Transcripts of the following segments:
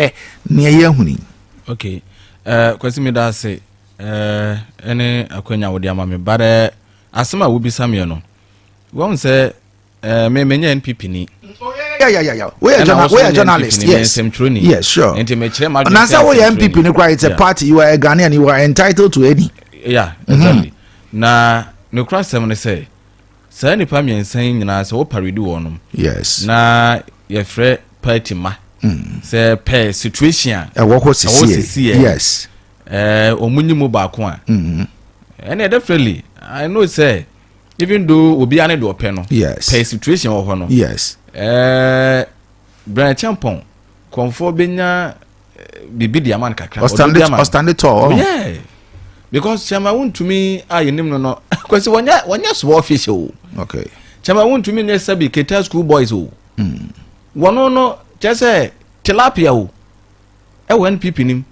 hwɛ ne ye huni. Okay. Kwesi me da say ene akwanya wo dia ma me bare asema wo bisa me no. Won say me menya NPP ni. Yeah. We are journalists. Yes. Yes, sure. And now say we MPP ni cry, it's a party. You are a Ghanaian, you are entitled to any. Yeah, exactly. Na no cross them say. Say ni pa me nsan nyina say wo parade wonum. Yes. Na ye frɛ party ma. Say per situation. Yes. Omunyimu ba ko a. And definitely I know say even though obi ane do ope no. Yes. Per situation wo ho no. Yes. Brian Champon comfort benya bibi diamond kakra. Ostande tall. Yeah. Because chama wontumi ayenim no kwese wonya small fish o. Okay. Chama wontumi ne sabi keta school boys o. Wono no just tilapia o. NPP nim.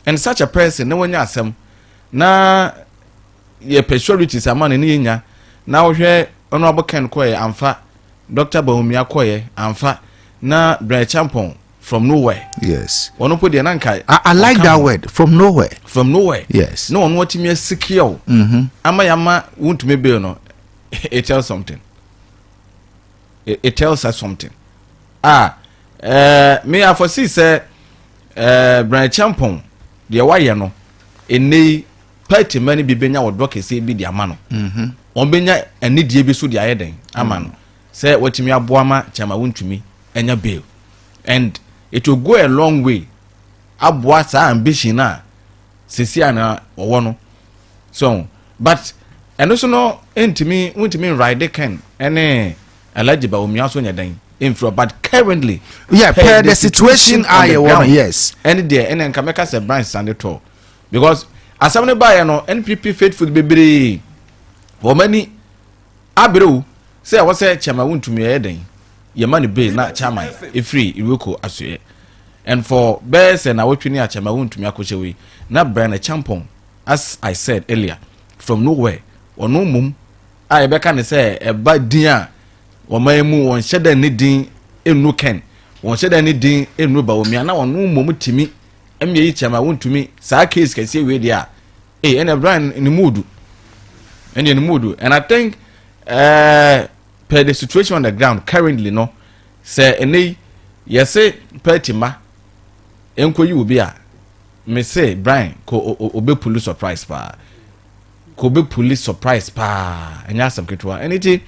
And such a person no wonya asem na ye peculiarities amane ne nya na wo hwe honorable Ken Koye amfa Dr. Bahumia Koye amfa na Brian Champon from nowhere. Yes. One put the nankai. I like that word. From nowhere. From nowhere. Yes. No one watching me secure. Ama won't me be no. It tells something. It tells us something. Me I foresee say Brian Champon the why no ene party many be benya wo doke say bi dia ma no. On benya ani die bi so dia yeden ama no. Say watimi aboama chama wontumi enya bail. And it will go a long way. Abwa sa ambition na sisi na owo no. So, but and also no won't ride can any eligible omiaso nyadan infro but currently per the situation I want. Yes. Any day and then Kameka say branch stand tall. Because as somebody buy no NPP faithful baby for many abro say I was say chama wontumi eden your money bill na chama e free iweko asue and for bears and awotwini a chama wontumi akoshewe na Brian Champon as I said earlier from nowhere ono mum a ebeka ne say eba din a womaemu won hyeda ne din enu ken won hyeda ne din enu ba omi na ono mum timi emye yi chama wontumi sa case kase we dia and Brian in the mood and I think per the situation on the ground currently no say any yes say party ma enko yi obi a me say Brian ko obe police surprise pa ko be police surprise pa enya asem ketwa anything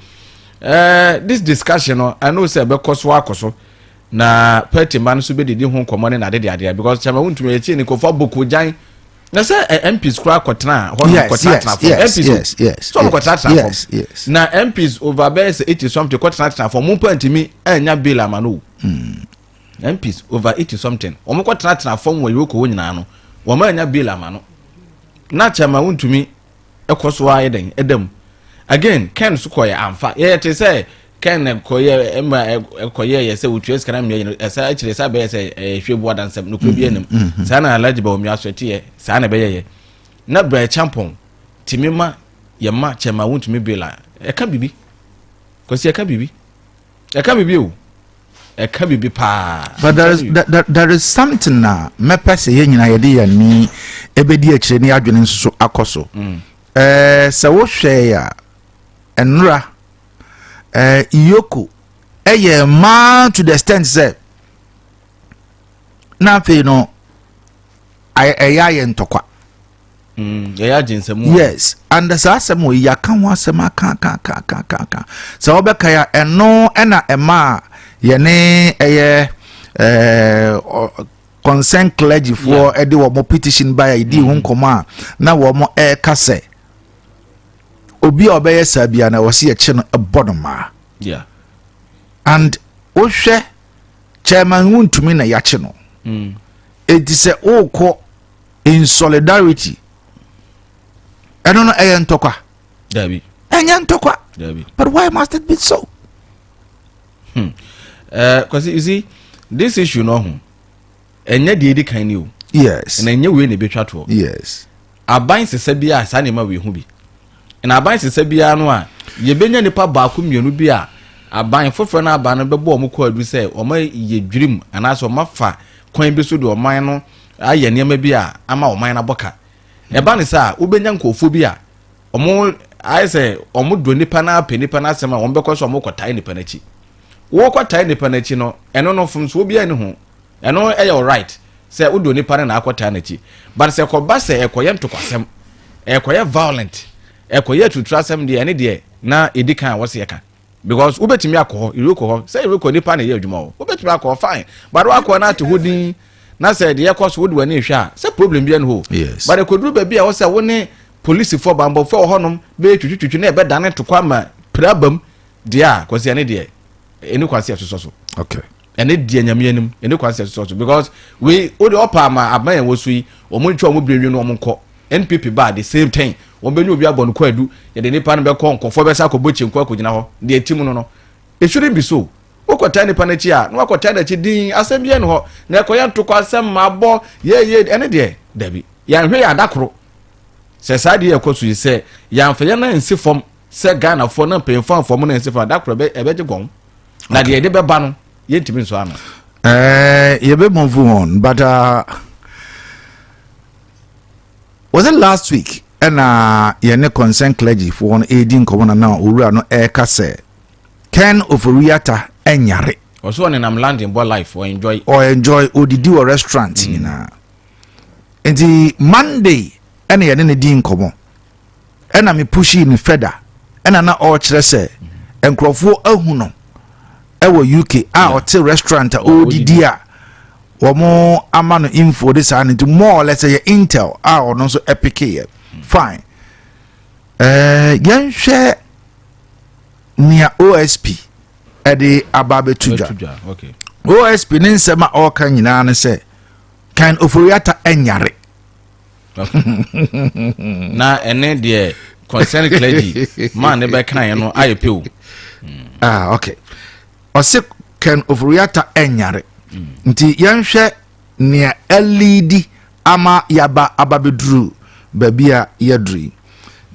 this discussion no I know say be koso na party man so be didi ho komo ne na de because chama wontumi echi ni ko fa boku jan na say MPs kura kotena ho kotena for MPs yes so kotena for na MPs over base 80 something kotena for mo pantimi anya bill amano MPs over 80 something o mo kotena for mo yoko wo nyina no wo ma anya bill amano na chama wontumi ekoso wa yeden edam again Ken so koye amfa ye te say Ken koye koye ye say utwes kana me esa akire sa be say hwebu adansem no krobi enem sa na alaji ba omi aswete ye sa na be ye na Brian Champon timima ye ma chema wontumi bela eka bibi kosi eka bibi o eka bibi pa. But there is something na me pese ye nyina ye de ya ni ebedi akire ni adwene nso akoso se wo hwe ya enra Iyoko man to the extent say na fe no ntokwa yes and the asem we ya kan wasem aka so obeka ya eno na ema ye ne consent clergy for edi wo mo petition by idi ho nkoma na wo mo kase obi obeye sabia na wose ye che no ebodoma and ohwe chairman wontumi na ya che no it is a oko in solidarity eno no ntokwa dabi ntokwa dabi but why must it be so because you see this issue no ho enye de edi kan ni o yes na enye we na betwa to yes aban sesa bia sa ne ma we hu bi na aban sesa bia no a ye benya nipa baako mienu bi a aban foforo na aban no bebo omo ko adu se omo ye dwirim ana so mafa kwan bi so de ɔman no ayɛ nneɛma bi a ama ɔman na bɔka ɛba ne saa wobɛnya nkɔfo bi a ɔmo ayɛ sɛ ɔmo do nipa na apɛ nipa na asɛm a ɔmo bɛkɔ so ɔmo kɔtae nipa n'akyi wo kɔtae nipa n'akyi no ɛno no fom so obi ani ho ɛno ɛyɛ alright sɛ wodo nipa na akɔtae n'akyi but sɛ kɔba sɛ ɛkɔyɛ ntokwasɛm ɛkɔyɛ violent ɛkɔyɛ tutu asɛm deɛ ɛne deɛ na ɛdi kan a wɔse yɛka because wobɛtumi akɔ hɔ ire kɔ hɔ sɛ ire kɔ nipa na ɛyɛ adwuma hɔ wobɛtumi akɔ hɔ fine but wakɔ na ate ho din na sɛ deɛ ɛkɔ so wode w'ani hwɛ a sɛ problem bi ɛne hɔ yes but ɛkɔduru baabi a wɔ sɛ wo ne polisifoɔ bambɔfoɔ wɔ hɔnom bɛyɛ twitwitwi na ɛbɛdane tokɔ ama pra bam deɛ a kɔsi ɛne deɛ ɛne kwasi ɛsosɔ so okay ɛne deɛ nyame anim ɛne kwasi ɛsosɔ so because we wode ɔpa ama aban ɛwɔ so yi ɔmo ntwa ɔmo bere wie no ɔmo nkɔ NPP ba the same thing wɔn bɛ nye obi abɔ no kɔ edu yɛde nipa no bɛkɔ nkɔfɔ bɛsa akɔ bɔkye nkɔ akɔgyina hɔ deɛ ti mu no it shouldn't be so wokɔtaa nipa n'akyi a na wakɔtaa n'akyi din asɛm bi yɛ no hɔ na ɛkɔyɛ ntokɔ asɛm ma abɔ yɛyɛ ɛne deɛ dabi yɛnhwɛ yɛ adakoro sɛ saa deɛ ɛkɔ so yi sɛ yɛnfɛ yɛn na nsi fam sɛ Ghanafoɔ na mpanyinfoɔ afɔm na nsi fam adakoro ɛbɛgye gɔn na deɛ yɛde bɛba no yɛntumi nso ano. Yɛbɛ move on but was it last week ɛna yɛne concerned clergy for no ɛdi nkɔmɔ na owura no ɛka sɛ Ken Oforiatta ɛnyare ɔso ɔne nam landing boy life or enjoy odidi wɔ restaurant nyinaa nti Monday ɛna yɛne ne di nkɔmɔ ɛna me pushi ne feda ɛna na ɔkyerɛ sɛ nkurɔfoɔ ahu no ɛwɔ UK a ɔte restaurant a odidi a wɔn ama no info de saa ne nti more or less yɛ intel a ɔno nso epike yɛ fine yɛnhwɛ nea OSP ɛde aba abɛtudwa OSP ne nsɛm a ɔka nyinaa ne sɛ Ken Oforiatta ɛnyare na ɛne deɛ concern clergy man ne bɛka yɛn no ayɛ pew okay ɔse Ken Oforiatta ɛnyare nti yɛnhwɛ nea ɛlidi ama yaba ababeduru baabi a yɛduru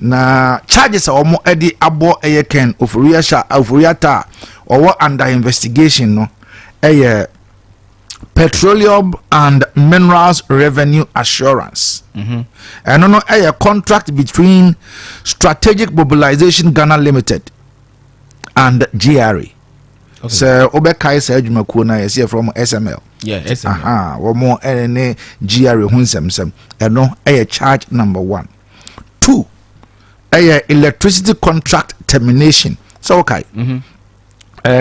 na charges a wɔn ɛde abɔ ɛyɛ Ken Oforiatta ɔwɔ under investigation no ɛyɛ Petroleum and Minerals Revenue Assurance ɛno no ɛyɛ contract between Strategic Mobilization Ghana Limited and GRA. So obɛkae saa adwumakuo no yɛsɛ from SML wɔn ɛne GRA ho nsɛmsɛm ɛno ɛyɛ charge number 1 2 ɛyɛ electricity contract termination so okay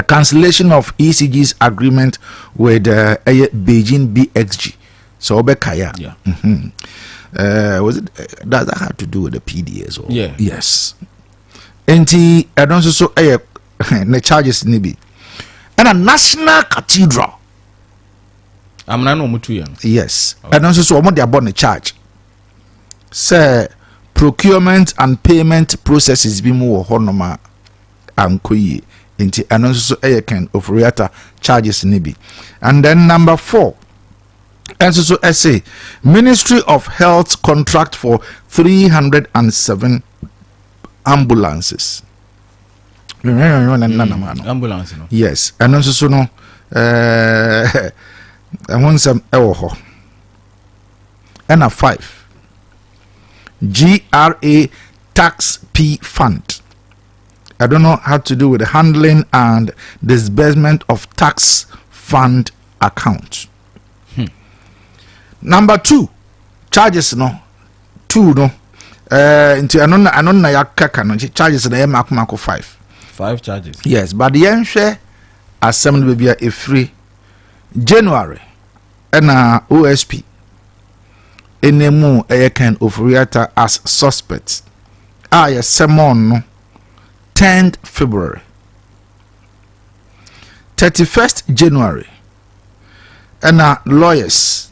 cancellation of ECG's agreement with Beijing BXG so obɛkae was it does that have to do with the PDS or yes nti ɛno nso so ɛyɛ ne charges ne bi and a national cathedral. I'm not no mutu yes. And also so what they are born a charge. Say procurement and payment processes be more honoma and koyi into and also so Ken Oforiatta charges nibi. And then number 4. And so I say Ministry of Health contract for 307 ambulances. Ambulance no yes and also so no I want some ewo and a 5 GRA tax P fund. I don't know how to do with the handling and disbursement of tax fund account. Number 2 charges no 2 no into anonna yakaka no charges na mark 5 charges. Yes, but the yenhwe assembly be a free January and OSP enemu Ken Oforiatta as suspect. Yes, Semon 10th February 31st January and lawyers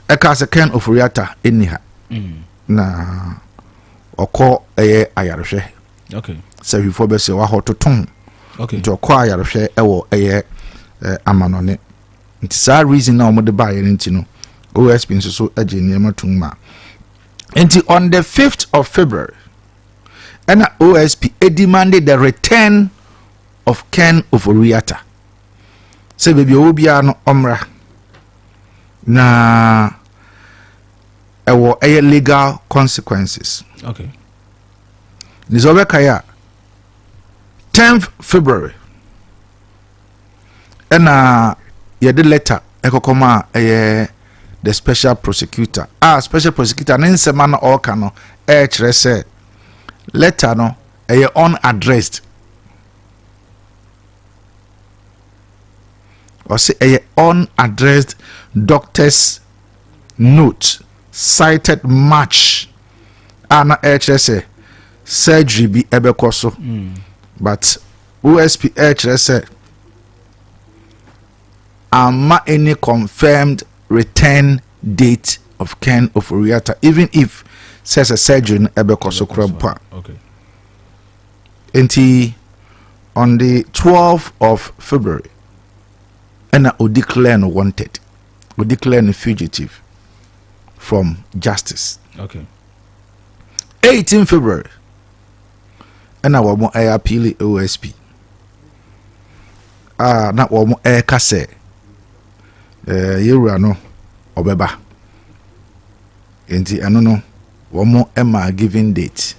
Eka Ken Oforiatta eniha na oko ayarehwe. Okay. So before be say wa hototon to kwa yarehwe ewo amanone nti sa reason na omo de ba yere nti no OSP nso so age niema tunma nti on the 5th of February and OSP demanded the return of Ken Oforiatta say baby obia no omra na ɛwɔ ɛyɛ legal consequences. Okay. Nizobe kaya 10th February ɛna yɛde letter ɛkɔkɔma ɛyɛ the special prosecutor. Special prosecutor ne nsɛma na ɔka no ɛkyerɛ sɛ letter no ɛyɛ unaddressed. Ɔsɛ ɛyɛ unaddressed doctor's note cited March na ɛkyerɛ sɛ surgery bi ɛbɛkɔ so. But OSP ɛkyerɛ sɛ ama any confirmed return date of Ken Ofori-Atta, even if says a surgery ɛbɛkɔ so krampa. Okay. Enti on the 12th of February ɛna o declare no wanted, o declare no fugitive from justice. Okay. 18 February ɛna wɔn appeal OSP na wɔn ɛka sɛ yɛwura no ɔbɛba nti ɛno no wɔn ɛma giving date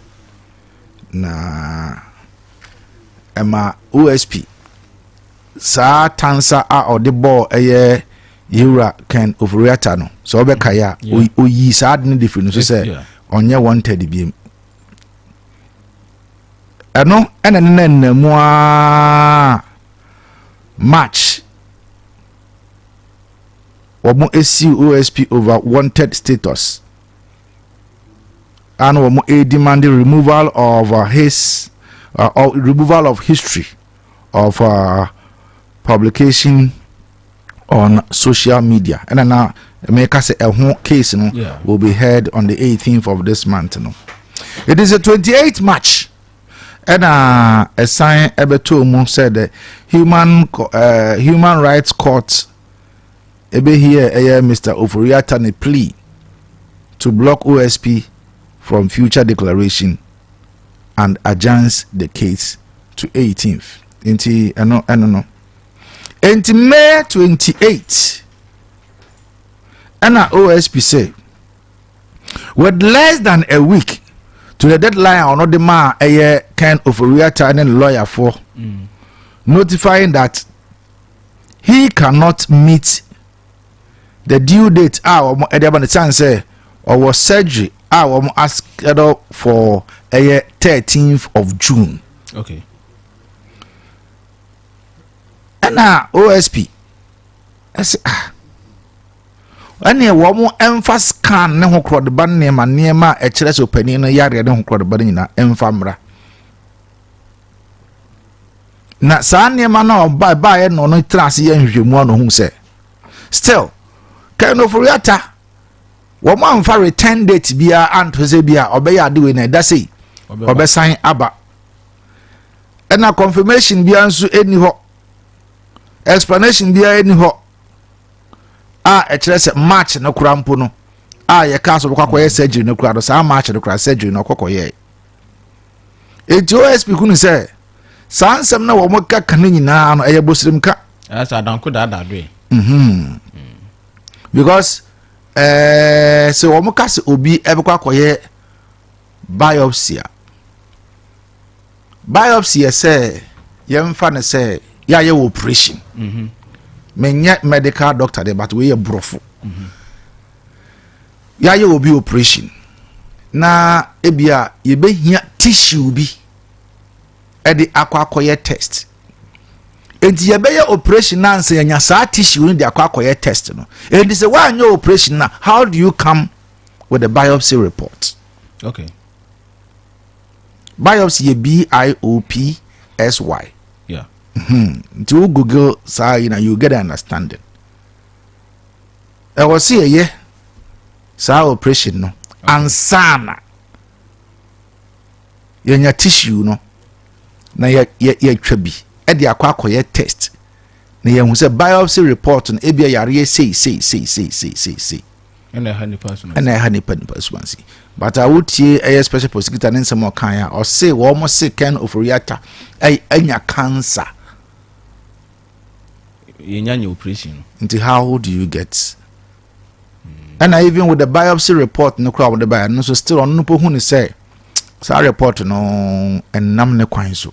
na ɛma OSP saa tansa a ɔde bɔɔ ɛyɛ yɛwura Ken Ofori-Atta no sɛ ɔbɛka ya oyi saa de ne de firi no so sɛ ɔnyɛ wanted biem. Ɛno ɛna ne nnamu a March wɔn esi OSP over wanted status and wɔn demand the removal of his removal of history of publication on social media. And now make us a whole case will be heard on the 18th of this month. It is a 28th March. And a sign Ebetumu said the human rights court ebe here Mr. Ofori-Atta ne plea to block OSP from future declaration and adjourns the case to 18th. Inti no. Inti May 28. And OSP say with less than a week to the deadline or not the man Ken Ofori-Atta and lawyer for notifying that he cannot meet the due date the chance or was surgery asked for 13th of June. Okay. And now OSP I say ɛne wɔn ɛmfa scan ne ho korɔ de ba nneɛma ɛkyerɛ sɛ ɔpanin no yare ne ho korɔ de ba nyina ɛmfa mmra na saa nneɛma na ɔba yɛ no no tra ase yɛ nhwehwɛmu ano hu sɛ still Ken Ofori-Atta wɔn amfa return date bia anto sɛ bia ɔbɛyɛ ade we na ɛda sei ɔbɛsan aba ɛna confirmation bia nso ɛni hɔ explanation bia ɛni hɔ ɛkyerɛ sɛ March no kura mpo no yɛka so bɔkɔ surgery no kura do saa March no kura surgery no kɔkɔyɛ eti OSP kunu sɛ saa nsɛm na wɔn kaka ne nyinaa no ɛyɛ bosirim ka ɛsɛ adanko dada do because sɛ wɔn ka sɛ obi ɛbɛkɔ akɔyɛ biopsy sɛ yɛmfa ne sɛ yɛayɛ operation menye medical doctor de but we ye brofo ya ye obi operation na ebia ye behia tissue bi e de akwakoye test enti ye be ye operation na nse nya saa tissue ni de akwakoye test no enti se wa anya operation na how do you come with the biopsy report? Okay. Biopsy ye BIOPSY. Yeah. To Google say you get an understanding. I was see ye sa operation no ansana yenya tissue no na ye twa bi e de akwakoye test na ye hu say biopsy report no ebia yare say and a person but I would see a special prosecutor in some more kind or say almost say Ken Ofori-Atta anya cancer. In your operation. Into how do you get And even with the biopsy report no crowd with the biopsy no so still on no who say so report no and nam ne kwan so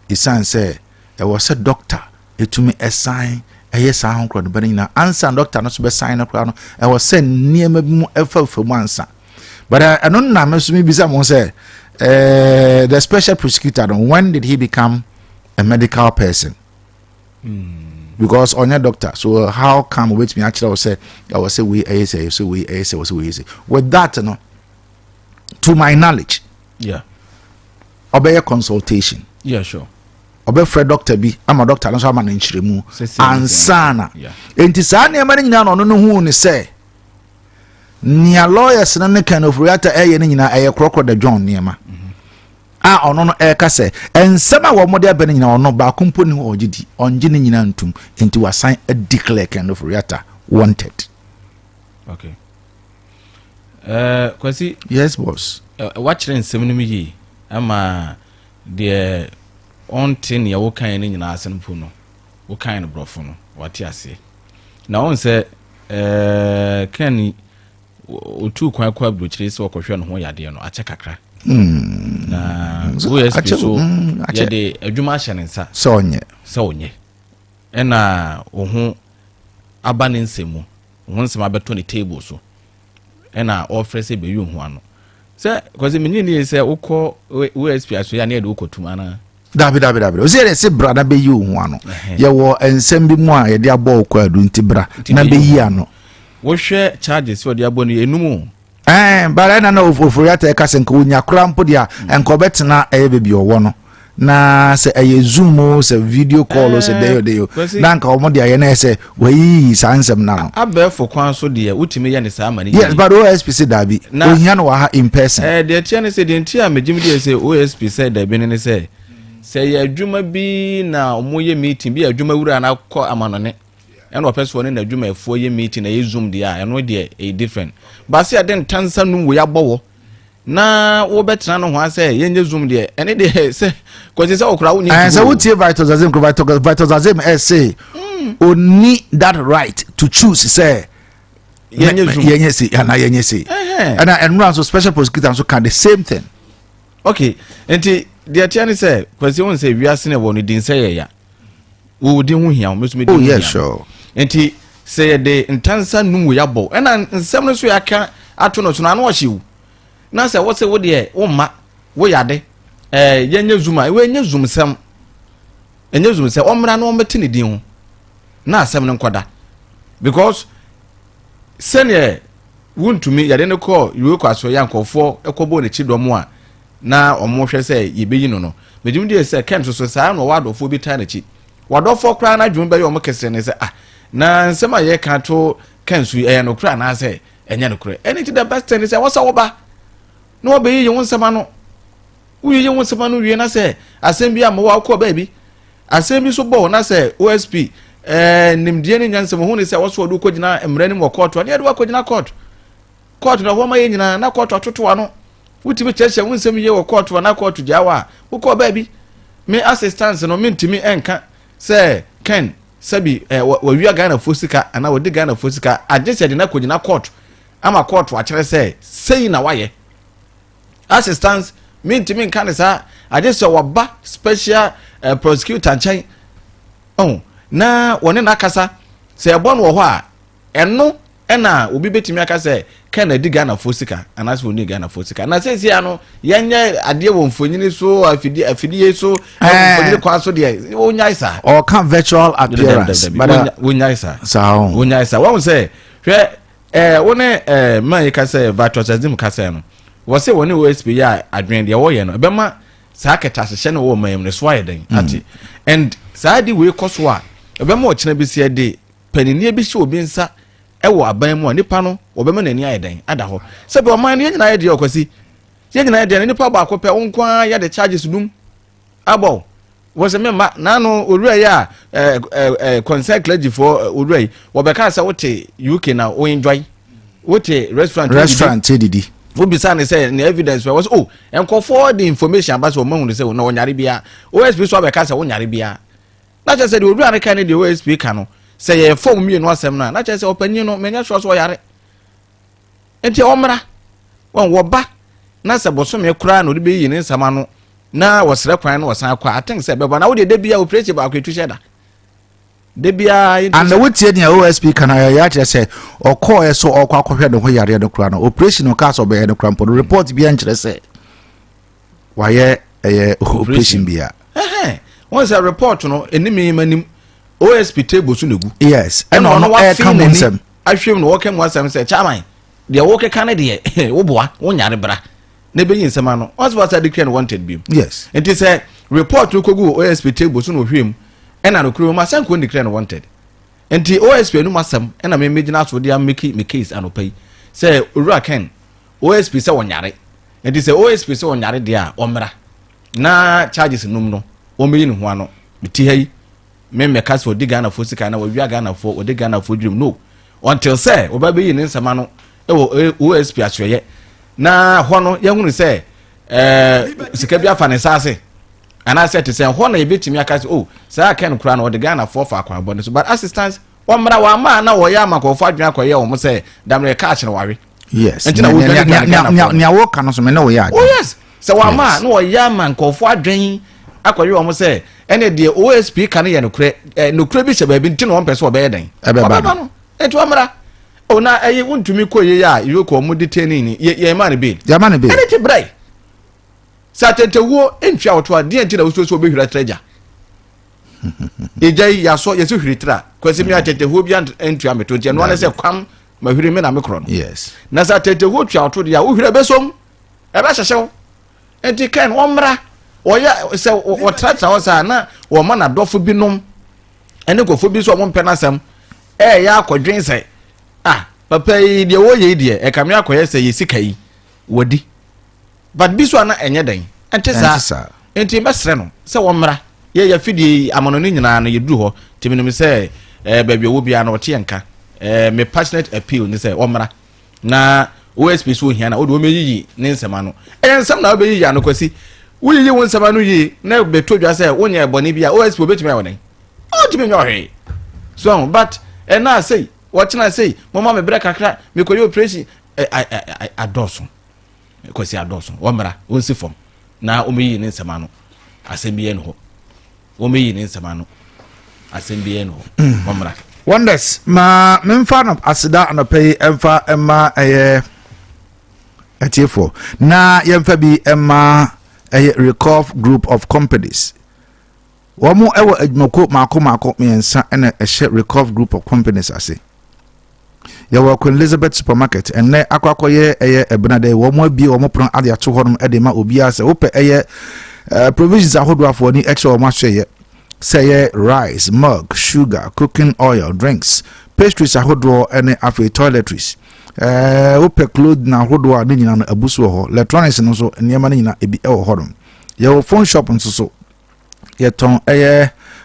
isan say there was a doctor to me assign yes I crowd but na answer doctor no so be sign no crowd no I was say near me efa for answer but I don't know me so me bisa mo say the special prosecutor when did he become a medical person? Because on your doctor, so how come with me actually I was say we say so we say with that no to my knowledge obey a consultation sure obey for doctor bi I'm a doctor no so am na nchiremu ansana enti saa ne ma nyina no no hu ni say nia lawyers na ne kind of reactor eye ne nyina eye krokro da John niema ono no eka se ensema wo mode abene nyina ono ba komponi ogidi onje ne nyina ntum enti wasan a declare kind of reactor wanted. Okay. Kwasi yes boss watch ren semnu mi yi ama de ontin ya wo kan ne nyina asenpo no wo kan no brofo no wate ase na won se kan otu kwan kwa brochire se okohwe no ho yade no ache kakra na OSP so ya de adwuma hye ne nsa so onye ena ohu aba ne nsemu ohu nsema beto ne table so ena offer se be yu hu ano se kwase menini se ukọ OSP aso ya na de ukotum ana dabi o se brada be yu hu ano ye wo ensem bi mu a ye de abo okọ adu nti bra na be yi ano wo hwe charges wo de abo no enumu bara na ofofori ata ka senka wonya krampo dia enko betena bebi owo no na se zoom se video call se deyo na nka omo dia ye na se wayi sansem na no abefo kwan so dia utime ye ne sa amane yes but OSP se dabi ohia no wa ha in person de tia ne se de ntia megim dia se OSP se dabi ne se ye adwuma bi na omo ye meeting bi adwuma wura na kọ amanone and opes one in the Juma for ye meeting a zoom the and no dear a different. But see, I didn't turn some we are bow. Na wo betra no ho say ye zoom there and it say because it's all crowd and so what you vitals as say only that right to choose say yenye see and run so special prosecutor so can the same thing. Okay, and the attorney say because you won't say we are seen one didn't say ya we would do here oh yeah sure. Enti say de ntansa num we yabo ena nsem no so yaka ato no so na no hye na say what say wo de wo ma wo yade yenye zuma we yenye zum sem enye zum se omra no ometi ne din ho na asem ne nkoda because sene wontumi yade ne call you kwaso yankofo ekobo ne chidomo a na omo hwe say yebeyi no no medum de say ken so saa no wadofo bi ta na chi wadofo kra na dwum be yo mo kese ne say na nsema ye kan to kansu no kra na say enye no kra any the best thing say what's oba no obe yi won sema no uyi won sema no wie na say asem bi am wa ko baby asem bi so bo na say OSP nimdie ne nyansem ho ne say what's odu ko gina emre ne mo court ne de wa ko gina court na ho ma ye nyina na court atoto ano wuti be cheche won sema ye wo court na court jawa wo ko baby me assistance no mentimi enka say ken sabi wa Ghana fosika ana wodi Ghana fosika agese de na kogina court ama court wa kire say na waye assistance mentimi nka ne sa agese wa special prosecutor nchen na woni na kasa say ebo no wo ho a eno ena obi betimi aka say ken na di Ghana fosika ana so ni Ghana fosika na say ano yenye ade wo mfonyini so afidi so mfonyini kwa so de onyaisa or can virtual appearance but onyaisa so onyaisa won say hwe woni man ka say virtual ka say no wo say woni OSP ya adwen de wo ye no bema saa keta hye no wo man ne so ayeden ati and saa di we koso a bema o kina bi se de panini bi hye obi nsa ewo aban mu nipa no obema nani ayeden ada ho sebe o man ne nyina ayede okwasi ye nyina ayede nipa ba akopɛ onkwa ya de charges dum abo wo se memma na no owura ya concern clergy for owura wo be ka say wote UK na o enjoy wote restaurant didi wo bisa ne say na evidence was enkofo the information about wo mahu ne say na wonyare bia OSP so be ka say wonyare bia na che say the owura ne ka ne the OSP ka no say ye form mienu asem na che say opanyin no menya so yare enti omra won wo ba na se bosome kura no de be yi ne nsama no na wosre kwan no wosan akwa aten se be ba na wo de bia operate ba akwetu sheda de bia and the wotie ne OSP kana ya kire se okọ eso okwa akohwe ne ho yare no kura no operation no case obe ne kura mpo report bia nkire se waye operation bia once a report no enimi manim OSP table so negu yes and ono wa come nsem ahwem no wokem wasam se chairman de woke kan de wo boa wonyare bra na be yin nsema no was declare wanted bi yes it is a report no kogu OSP table so no hwem ena no kuro ma san ko declare wanted enti OSP no masam ena me megina so dia make me case anopai say owura ken OSP say wonyare enti say OSP say wonyare de a omra na charges num no o meyi ne ho ano meti hai me ka so diga na fo sika na wa wia ga na fo o diga na fo dwum no until say oba be yi ne nsama no OSP asweye na ho no ye hunu say sika bia fa ne sase ana say te say ho na ye betimi aka say oh say ken kura na o diga na fo fa akwa bo ne so but assistance o mra wa ma na wo ya maka fo adwen akoye o mo say damre ka achire ware yes entina wo nya wo ka no so me na wo ya oh yes say wa ma na wo ya maka fo adwen akoye o mo say ene de OSP kan ye no kure bi se ba bi ntino on pese obe den eba no enti o mra ona ayi wontumi koye ya yoko mu detain ye man bill ya man bill ene ti brai satentewo entwa oto ade enti na wo so behwira treasure ejai ya so ye so hwiritra kwese mi atentewo bi entwa meto enti no na se kwam mahwiri me na me kro no yes na satentewo twa oto de ya wo hwira besom e ba hyehyew enti ken omra oya se wo tratra wo sa na wo ma na dofo bi nom ene kofo bi so mo mpenasem ya akodwen se papa yi de wo ye de e kamia akoye se ye sika yi wodi but biso ana enye den ente sa enti mesre no se wo mra ye ya fidi amono ni nyina no ye duru ho timinum se baabi wo bia na o te enka me passionate appeal ni se wo mra na OSP so hia na o do meyiyi ne nsema no ensem na obeyiyi ya no kwasi wuyiyi won nsema no yi na betodwa se wonya eboni bia OSP obetumi awonen o timi nyohwe so but na say what na say mama me break akra me koyo operation adoso kwasi adoso womra wonsi fom na omeyi ne nsema no asembie no ho omeyi ne nsema no asembie no ho womra wonders ma memfa no asida anopay emfa emma etiefo na yemfa bi emma recover group of companies womo ewo adwumako mako mensa ena recover group of companies ase yawo ko Elizabeth supermarket enne akwakoye ebenade womo abi womo pron ade ato honom ede ma obi ase wope provisions ahodo afo ni extra womo ahye say rice milk sugar cooking oil drinks pastries ahodo ene afi toiletries wope clothes na ahodo a nyina no abusu ho electronics no so niam na nyina ebi ewo honom yawo phone shop nso so yeton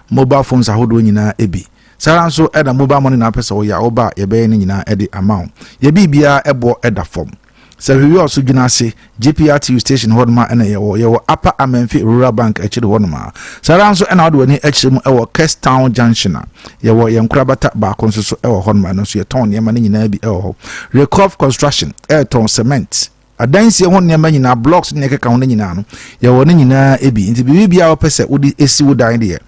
mobile phones ahodo nyina ebi sara nso eda mobile money na pesa wo ya oba ye be ni nyina edi amount ye bibia ebo eda form so we also gina se GPRTU station hodma ena ye wo upper Amenfi rural bank echiri hodma sara nso ena odo ni echiri mu ewo Cape Town junction ye wo ye nkrabata ba konso so ewo hodma no so ye ton ye ma ni nyina bi ewo recover construction ton cement adansi ho nyama nyina blocks ne keka ho nyina no ye wo ni nyina ebi nti bibia wo pese odi esi wo dan de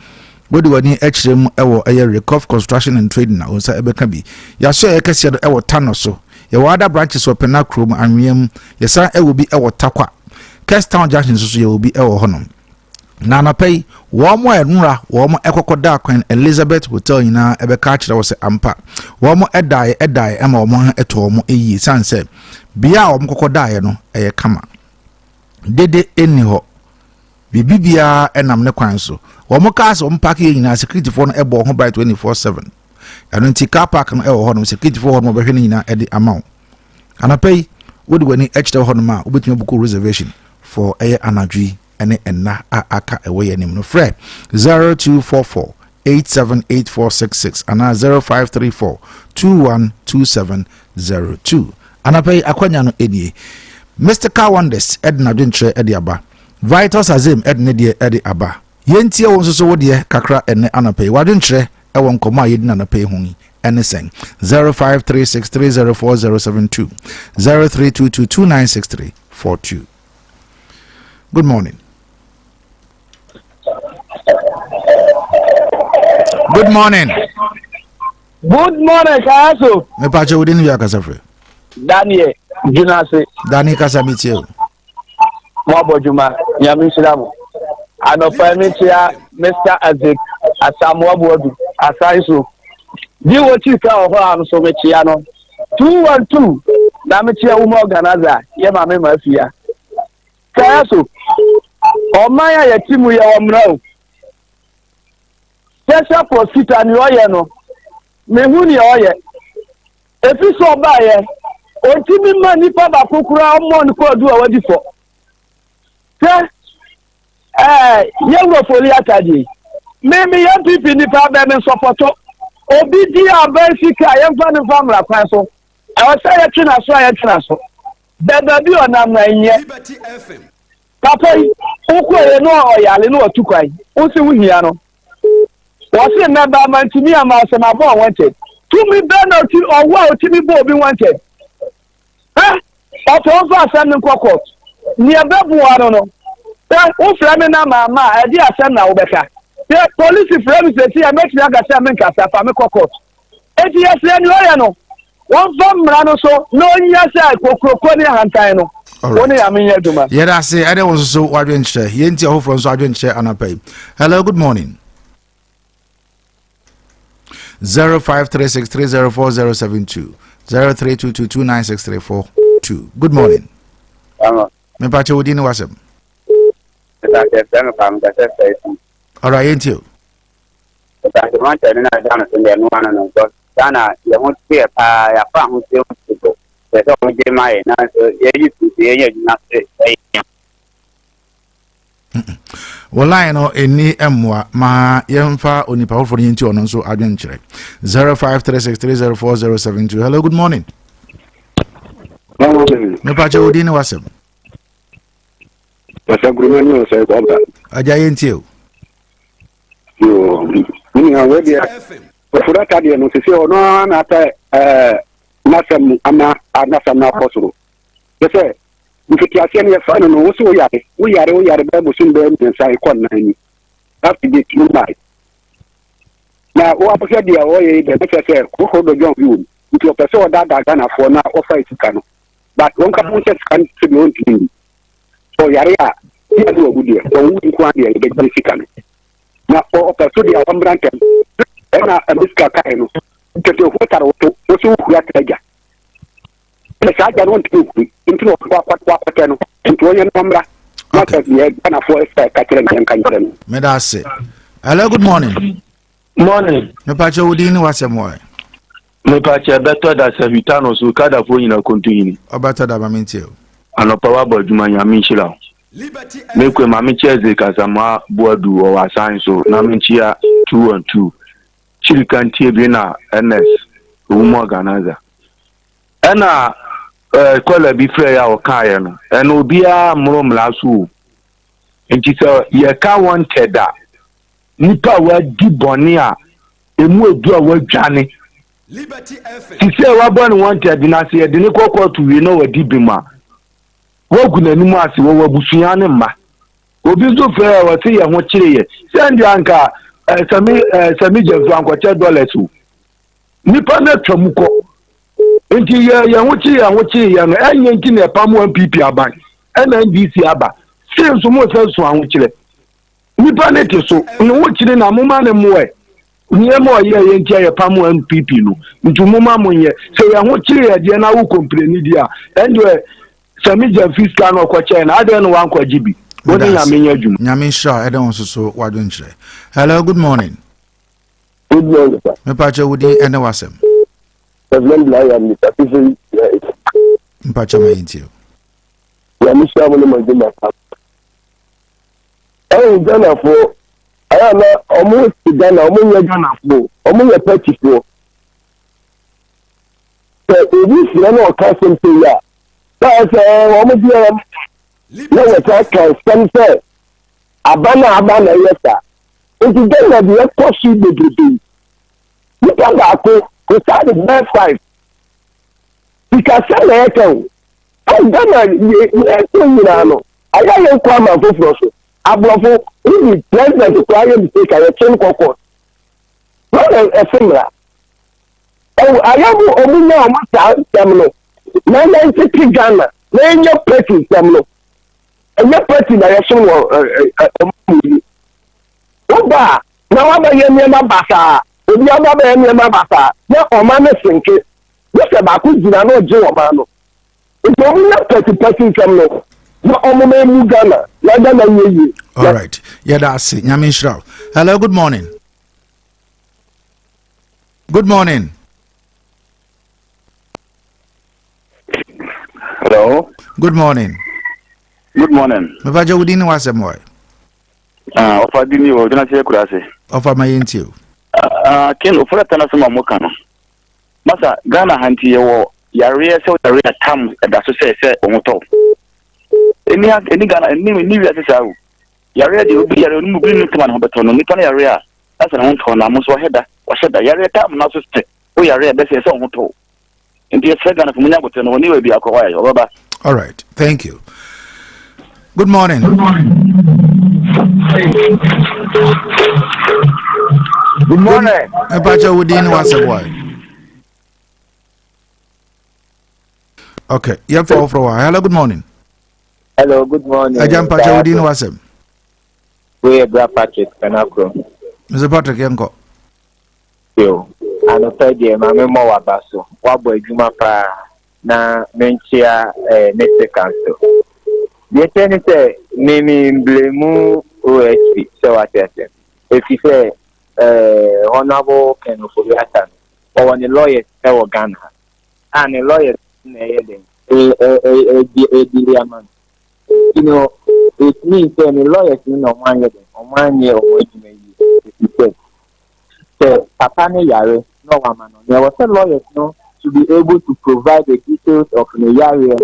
wodi wani echirem ewo recover construction and trading na onsa ebeka bi ya so ye kese do ewo tano so ye wada branches of Penacrom anwiem ye san ewo bi ewo takwa Cape Town junction so ye obi ewo honom na na pay wo mo enura wo mo ekokoda kwan Elizabeth hotel nyina ebeka kire wo se ampa wo mo edai ema wo mo eto mo eyi sanse bia wo mo kokoda ye no eye kama dede eni ho bibibia enam ne kwan so wo mo cars wo mo park ye nyina security for no ebo ho by 24/7 anu nti car park no ewo ho no security for ho no behwe nyina edi amount anapay wodi wani extra ho no ma obetumi buku reservation for anadwi ene enna aka ewe ye nim no frɛ 0244 878466 ana 0534 212702 anapay akwanya no edie Mr. Kawandes edna dwentre edi aba Vital Azim edne die edi aba yentie won so wodi kakra ene anapay wadwentre ewon koma yedina anapay hu anything. 0536304072 0322296342. Good morning. Good morning. Good morning, Kayaso. Me pache within you Kasafre. Daniel Junase. Dani Kasamitio. Mwabojuma, Yamishilamu. Anopamitia, Mr. Azik, Asamuabu, Asaisu. Diwochika oho so mechiano. 212. Namitia organizer. Yema mafia. Kayaso. Omaya yetimu ya wamrao. Special prosecutor ni oye no. Mehuni oye. Efiso baye. Otimi ma nipa ba kokura omo ni ko du awadi fo. Yewo foli ataji. Mimi ya pipi nipa ba me supporto. Obi di abasika yemfa ni famra kwan so. E wo say yetuna so. Bebe bi onam na nye. Liberty FM. Papa yi, ukwe no oyale no otukwai. Usi wuhia no. Wasi member man to me am asema bo wanted. To me penalty or wow to me bo be wanted. Oto ofa asem nko court. Ni ebebu ano no. O frame na mama, e di asem na obeka. The police frame say e make na ga say me nkasa fa me court. E di ese ni oya no. Won fam mra no so no nya say kokroko ni hantan no. Oni amenya duma. Yeda say ade won so wadwenche. Yenti ahofro so wadwenche anapai. Hello, good morning. 0536304072 0322296342. Good morning. Me pache wodi ni wasem. All right, yenti o. Wala no eni emwa ma yemfa onipa hofo yenti ono so adwenkyere 0536304072. Hello, good morning. Me pache wodi ni wasem. Wasagurumani wasaikomba. Aja yenti o. Yo, mimi awedi furata dia no sisi ono na ata nasam ama anasam na kosoro. Yese mfitiasia ni yafano no wosi uyare ba busun be nsa ikon na ni. After the July. Na o aposia dia o ye de pese ko hodo jon wi. Nti pese o dada na fo na offer itika no. But won ka pon se kan to be on tin. So yare a ya do ogudi. So wu nko ade de itika no. Na o pese dia ambrante. Na abiska kai no. Tete ho taro to o so hu ya taja. Pesa ja no ntu ntu no kwa no. Ntu onye nombra. Okay. Medase. Hello, good morning. Morning. Me pache wodi ni wasem wo. Me pache beto da servitano so kada fo nyina kontini. Obato da mamenti o. Anopa wa boduma nya minchira. Me kwe mami cheze kasama boadu o wasan so na minchia 212. Chirikantie bi na NS umo organizer. Ena kola bi frɛ ya okaye no eno obia mromla so enti so ye ka wanted da nipa wa di boni a emu edu a wa dwane Liberty FM ti se wa bon wanted na se de ne kokotu wi no wa di bima wa gunanimu ase wa busua ne ma obi zo frɛ wa se ye ho kire ye send anka sami jefu ankoche dollars nipa na twamuko nti ya wuchi ya no enye nti na pamu MPP aban ena NDC aba since mo se so anwuchire nipa ne te so no wuchire na moma ne moe nyema oye nti ya pamu MPP no nti moma monye se ya wuchire ya de na wo complain dia endwe samija fiscal no kwache na ade no wan kwajibi woni ya menya dwum nyame sha ede won so wadwenkyere. Hello, good morning. Good morning, sir. Me pache wodi ene wasem. President Blaya ni tafizi Mpacha mayenti o. ya misha mo mo de maka. Gana fo aya na omo si Gana omo nye Gana fo omo nye peti fo. Ebi si na o ka sempe ya. Omo dia na we ta ka sempe abana yesa. Nti Gana bi e ko si bebrebe. Nipa ga ko we start the best 5 because say eto I'm gonna no I got you come and go for so abrofo if the president to carry mistake I change court no a similar oh I am omunya omata tamno na na city Ghana na your party tamno and your party na yeshon wo oba na wa ba yemi ma basa obi aba ba yemi ma basa na o ma na sinke no se ba ku jina no je o ma no nto mu na party tamno na o mo mu Ghana na Ghana yeyi. All right, yeah, that's it. Nyame nshira. Hello, good morning. Good morning. Hello. Good morning. Good morning. Me ba jawudini wasem boy. Ofa dini wo dina se kurase. Ofa mayenti o. Ken ofura tana sama moka no. Masa Ghana hanti yewo yare se yare tam da so se omoto. Eni Ghana ni wi ase sawo. Yare de obi yare oni mubiri ntama no beto no nipa na yare a asa na honto na mo so heda wa heda yare tam na so ste o yare de se omoto. Ndi se Ghana ko munya gote no ni we bi akwa ya obaba. All right, thank you. Good morning. Good morning. Ebacha wudini wasem boy. Okay, yeah, for hello, good morning. Hello, good morning. Ajam Pacha wudini wasem. We Bra Patrick Kanakro. Mr. Patrick yanko. Yo, ano pedi mame mo wabaso. Wabo ejuma pa na menchia next council. The attorney say mimi blame OSP so what I say. If you say honorable Ken Ofobiatan or the lawyers ever Ghana and the lawyers man. You know, it means that the lawyers know 1 year or 1 year if you say. So Papa ne yare no one man. There was a lawyers no to be able to provide the details of the yare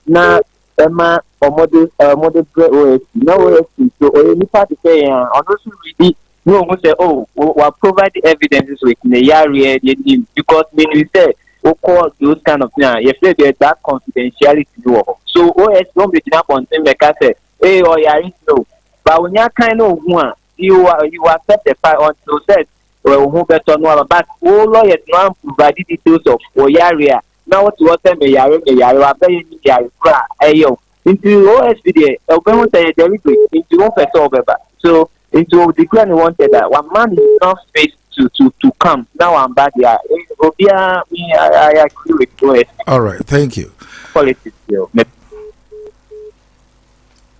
na Emma or model OSP no OSP so or nipa to say on also really no one say oh we provide the evidences with the yare because when we say call those kind of things you say there's that confidentiality so OSP don't be up on thing like I say hey or yare no but when you kind of one you accept the part until said well who better know about all lawyers now provide details of yare. Now what you tell me yare wa be yare fra ayo into OSP there open say there we go into one person over so into declare we wanted that one man is not space to come now I'm back here obia me I agree with OSP. All right, thank you. Politics yo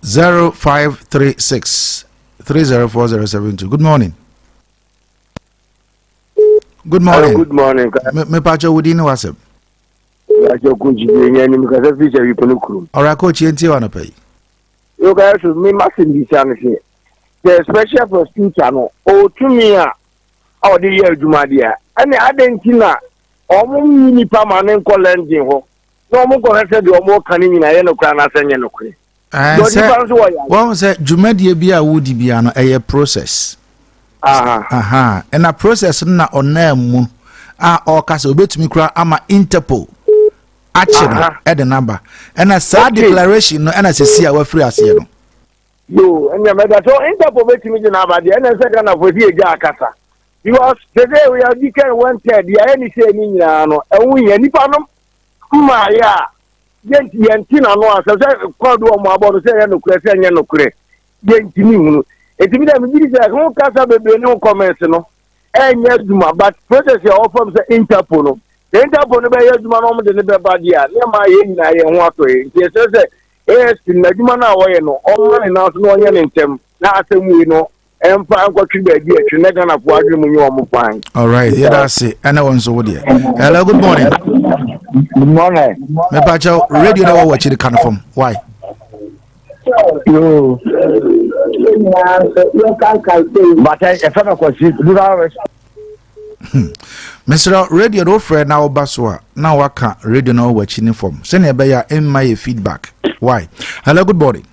0536 304072. Good morning. Good morning. Good morning. Me Pacha wudini wasem. Alright, coach, you want to pay. You guys should me massive this the special prosecutor no o to me or the year Jumadia. And I didn't know almost permanent collecting ho. No more corrected the more canning in a yellow crown as a yellow cream. One said Jumadia be a woody piano a process. And a process na on name or castle bet me cry ama Interpol. Action at the number and a sad declaration no and as a see our free as you know. And your mother so Interpol bet me about the end second of the Jakasa. Because today we are declared 1/3 the any say no and we any panum Maya Yentina no as I called one about to say no question no cre. Yentini. It means that we casa be no comments no and yes but process your offer the Interpol. The Interpol be yes man the badia near my yin I want to say yes in the human away no all now no in them na we know and find what you be to never have what you fine. All right, yeah, that's it. And I want so dear. Hello, good morning. Good morning. Me Pacha radio now watch the kind from why? Yo. But I found a question. Mr. Radio no friend now baswa now waka radio now watching from send a in my feedback. Why? Hello, good morning.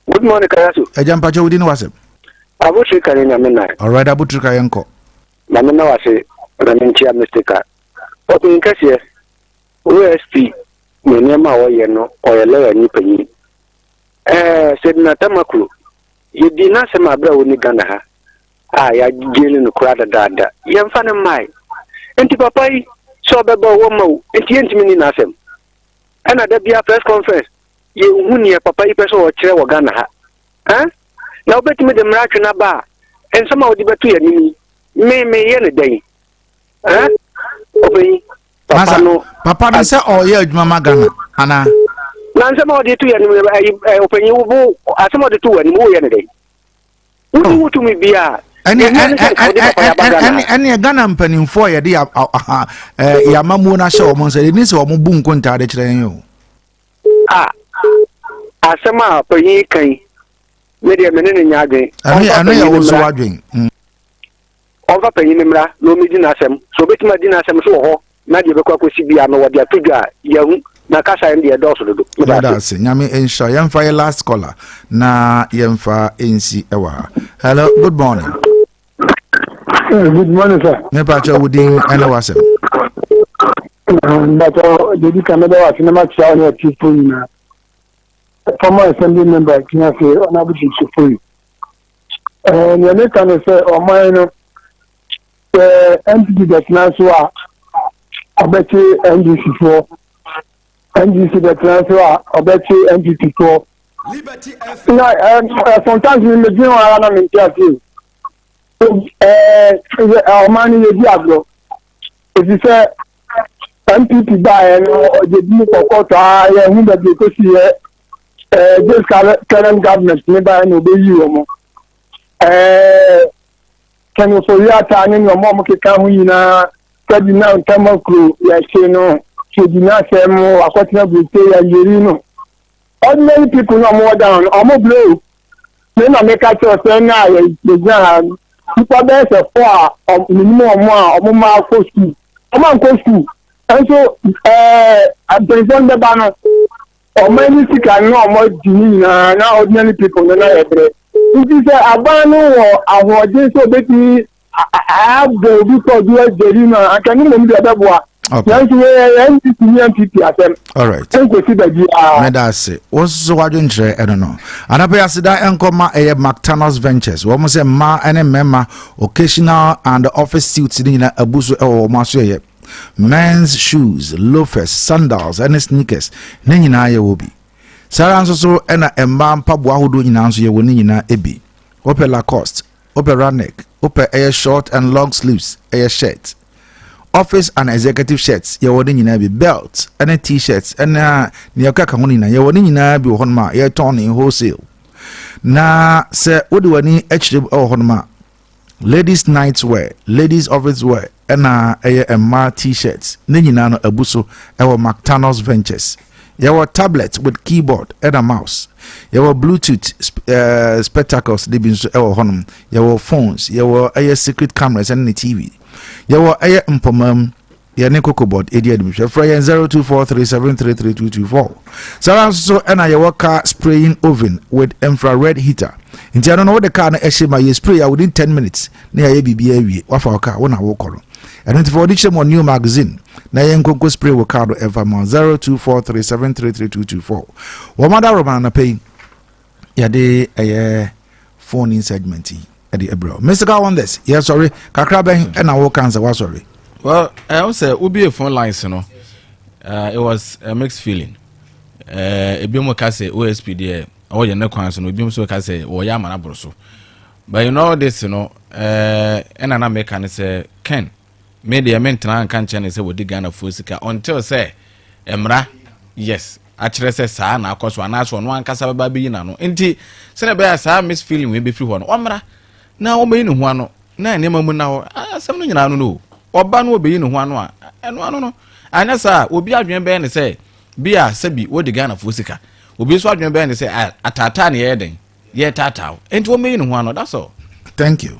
Good morning, Karasu. Ajam Pacha within was it? Abutrika in a midnight. All right, Abutrika yanko. Mamma was it. Ranentia Mystica. Open Cassia, OSP, Minema or Yeno, or a lower Nipani. Said Natamaku, you did not say my brother Niganaha. I dealing the crowd dada. Young fan of mine. And to papa, so baba woman, and the intimate in Assam. And at the press conference, you win your papa person or chair or Ganaha. Huh? Now bet me the Maracana bar, and some of the battery enemy may any day. Huh? Okay. Papa, say, oh, yeah, Mamma Gana, Anna. Now, some of the two enemy open you, some of the two anymore any day. Who to me be any Ghana penny for ya dear Yamamuna show, Monsieur, it is or Mubun conta de train. Ah, Asama, Penny Kay, maybe a minute in Yagin. I know you're also wondering. Over Penny Nimra, no Midinasem, so bet my dinasem so, Nadia Coco Sibiano, what they are to young. Nakasa and the adults will do. That's it. Yami ensure Yamfa your last caller. Na Yamfa NC Ewa. Hello, good morning. Good morning, sir. Me pacho wudin elewase. But the Canada was in a match out here people. Former assembly member can I say on average to and you can say or mine entity that now so I bet you NDC for NGC the transfer or bet you NGC for Liberty sometimes we may do around in Turkey. Our money is Diablo. If you say MPP buy and the new Kokota, who that you could see this current government never and obey you. Can you for your time in your mom can come in a study now Tamakru, yes, you know. So do not say more according to Yerino. Ordinary people no more down, or more blue. Then I make a choice now, the people there say 4 or minimum or more for school. Come on, go school. And so, I present the banner. Or many sick and no more demeanor, now ordinary people no every. It is a banner or a word so bet me. I have the before the I can even be a double. Okay. All right. Medase. What's what you say? I don't know. And I pay us that enkoma a McTanos Ventures. We must say ma and member occasional and office suits in a abuso or maso. Men's shoes, loafers, sandals, and sneakers. Nina ye will be. Sarah so and a man pabwa who do in answer ye winning ebi. Ope Lacoste, opera neck, ope air short and long sleeves, air shirt. Office and executive shirts, your wedding in be belts and t-shirts and near Kakamuna, your wedding in be honma, your ton in wholesale. Na sir, what do I need HW or honma? Ladies' nights wear, ladies' office wear, and ma t-shirts, Ninano Abuso, our McTanos Ventures. Your tablet with keyboard and a mouse. Your Bluetooth spectacles, living our home. Your phones, your secret cameras and the TV. Your air impomum, your Nico board, idiot, Frey 0243733224. So, and your car spraying oven with infrared heater. In general, know what the car actually spray within 10 minutes near ABBA, what for a car, one hour call. And for this new magazine, na yenko spray will card ever more 0243733224. Wamada Romana pay yade a phone in segment. Mr. Kawanders, yes, sorry, Kakraben and our cancer was sorry. Well, I would say would be a phone line, you know. It was a mixed feeling. A bimo case OSP there, or your neck cancer, no bim so case or Yamana Broso. But you know this, you know, and an American say, Ken, made the maintenance can't change with the gun of Fusika until say, Emra, yes. Actually, says, San, of course, one ass one Casa Baby, no. Indeed, Senator, I miss feeling will be free one. Omra. Now, be in one, na now, something I don't know. Or ban will be in one, and one, and as I will be out your band and say, be a Sebi, what the gun of Fusika. Will be swat your band and say, at Tatani Edding, yet Tatao, and 2 million one, that's all. Thank you.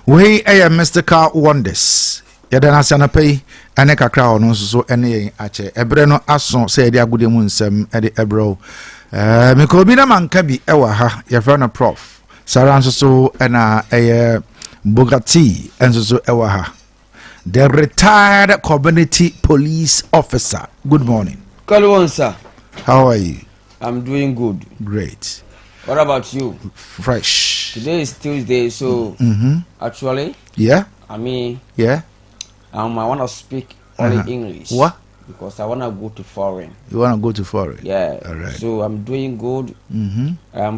We are Mr. Car Wonders. Yadana Sanape, and Eka Crown also any ache. Ebreno Asson said, "Dia good moon sem Eddie Ebro." Mikobina man kabi ewa ha, your friend Prof. Saran so and a Bugatti and so ewa ha. the retired community police officer. Good morning. Hello, sir. How are you? I'm doing good. Great. What about you? Fresh. Today is Tuesday, so actually, yeah. I mean, yeah. I want to speak only English. What? Because I want to go to foreign. You want to go to foreign? Yeah. All right. So I'm doing good.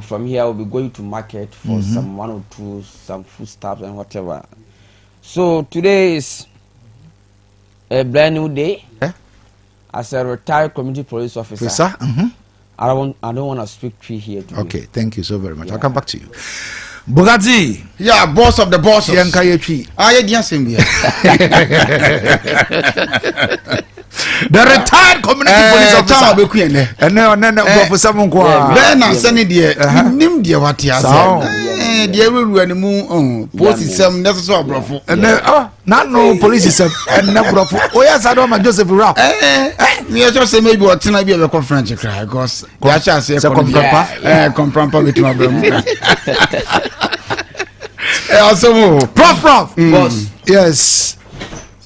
From here, I'll be going to market for some 1 or 2, some foodstuffs and whatever. So today is a brand new day. Yeah. As a retired community police officer. I don't want to speak tree here today. Okay, thank you so very much. I'll come back to you. Bugatti. Yeah, boss of the bosses. The retired community police officer. And then go for someone go. Then I send it nim dear what he has said. Dear will run moon post some necessary brofo. And then not no police is and no brofo. Oh yes, I don't mind Joseph Rap. We are just say maybe what tonight be a conference cry because I shall say comprampa with my brother. Also prof boss. Yes.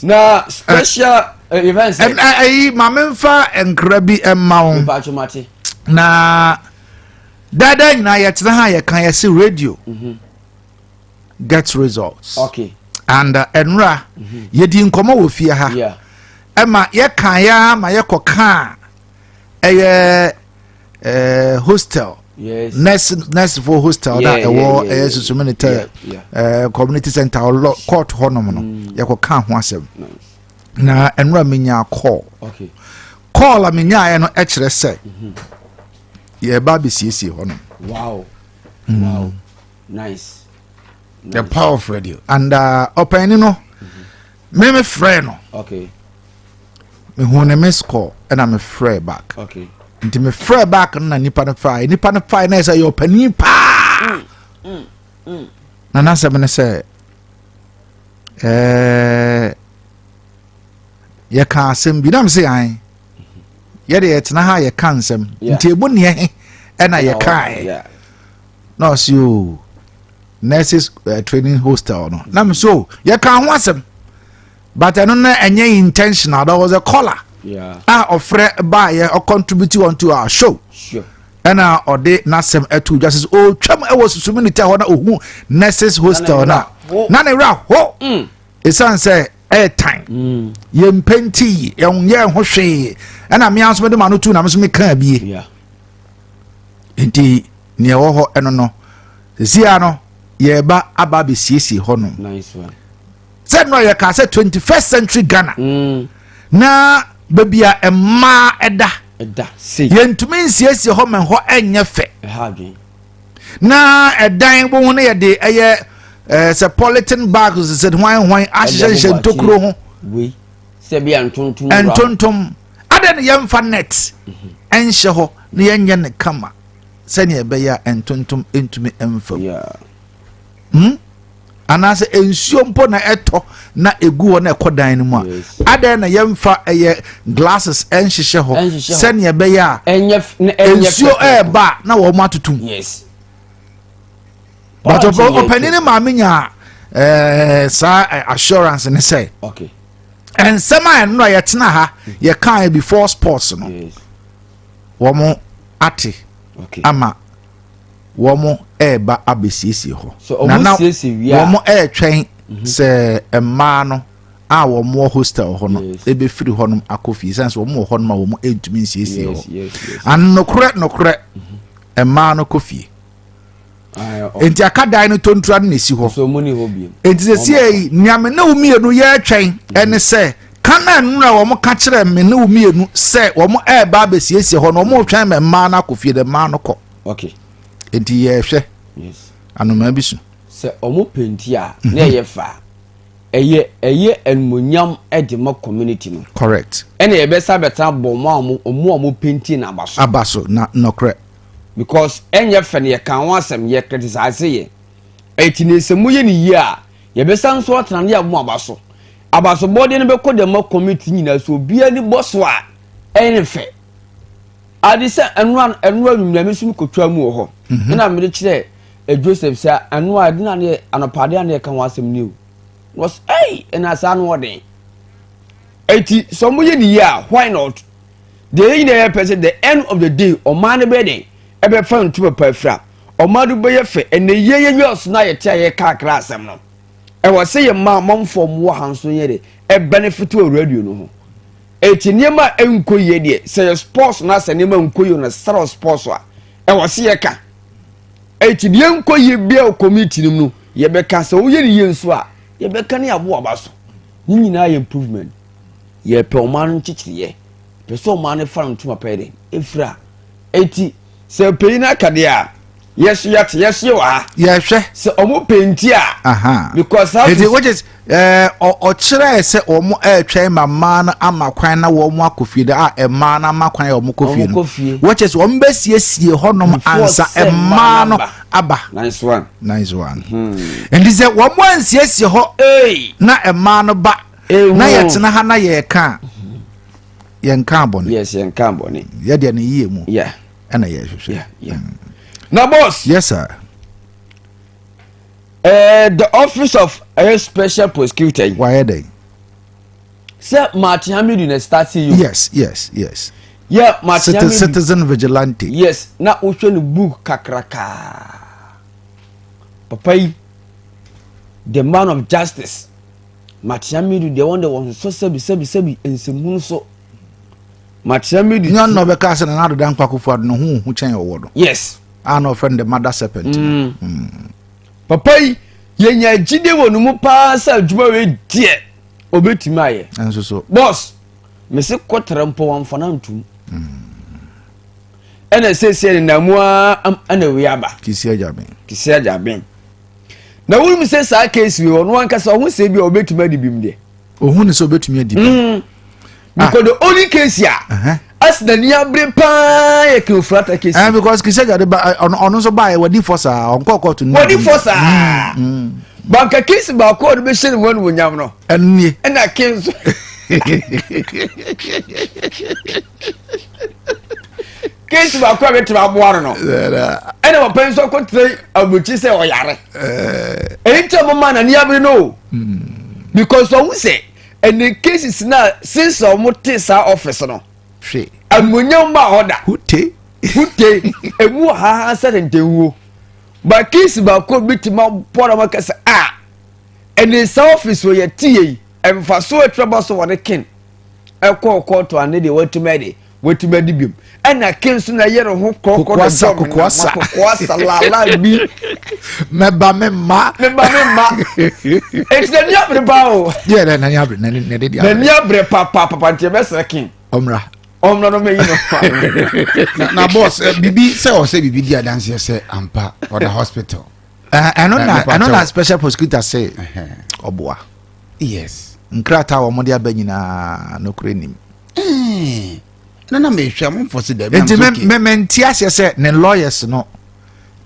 Now special events and my memfa and crabby and mount na dada na yet na ya kan see radio get results. Okay. And enra yedi nkomo wo fie ha. Yeah. Ema ye kan ya ma ye koka hostel. Yes. Next for hostel that community center court honom no ye koka ho asem. Na enra menya call. Okay. Call a menya no e kire se. Ye ba be siesie honom. Wow. Wow. Nice. The power of radio. And open no me friend no. Okay. Me hu ne miss call and I'm a friend back. Okay. Nti me friend back na nipa na fry na say your pani pa. Na na se me say ye ka asem bi na me say an ye de etna ha ye ka nsem nti ebu ne he e na ye kai no so nurses training hostel no na me so ye ka ho asem but eno na enye intentional. There was a caller offer by ye or contribute onto our show. Sure. And or de nasem etu just oh twam e was suminity ho na ohu nurses hostel na na ne ra ho esan say airtime yem penti yon ye ho hwe na me anso de manu tu na me so me kan bie enti ne wo ho eno no sia no ye ba aba be siesie ho no. Nice one. Said no ye ka say 21st century Ghana na babia emma eda see yentumi nsiesie ho men ho enye fe na edan bo ne ye de eye se politin bags said hwan ahye tokuro ho we se bia ntontom adan ye mfa net enhye ho ne yenye ne kama se ne be ya entontom entumi emfa anase ensuo mpo na eto na egu ho na ekodan ni mu adan na yemfa glasses enhyehyɛ ho se ne be ya ensuo ba na wo matutum. Yes. But opening ma menya sa assurance ne say okay and sama no yetena ha ye kan before sports no. Yes. Wo mo ate okay ama womo eba abesiesi ho so na womo twɛn sɛ emma no a womo hostel ho no ebe firi ho no akofi sense womo ho no ma womo entumi nsiesi ho an nokre emma no kofi enti akadai no tontura no nesi ho so moni ho bi enti sɛ nyame na umienu ye twɛn ene sɛ kana nura womo ka kyerɛ me na umienu sɛ womo eba abesiesi ho no womo twɛn me emma no akofi de emma no kɔ. Okay. Enti ye hwe yes anoma bisu se omo penti a na ye fa eye enmonyam edema community no correct ene ye be sabeta bomo omo penti na abaso na nokre because enye fe ne ye kan wasem ye criticize ye etini semu ye ni ye a ye be san so atana ne abo abaso body ne be kodema community nyina so bia ni boso a ene fe adise enwa nyame sum kotwa mu ho na me kire Joseph say enwa adi na ne anopade na kan wasem new was ena sa no wode eti so mo ye ni ya why not the in the person the end of the day o man be den e be fa ntu papa fra o ma do be ye fe ene ye yos na ye tia ye kakra asem no e wo se ye ma momfo mo hanso ye de e benefit o radio no ho eti niema enkoye de se sports na se niema enkoye na star sports a e wo se ye ka eti de enkoye bia o committee nim no ye be ka se wo ye ni ye nso a ye be ka ne abo abaso ni nyina ye improvement ye pe o man nchichiriye pe so man ne fara ntuma pe de efra eti se pe na kade a yes wa yeah hwe se omo penti a because how it which is o kire se omo atwa mama na amakwan na wo mo akofie de ema na amakwan omo kofie which is omo besiesie honom ansa ema no aba nice one and this wo mo ansiesie ho na ema no ba na yetena ha na ye ka ye nka boni yes ye nka boni ye de na yie mu yeah ana ye hwehwe yeah now boss yes sir the office of a special prosecutor why they sir Martin Hamidu na start you yes yeah Martin Hamidu citizen vigilante yes na ohwe no book kakraka papai the man of justice Martin Hamidu the one that was so sebi ensemu so Martin Hamidu nyon no be ka se na do dan kwakofo no hu chen owodo yes no friend the mother serpent papai yenya jide wonu mu pa sa adwuma we die obetimi aye enso so boss me se kotra mpo wamfana ntum ena sese na mu ana we aba kisi ajaben na wuru mi se sa case we onu anka se ohun se bi obetimi adibim de ohun ni so obetimi adibim because the only case ya as the niabre pa ye ke ofrata case because kisi ajade ba onu so ba e wadi forsa onko court ni wadi forsa banka case ba ko be shiri wonu wonyam no enni na case case ba ko betima aboaro no ene mo penso ko tre abuchi se oyare enti mo man na niabre no because so we say and the cases now since omote sa office no hwe amunyam ba hoda hute emu ha sadentenwo ba case ba ko bitima pora makasa and the office we tie emfa so etraba so won ken court to ane de wetumedi bim ana ken so na yere ho kokwasa la bi meba memma it's the niabre bao yeah na niabre na de dia na niabre papa ntie besa ken omra no me yino na boss bibi say bibi dia dance say ampa for the hospital I know na special prosecutor say oboa yes nkrata wo mode abanyina no krenim na me hwa mo for say dem me ntiase say ne lawyers no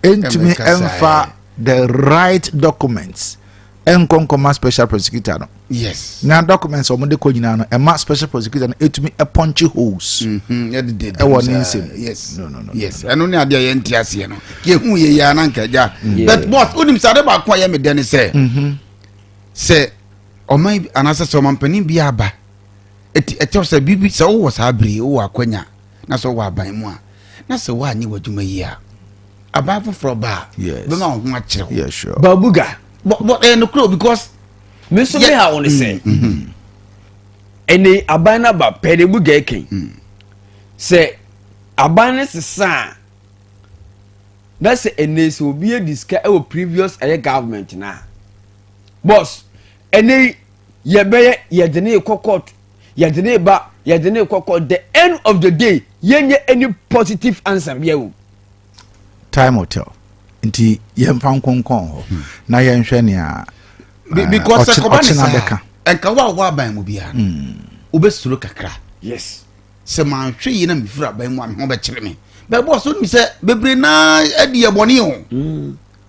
entumi emfa the right documents enkonkoma special prosecutor no yes na documents omode ko nyina no ema special prosecutor no etumi e punch holes e won insem yes no yes eno ne ade ye ntiase no ke hu ye ya na nkaja but boss unim sade ba kwa ye me de ne say say oman anasa so mampani bia aba eti say bibi say wo sa abri wo akwanya na so wo aban mu a na say wo anyi wadwuma yi a aba foforo ba be ma ho akire ho yeah sure babuga but no clue because me so me ha won say eni abana ba pede buga eken say abana sesa na say eni so obi e diska e previous government na boss eni ye de ne court ye de ne court the end of the day yenye any positive answer biawo time will tell nti yemfa nkonkon ho na yenhwe ne a because sekobana enka wa aban mu bia obesuro kakra yes se man hwe yi na mfura aban mu ho be kire me be boss o ni se bebre na adi eboni ho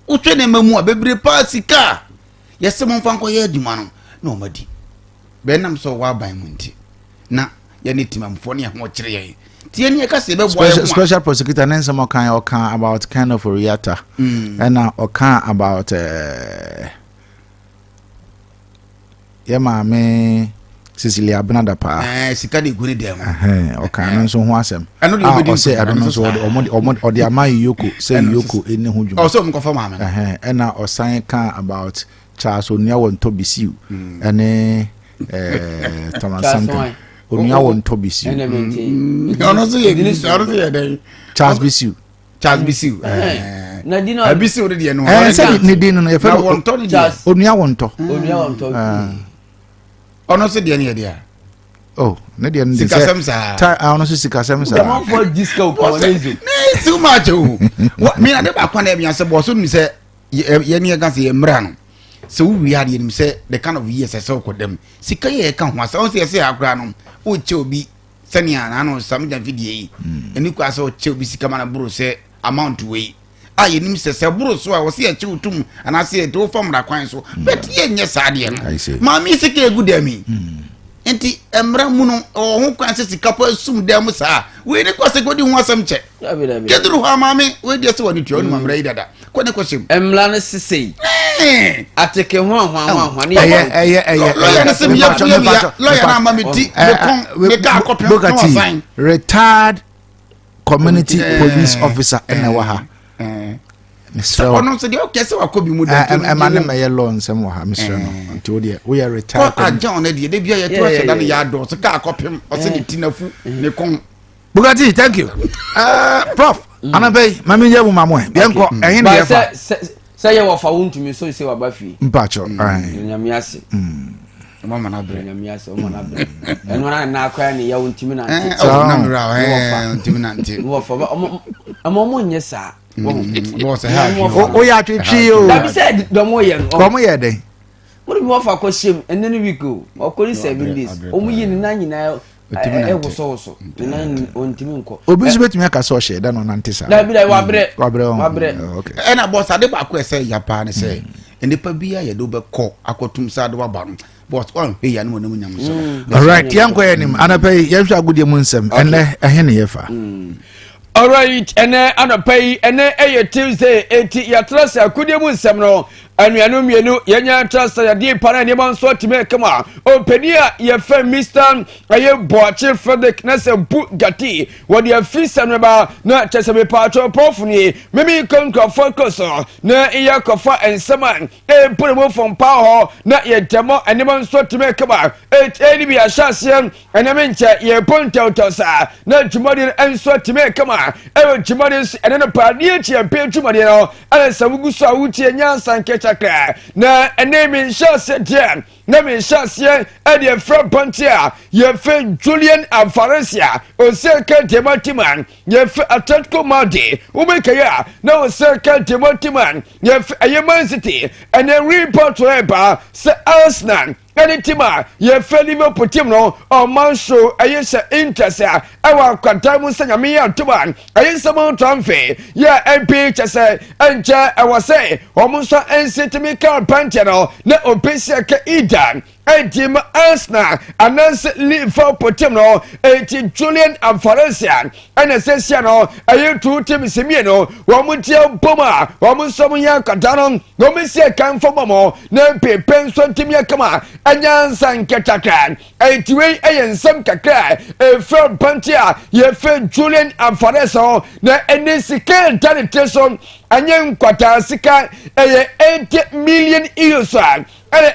o hwe ne mamu a bebre pa sika yese mo mfa nko ye aduma no na o madi be nam so wa aban mu nti na ye ne timamfo ne ho kire ye tie ne ka se be boy special prosecutor nan some kan about kind of oriata and now kan about yeah mama Cecilia Benada pa sika de guri dem okay no so ho asem eno de obedi say I don't know so the amai yoko say yoko ene ho dwuma so mko fa ma ena osan kan about Charles Onua wonto bisiu ene Thomas Sankey Onua wonto bisiu ono so ye den Charles bisiu na dino bisiu de no say ni dino no ye fa Onua wonto ono so de ne dia oh ne dia ne sikasem sa ono so sikasem sa come on for disco ponezo too much oh me na de ba kwa na bia se bo so ni se ye ne ga se ye mra no se wo wi ade ni se the kind of years se ko dem sika ye ka ho asa o se akra no o che obi senia na no sam dan fidie yi eni kwa se o che obi sika mana bro se amount we a ye nim se bro so a wo se ye che utum ana se do fam da kwan so bet ye nye sa de no ma mi sika egu dem mi enti emra mu no o ho kwan se sika pa sum dem sa we ne kwa se godi ho asam che kedru ha ma mi we de se woni tuo no mamra yi dada ko ne ko sim emla ne sisei ateke ho ne lawyer na ma mi ti me ka kopio no sign retired community police officer ene ha so ono se de o kese wa ko bi mu de ma ne me ye law nsem wa ha misre no nti o de we are retired ko ajan na de bia ye to se da ne ya do se ka kopim o se ni tinafu ne kon Bugatti thank you prof anabe mami ye bu mamoe bienko ehin de fa say ye wo fa wontumi so se wa ba fi mpacho nyame ase mama na bre nyame ase o mana bre eno na akwa ne ya wontumi na nti na mra wontumi na nti wo fa mo nye sa wo se ha o ya twetwi o da bi say do mo ye ko mo ye den mo bi mo fa ko shem enene week o ko ni 7 days o mu yi ni na nyina woso na ontimi nko obi betumi aka so hye da no nante sa da bi da wa bre okay ena boss ade ba ko ese yapa ne se enipa bia ye do be ko akotum sa do ba no boss on hwe ya no mo nyam so all right yanko enim anapai yehwa agudie mu nsem ene ehene yefa all right ene anapai ene Tuesday eti ya trasa akudie mu nsem no anuanu mienu yenya trasa ya die para ne man so time kama openia ye fa Mr. aye boache Frederick na se Bugatti wodi afisa no ba na chese me patro profuni memi konko focus na iya kofa ensaman put mo from power na ye demo ene man so time kama eni bi ahase ene menche ye ponta utosa na jumodi enso time kama jumodi ene no pa die chi pe jumodi no ene sabugu so awuti enyansa nkecha na enemy shase dia na me shase e de fra pontia ye fe Julian Avaresia o se ka Dematiman ye fe Atletico Madrid o me kaya na o se ka Dematiman ye fe Man City and then report to eba se Arsenal any tima ye fe Liverpool team no o man show aye se Intersa awa kwanta mu sanya me ya tuban aye samo transfer ya MP chese encha awa say o mu so ensitimi ka panchano na opesi ka idan team Arsenal announce Liverpool team no Julian Avaresia and Sessia no aye two team semie no wo mu tie boma wo mu so mu ya kadano no me se kan fo momo na pepen so team ya kama anyansa nketaka etiwe ayensam kakra from Pantia ye fe Julian Avaresia na enisika tani teson anyen kwata sika 80 million euros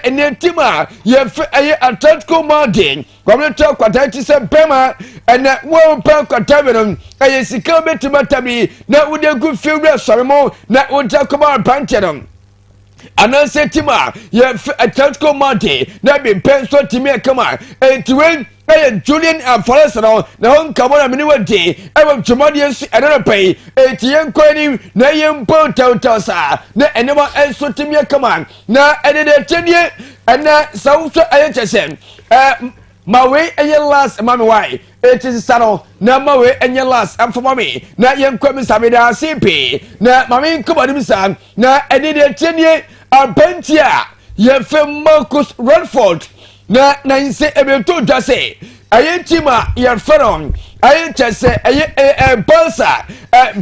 ene tima ye aye Atletico Madrid kwamle to kwata ti se pema ene wo pa kwata benom aye sika betima tabi na ude gu fibre soremo na uta kuma panchenom anase tima ye Atletico Madrid na be penso timi kama etiwen Julian Avaresia na hon kamona mini wadi e jumadi ensu enana pay etien kwani na yempo tawtasa na enema ensu timi kama na enede tenie ena sauso ayechese mawe enye last mami why it is sano na mawe enye last am for mami na yenkwami samida CP na mami kumadi misa na enede tenie Arbentia ye fe Marcus Redford na nse ebeto dase aye tima ye feron aye chese aye balsa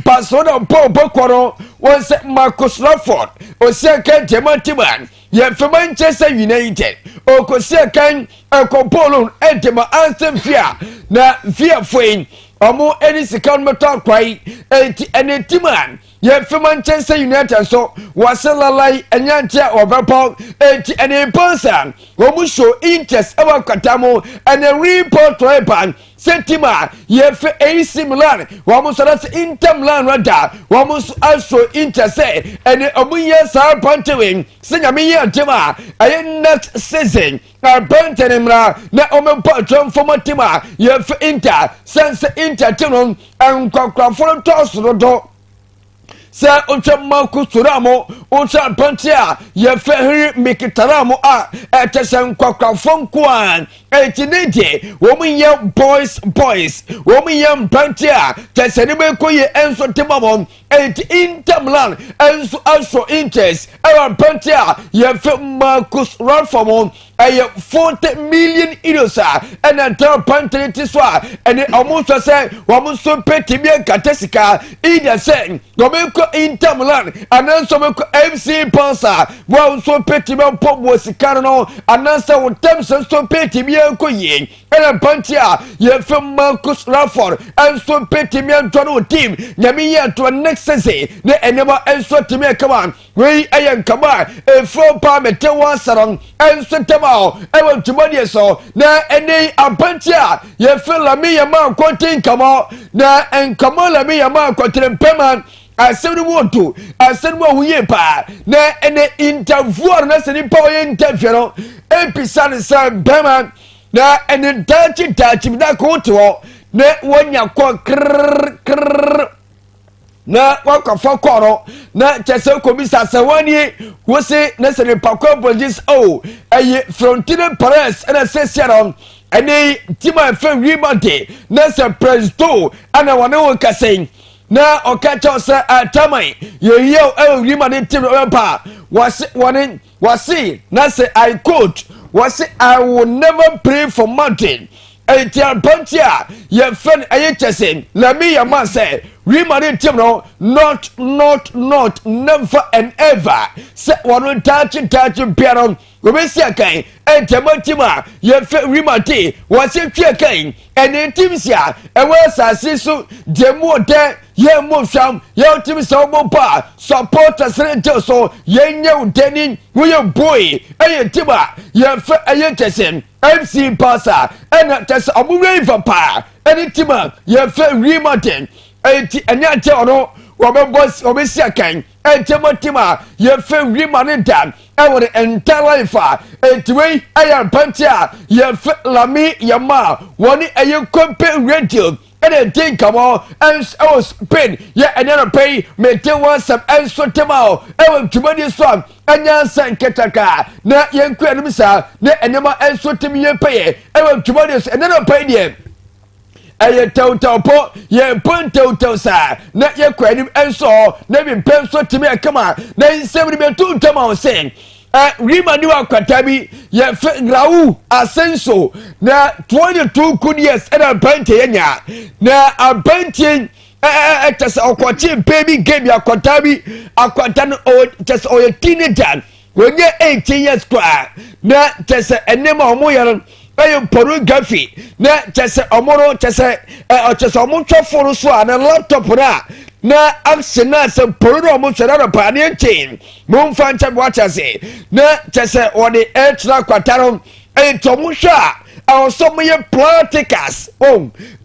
basoda bokoro wonse Marcus Redford o se ka Dematiman ye fe Manchester United okosia kan ekopolon edema ansem fia na fia foin omo eni sika no meto akwai enti enetiman ye Manchester United so waselalai enyantia obepo enti eni ponsa omo show interest ewa katamo ene report wepan sentima ye fe AC Milan wamo so Inter Milan rada wamo also interest ene omo ye sa pantewe senyame ye atema aye next season Bentenimra, na omempo transformer tima, ye fe Inter, sense Inter tinon, and Crawford toss rodo. Sir Uncha Marcus Turamo, Uncha Pantia, ye fe Mikitaramo, Etasan Crawford Kwan, 1880, woman young boys, woman young Pantia, Tessanime Koye, Enso Timamon, and Inter Milan, and also interest, our Pantia, ye fe Marcus Ralphomon. 40 million euros and a third pantry tiswa and it almost say woman so petty be katesika either saying Domenico Inter Milan and then some MC Pansa well so petty man pop was carno and answer with terms so petty be koyin and a pantia ye from Marcus Rafford and so petty man to team Yamiya to next season ne enema and so to me come on we ayan come on a 4 pound one salon and so ewa tumadi so na ene apantia ye fela mi ya ma kontin kamo na enkamo la mi ya ma kontin pema asem no wonto asem wo huye pa na ene interview na se ni pa ye interview no episane sa pema na ene tachi na ko to na wonya ko krrr na wakafa koro na chese komisa sawani wose na se ne pakwa bojis eye frontine pares na se siaron ene tima fe rimante na se presto ana wane wo kasen na okacha se atamai ye rimante tim pa wase na se I quote wase I will never pray for mountain Etian Pantia, ye friend Ayetesen, la me ya man say, remade team no, not, never and ever. Set one touching piano, Gomesia Kain, and Tamatima, ye friend remade, was it Kain, and in Timsia, and where's I see so, Demo de, ye motion, ye team so mopa, support us so, ye no denin, we your boy, Ayetima, ye friend Ayetesen. MC Pasa and just a move pa any timber ye fe remoten anya no wo boss obesia kan tima ye fe remoten e wo entire life etiwe ayan pantia ye fe lami yama woni aye kompe radio and think come on and I was paid yeah and then pay me tell one some and so tomorrow I want to money song and yan san ketaka na yen kwa nimisa na enema and so to me pay I want to money and then pay them aye total po ye ponto sa na ye kwa nim and so na be pen so to me come on na 72 tomorrow saying Rima ni wakwatabi ye Raul Asenso na 22 good years and abante yenya na abante just okwachi baby game ya kwatabi akwatan o just o teenager when you 18 years kwa na just enema omo yaran ayo pornography na just omoro just omo twoforo so na laptop na aksena se porno mo chara pa ne chain mo mfancha bwacha se na chese odi extra kwataro etomo hwa awso mo ye practicals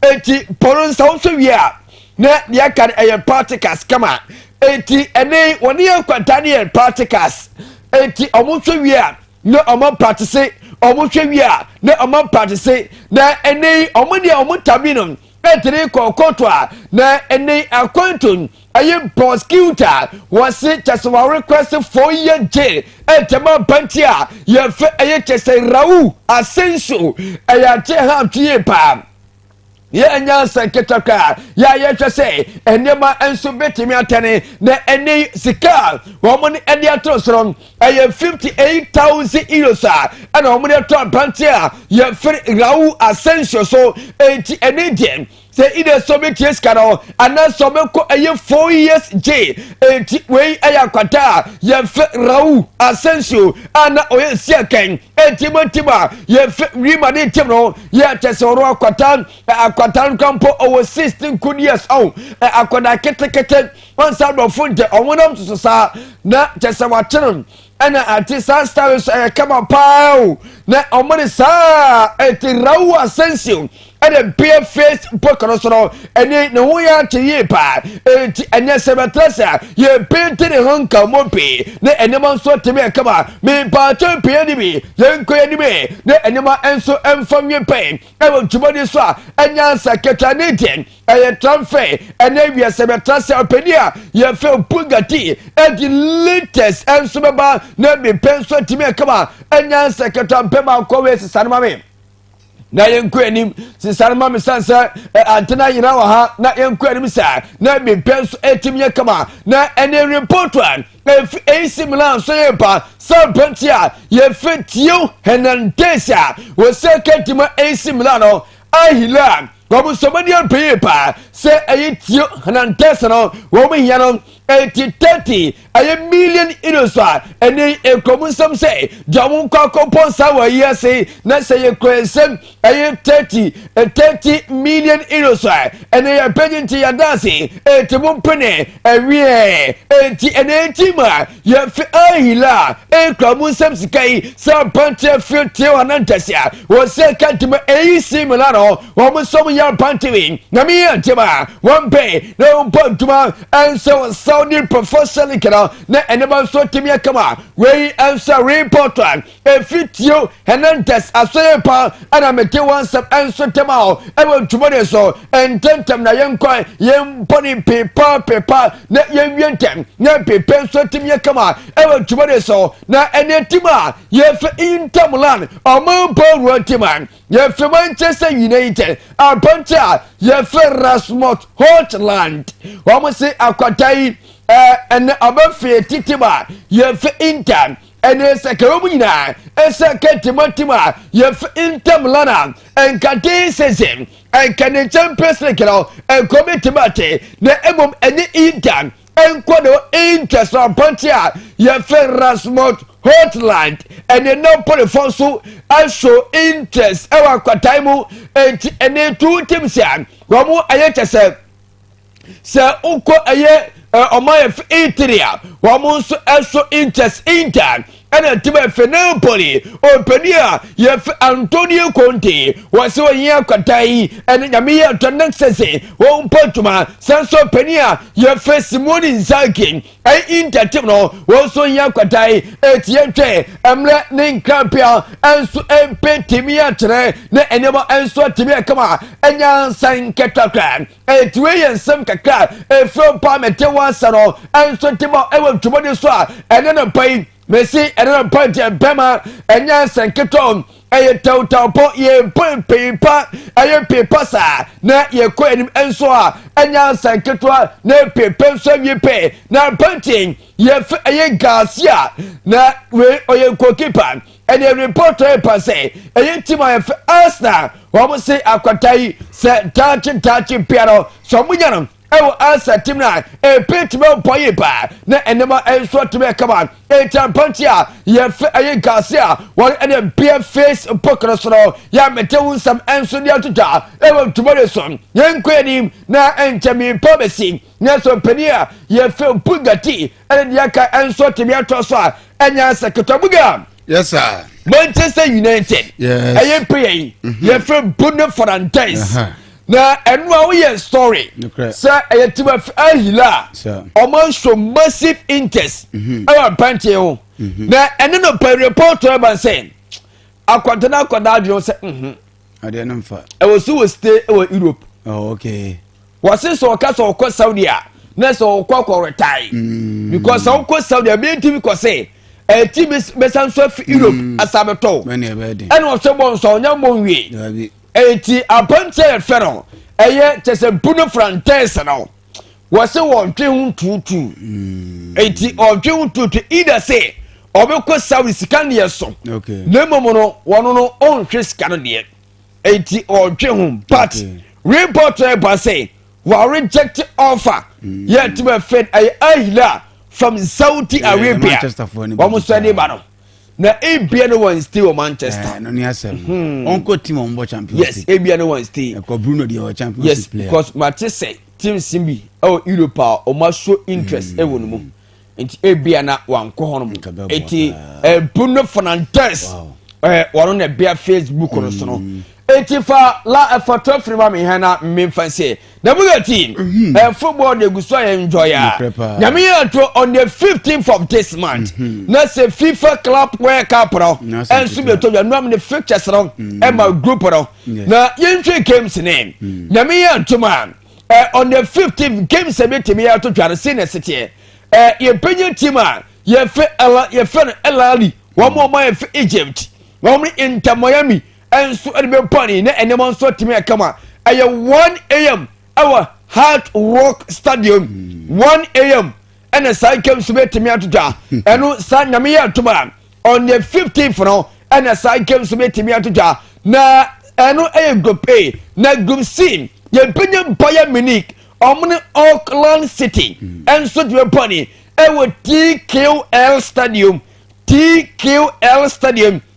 eti porno so wia na ya kan practicals kama eti ene woni ye kwatani ye practicals eti omo so wia na omo practice omo hwa wia na omo practice na ene omo ne omo tabino etri kokotwa na ene akontun aye prosecutor was it just a request for year jail etema pantia ye fe aye chese Raul Asenso aye che ha tie pa ye anya seketaka ya ye chese enema enso betimi atene na ene sika wo mo ne ene atrosron aye 58,000 euros ana wo mo ne to pantia ye fe Raul Asenso so enti ene dem se ide so be ties kano ana so be ko eye 4 years je enti we aya kwata ye fe Raul Asensio ana oye siaken enti motiba ye fe rima de tim no ye tesoro akwata kampo over 16 years oh akwada kete once out of food onwonam to sa na tesawa channel ana artista stars come up na omone sa enti Raul Asensio and beer face pokono ene ne ho ya tie pa enti enya sebetrasa ye pente ne honka mope ne enema so tebe kama me pa champion ni bi yenko ya ni be ne enema enso emfamye pe e wo tubodi so enya saketa ne den e transfer ene wi sebetrasa openia ye fe Bugatti e di latest enso beba ne be penso tebe kama enya saketa pema ko we sanma me na yenko anim sisarma misansa antena yina wa ha na yenko anim sa na be penso etimye kama na ene report one AC Milan so yepa Sampdoria ye fetio Hernandez wo seketima AC Milan no ahila wo somebody pay pa se ayitio Hernandez no wo me hia no 30 million euros ene ekomusam say jamu kwakopon sa wa yese na say ye kwensem 30 million euros ene ya pejinti ya dance etimu pene ewie ene tima ye fi ahila ekomusam sikai sa pante fitio anantasia wo se kantima AC Milan wo musom ya pantewin na mi antima wampe no pontuma enso Saudi professional kana na enema so timia kama we answer report efitio Hernandez asoyepa ana mete wansap enso temao ebe tumode so ententem na yenkwa yemponi pepa na yentem na pepe so timia kama ebe tumode so na enetima yefe Inter Milan omampo rotiman yefe Manchester United apanta yefe Rasmus Hojlund wamse akwatai and abafe titiba ye fe Inter and esakeromina esaketimatima ye fe Inter Milan and kate sesem and can Champions League and committee na emom any Inter and kwado interest on Pontia ye fe Rasmus Hotline and the no polyfonso also interest our kwataimu and two teams here wamu ayetese se uko aye Omaya Italia, Wamus also interest Inter, and a Tiba Napoli, or Penia, Yef Antonio Conte, was so near Katai, and Yamia Tanaxese, Won Portuma, Sanso Penia, Yef Simone Zaki, I Inter Timno, was so near Katai, Etiente, Amla Nincapia, and so a Petimia Tre, ne enema and so Timia Kama, and Yan San Catacran, a Tway and some Kaka, a film Palmetto. Sano and so timo ewo tumodi so and then pay Messi and then point Bema and yan sanketon aye total po ye paper aye paper sa na ye ko enim enso and yan sanketwa na paper so ye pay na punting ye aye Garcia na we oye goalkeeper and the reporter say aye team of Arsenal wo say akwatai se touch piano so munyano ewo asa team na pitman boy pa na enema enso to be come on champantia ye aye Garcia one and beer face pokro ya metewu sam enso dia tuta ewo tumore so yenkwenim na enchemi pobesi na so penia ye fe Bugatti and yaka enso to be atoso enya seketobuga. Yes sir. Manchester United yes aye pay ye fe Bruno Fernandes na enwa we story sir ayatima ahila oman show massive interest our pante ho na ene no per reporter ban say akwantana kwada jo say ade no mfa e was so stay e Europe. Oh okay. Was so ka so ko Saudi a na so ko retire because so ko Saudi be team ko say team besan so Europe asabeto and was so bon so nya mo wi eti apante fero eye chese Bruno Fernandes no wase won twen tutu eti odwen tutu ida say obekọ Saudi scan ye so okay na momo no wono no on hwe scan de eti odwen hu but report by say we reject offer yet to be fed a from Saudi Arabia almost 20 battle na ebia no one still Manchester no near seven uncle team on champions yes ebia no one still Bruno the champions yes because Matisse say team Simbi Europe o ma show interest e wonu mu enti ebia na wanko hono enti Bruno Fernandes wano na bia Facebook no so no enti fa la for 12 free me hana me fancy the bigger team football they go so enjoy nyame to on the 15th of this month na say FIFA Club World Cup no and so be to no am the fixtures no e ma group no na yentwe games name nyame to man on the 15th games e betimi ya to tware see na sete ye penye team a ye fe elali wo mo ma ye fe Egypt wo mo Inter Miami and so be pony na enema so team e kama 1 a.m. our Hard Rock Stadium 1 a.m. and a side came to meet me at ja and san nyame to man on the 15th no and a side came to meet me at ja na eno group A na group C ye penye Bayern Munich omne Auckland City and so be pony e wo TQL Stadium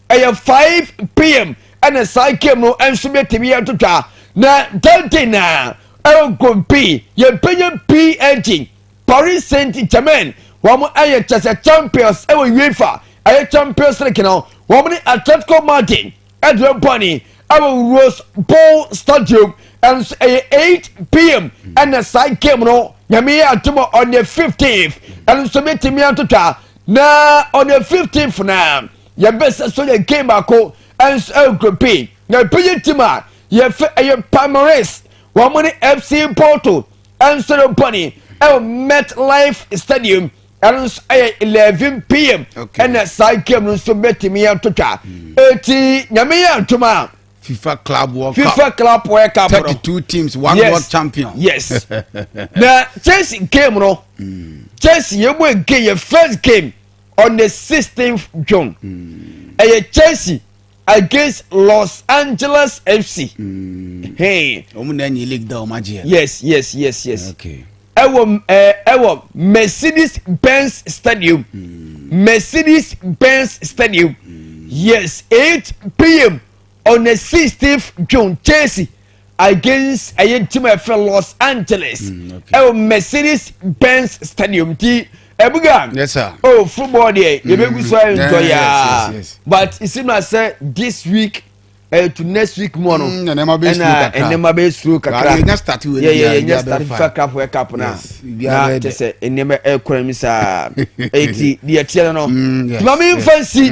5 p.m. and a side came no and so meet me at ja na dante na Gompi, ye penye PSG, Paris Saint-Germain, wamu aye chase champions, ewe UEFA, aye champions like now, wamu Atletico Madrid, Edwin Pony, ewe Rose Bowl Stadium, and 8 p.m. and the side game no, yamiya atumo on the 15th, and so me timia tuta, na on the 15th na, ye best so ye game ako, and Gompi, ye penye tima, ye Palmares, Wamani FC Porto and so Bunny MetLife Stadium and 11 p.m. and the side game so bet me out to ta 80 Yamia Tuma FIFA Club World Cup 32 teams one world champion yes now Chelsea game no Chelsea you will get your first game on the 16th June Chelsea against Los Angeles FC. Hey. League yes. Okay. Ewo Mercedes-Benz Stadium. Mercedes-Benz Stadium. Yes, 8 p.m. on the 16th June. Chelsea against a team of Los Angeles. Ewo Mercedes-Benz Stadium. Yes, sir. Oh, football there. You make so enjoy yes. But it seems like say this week to next week mono. And then my base through kakra. You just start with just start FIFA Cup World Cup now. Now just say in the economisa 80 the channel no. Mami fancy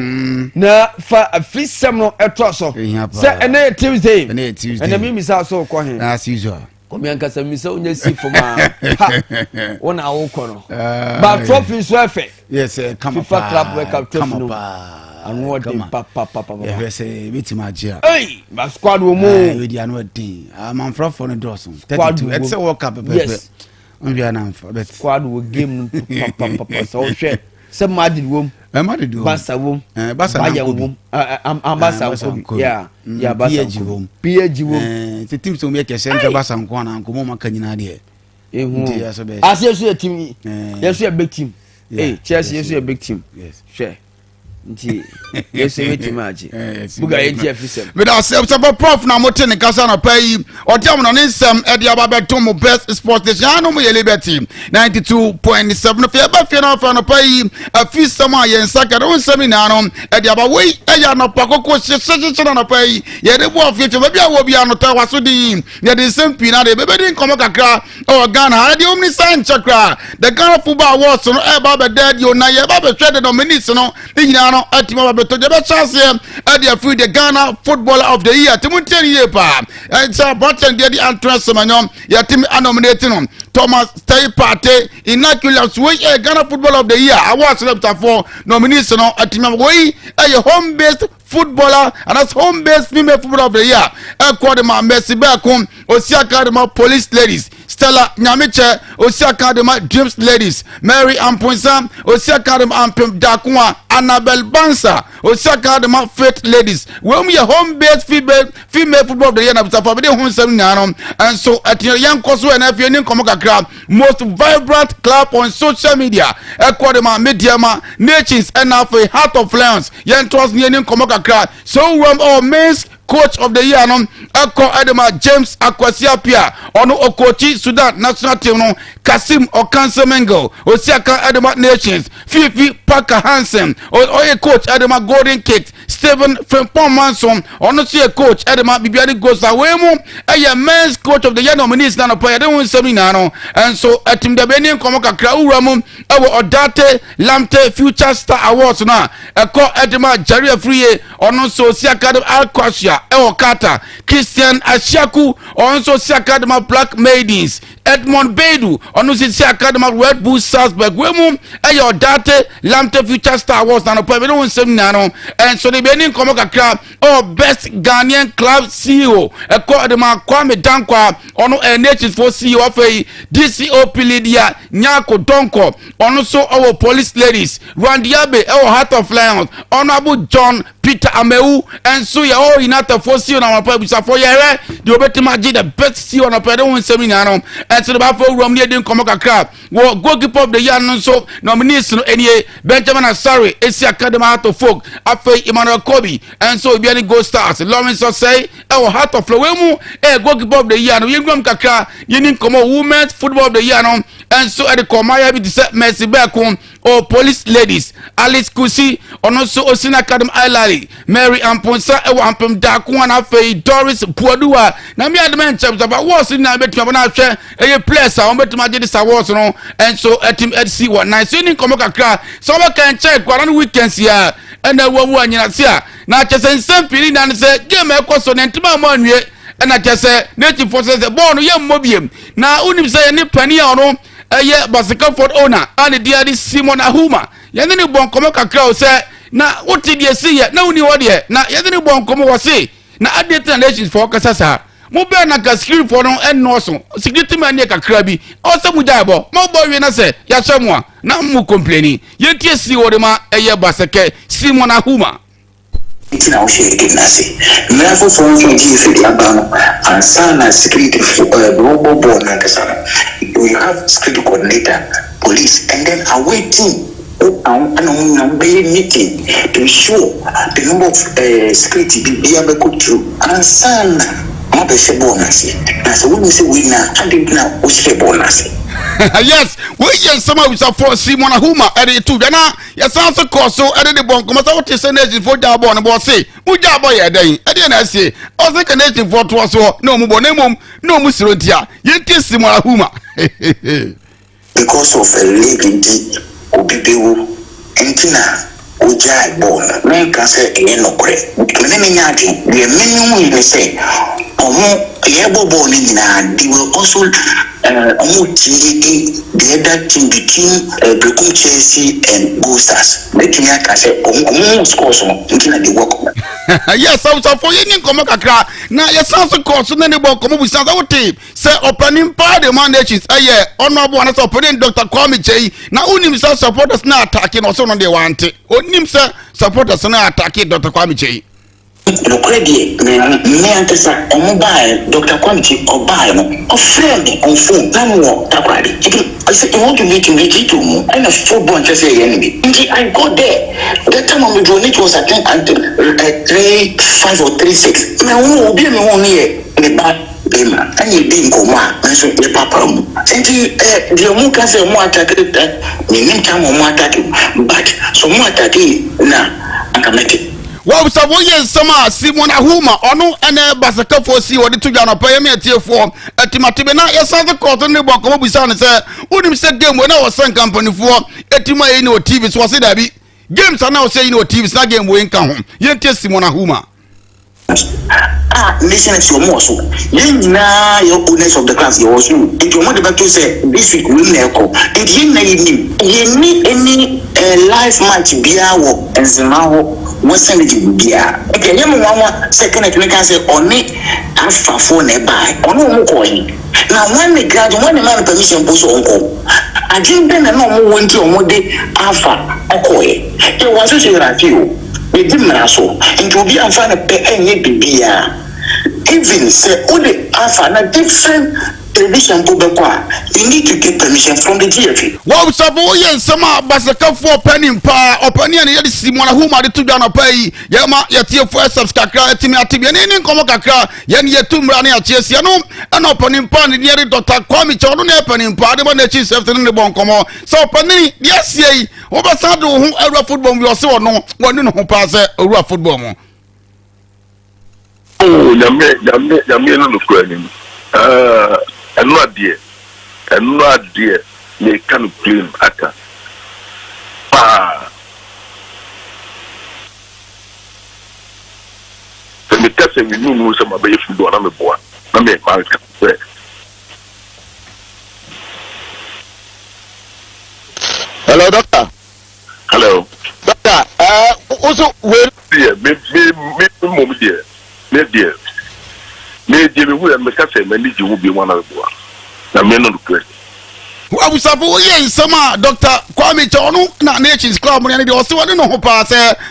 na fa afisam no etroso. Say and Tuesday. And then me misa so ko hin. As usual. Come and cast a miss on your seat for my 1 hour corner. But trophy swefe. Yes, come FIFA Club World Cup trophy. And what papa. Yes, it's my dear. Hey, my squad will move with the annual team. I'm from the Dawson. 32. It's a World Cup. Yes. But squad will give papa. So share. Some Madrid womb. Madrid womb. Bassa womb. Bassa womb. Ambassador. Yeah. PSG womb. PSG womb. The team to make a center Bassa and Kwana and Kumoma Canada. As you see a team, yes, a big team. Hey, Chelsea, yes, a big team. Yes. Share. Yes, Buga ATF. With ourselves, prof na motin kasa na pay or jam on insem e dia babetom best sports station no mo liberty 92.7 fe ba fe na fa no pay a fi sama yen saka no nsemi na no e dia ba we e ya no pakoko hye na pay ye de bo fi ba bia wo bia no ta waso din ye de sempi na de be din komo kakra o Ghana ha de omni sign chakra the Ghana football awards no e ba be dead yo na ye ba be hwe de nominees no no atima ba beto be chance e dia free the Ghana footballer of the year timunten ye pa and so bottom dey the entrance manyo ya timi nominate no Thomas Stay Party Innocuous we Ghana footballer of the year awards for nominees no atima we a home based footballer and as home based female footballer of the year e called ma Messi Bekum Osia Academy police ladies Stella Nyamiche osi akadema Dreams Ladies, Mary Amponsa osi akadema Ampem Dakwa, Annabel Bansa osi akadema Faith Ladies. When we are home-based female football of the year na bisafa be home sem nyano, and so at young koso and if you nin komo kakra most vibrant club on social media ekwadema mediama nations and now for Heart of Lions yen trust nin komo kakra. So all men's coach of the year no Eko Edema James Akwasiapia ono okochi Sudan national team no Kasim Okanse Mengo Osiaka Edema Nations Fifi Parker Hansen oye coach Edema Golden Kate Stephen Frempong Manson ono see coach Edema Bibiani Gosa wemu eye men's coach of the year nominees na no pa de won seminar no, and so atim de benin komo kakra uramum ewo Odate Lamte Future Star Awards na Eko Edema Jaria Free ono so Osiaka Alquasia Ewo Kata Christian Ashaku also si Academy Black Maidens Edmond Bedu onu si Academy Red Bull Salzburg wemu ayo Date Lamte Future Star Awards na no pa be no nsem na no, and so the benin komo kakra best Ghanaian club CEO Eko Edema Kwame Dankwa onu nations for CEO of DCOP Lydia Nyako Donko onu so our police ladies Randiabe Heart of Lions Honorable John Peter Ameu, and so ya all in at for see on our purpose for yere the obetima the best see on a pedal seminar, and so the Buffalo Rom near didn't come a crab. Well, goalkeeper of the year no so nominees no any Benjamin Asari, AC Academy Heart of Folk, Afe Emmanuel Kobe, and so Biani Gold Stars, Lawrence Osei, our Heart of Flowemu, goalkeeper of the year no Yingam Kaka, Yenin Como Women's Football of the year no, and so at the Komaya be set Mercy Bekon or police ladies Alice Kusi or also Osin Academy Island Mary Amponsa Ewa Ampem Dakwana Fei Doris Puadua na me adman chapter about what's in na betu na hwe e place a betu ma this awards no, and so team HC 19 so ni komo kakra so we can check kwa no weekends ya and wo anyina se a na chese nsem pili na se game ekoso na ntima mo anwie na chese native forces the ball no ye mmobiem na unim se ni pani a no eye Basika Ford owner and the other Simon Ahuma yene ni bon komo kakra o se na woti de se ye na uni wode na yene ni bon komo wo se na adete nations for kasasa mo be na ka screen for no en no so security man ne kakra bi o se mu jabo mo bo wi na se ya hwemu na mu complaining ye tie si wo de ma eye Basika Simon Ahuma itina ushiriki nasi mnafu fonso njifi diabano ansana security robo bona kasana we have security coordinator police and then awaiting meeting to show the number of security be able to go through ansana mabese bonus na so we say we na and na ushire bonus. Yes, we yes some of us for Simon Ahuma ere tu bia na yes also cause so ere the bon come so what is energy for job on bo say mu job ya den ere na say o say connection for to so no mu bo na mum no mu siro ntia ye ti Simon Ahuma because of a lady obibewu entina ojai bon na kan say no kore me me nyaade de me ni say omo yebobo ni nyina they will also the other team between Bechem Chelsea and Gold Stars. Let me say, score so they work. Yes, I was for you come kakra. Now yes, also course so none about come with our team. Say opening part the mandages. Honorable and opening Dr. Kwame J. Now only himself supporters now attacking also on the want it. Only himself supporters now attacking Dr. Kwame J. No credit, me antesa omobae Dr. Kwame obae no friend on phone na mo takwari. I said you want to meet to mo and a football just say enemy. I got there. That time on the donate was I think until 3.5 or 3.6. Me won obi me won here me ba bema and you be nkoma and so the papa mu. Enti the mo can say mo attack me nim time mo attack but so mo attack na akamete. Well, so we some Simon Ahuma onu ene Basika for see what the two jana pay me tie for etimatebe na yes the court ne bo ko bisa ne say unim say game we na was send company for etima e no TV so say that be games are now say no TV na game we nka ho ye tie Simon Ahuma listen to your more so your owners of the class you also if you want to say this week we neko and you need any live match bia wo enzemaho what's in bia okay you mama second it we can say on it alpha phone e buy on mo ko yin Now when the graduate, when the man permission post on I didn't been a normal one to one day alpha okoye. It was a radio. We didn't so into be and find a pay any bibia. Even say all the alpha na different television public. You need to get permission from the GFE. Wow, Savoy and some Basaka for penny pa or penny and yet Simona whom I did to down a pay. Yama, yet your first subscriber, Timmy, and Komaka, Yan yet two running at Chesiano, and opening pan near Dr. Kwame Children, opening part of the chief in the Boncomo. So, Penny, yes, yea, over Sado, who ever football we also no one who pass a rough football. Oh, Yammy, look at and not dear, they can claim atta. The Metasan, we knew some of the food on the board. I make my bread. Hello, doctor. Hello, doctor. Also, well, dear, me, dear. Maybe we will make us say, maybe you will be one of the one. The men on the place. Well, we suppose, yes, some Dr. Kwame Chono, not Nation's Club, and they also want to know who pass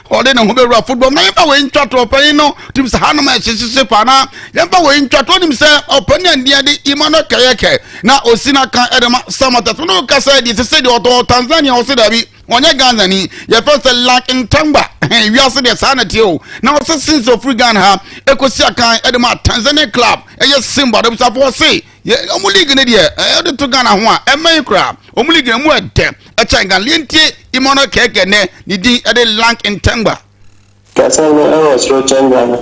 or they know who be football. Never went to Openo, to Mr. Hanama, Sipana, never went to himself, opinion near the Imano Kayake. Now, Osina can Edema, some of the Tunuka said, it's a city or Tanzania or Sidabi. When you're Ganani, your first lack in Tamba, we also the sanity. Now, since of free Ghana, Ekosiaka, Edema, Tanzania club, and your symbol, the support say, yeah, only Ganadia, I to Ghana, a main crab, only Gamu, a Changa, Linty, Imono Keke, Nidi, at the lank in Tamba. Katana, I was Rochanga.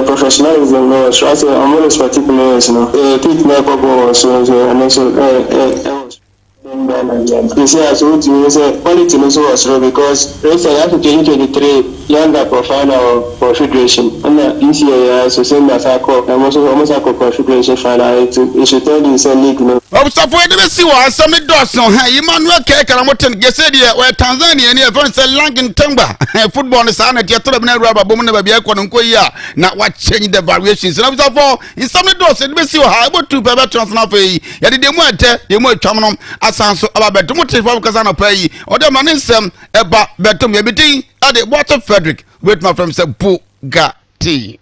Professionalism, no, as I'm always particular, pick my papa, so, and also, you see, I told you, quality was wrong because race after 2023, younger profile for federation. And this year, so same as I call, I'm also almost a confederation final. You should tell you, say, league. Oh, so for the see what some does no, Emmanuel Cake and what get said here, where Tanzania and your friends are lanking timber. Football is on it, you're told me rubber, woman never be a quanquia, not what change the variations. And I was in some doors, and we see how about to pay transfer fee. Yet they might tell you more terminal as answer about better motive for Casano pay, or the man is about better maybe at the water Frederick with my friend said Bugatti.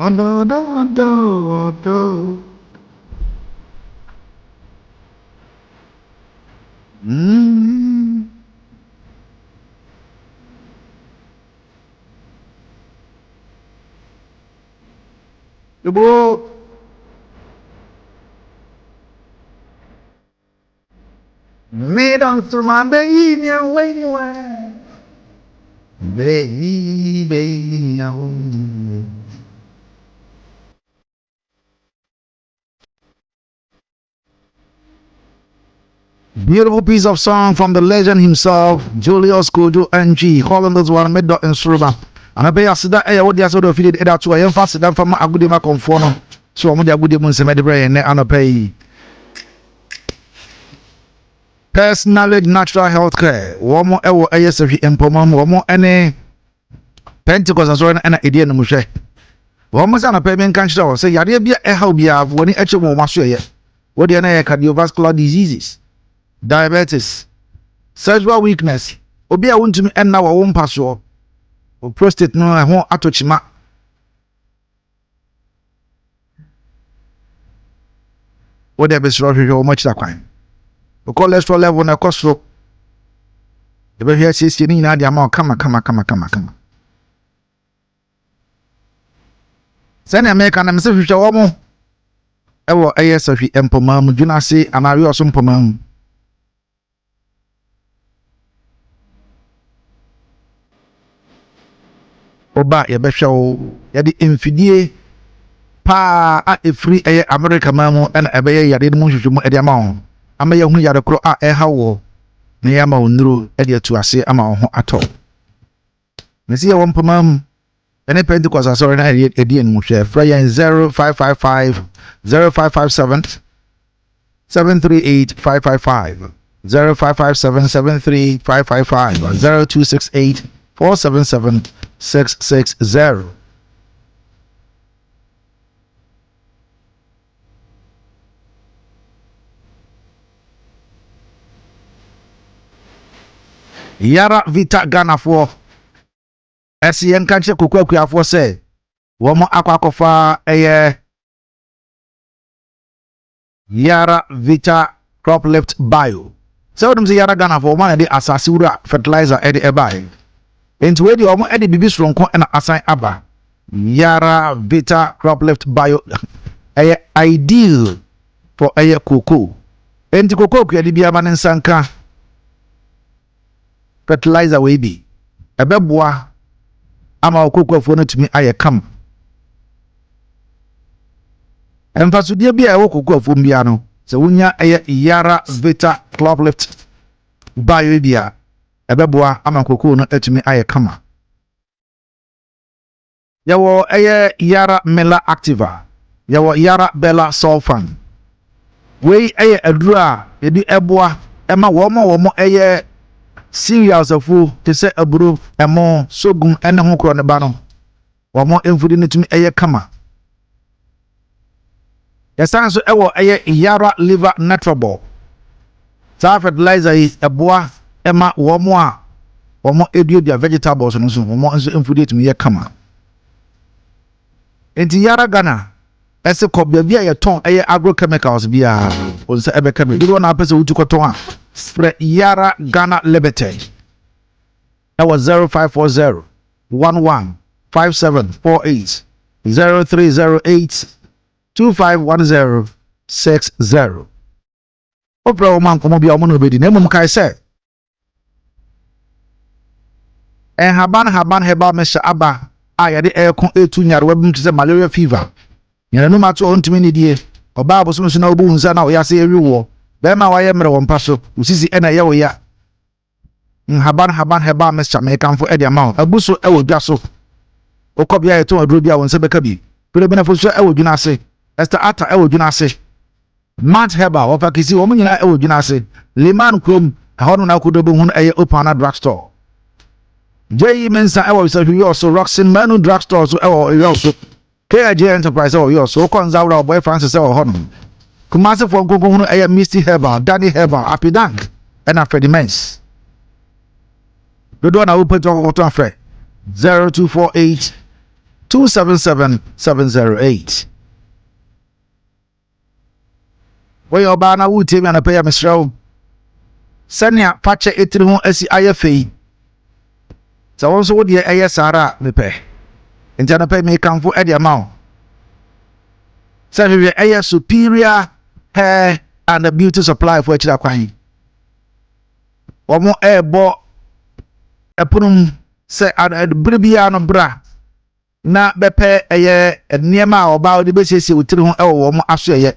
Oh no no no no. The ball. Made on through my baby and waiting away. Baby. Beautiful piece of song from the legend himself, Julius Kojo NG. Hollanders one made dot in Suruba. And I pay us that air what they are sort of feeded it to a young fast than from a good ma conform. So I'm going to good demons and medibray and pay. Personal natural health care. One more ASF and Pomam, one more any Pentecost so na edi no hwe wo mo sa na pe men kan hye wo say yare bia e ha bia woni eche wo maso ye wo de na ye cardiovascular diseases, diabetes, sexual weakness, obi a wontumi enna wo mpaso, o prostate no ho atochima. What they be sure much that kind. The cholesterol level na cost so. The be here says ni na the amount kama. Send America na mse hwehwe wo mo. Ewo ayesahwe empoma mu dwuna se anari oso mpoma mu. Oba ye behwe wo ye di mfidie pa a efri eye America mamu na ebeye yare mu hwehwe mu ede ama ho ama ye hu yare kro a eha wo na ya ma onuro ede atu ase ama ho ato mesi ye won pama mu ene Pentecost asori na ede en mu hwe fra yen 0555 0557 738 555 0557 73555 0268 477 660. Yara Vita Ghana for SCN kanche kokwa for say womo akwakofa Yara Vita crop lift bio. So them say Yara Ghana for man the asase wura fertilizer e de buy. Enti we di omo e de bibi soronko na asan aba. Yara Vita crop lift bio ideal for cocoa. Enti cocoa kwa di bia man nsanka fertilizer we be ebeboa ama okokofo no tumi aye kam emfasudie bia ewo kokofo bia no se wonya Yara Vita Club Lift bio bia ebeboa ama kokofo no atumi aye kama yawo Yara Mela Activa yawo Yara Bella Sulfan we adura edi eboa ema womo cereals afu te se aburo emo sogun ene ho kro ne ba no womo emfudi ne tumi kama yasan so ewo Yara Liver Natural sa fertilizer is eboa ema womo a womo edu dia vegetables no so womo nso emfudi tumi kama enti Yara Ghana ese ko bia ye ton agrochemicals bia onse ebeka bi do na pese wutu koton a spray Yara Ghana Limited. That was 0540 115748 0308 251060. Opera man komo bia omo no bedi na mum kai se haban heba mesha aba ayade ekon etu nyare wabum tse malaria fever. Nyare no mato ontimi ni die oba aboso so na obu hunsa na oyase ewiwo bema waye mre won paso usisi ena ye wo ya haban heba mesha me kanfo e de ma abuso e wo dwaso okobia ye to aduro bia won se beka bi pere bena fo so e wo dwuna ase Esther ata e wo dwuna ase Mount Heba wo fakisi wo nyina e wo dwuna ase Liman Krom ahono na kodobo hu e open drug store J Mensa e wo so yo so Roxin Manu drug store so e wo yo so KJ Enterprise e wo yo so konzawra boy Francis e wo hono Kumase for gongo Misty Herbal, Danny Herbal, Apidank, and a Freddy Mens. The door now open to Fred 0248 277 708. Where your banner would take me and pay a Mr. Sanya Pacha Etrimu Esi IFA. So also would ye ASRA me pay. And Jana pay me come for Eddie amount. So we are superior hair and the beauty supply for chira kwan omo ebo epunum se adbribia no bra na bepe niema oba odi be sese wotiri ho ewo mo aso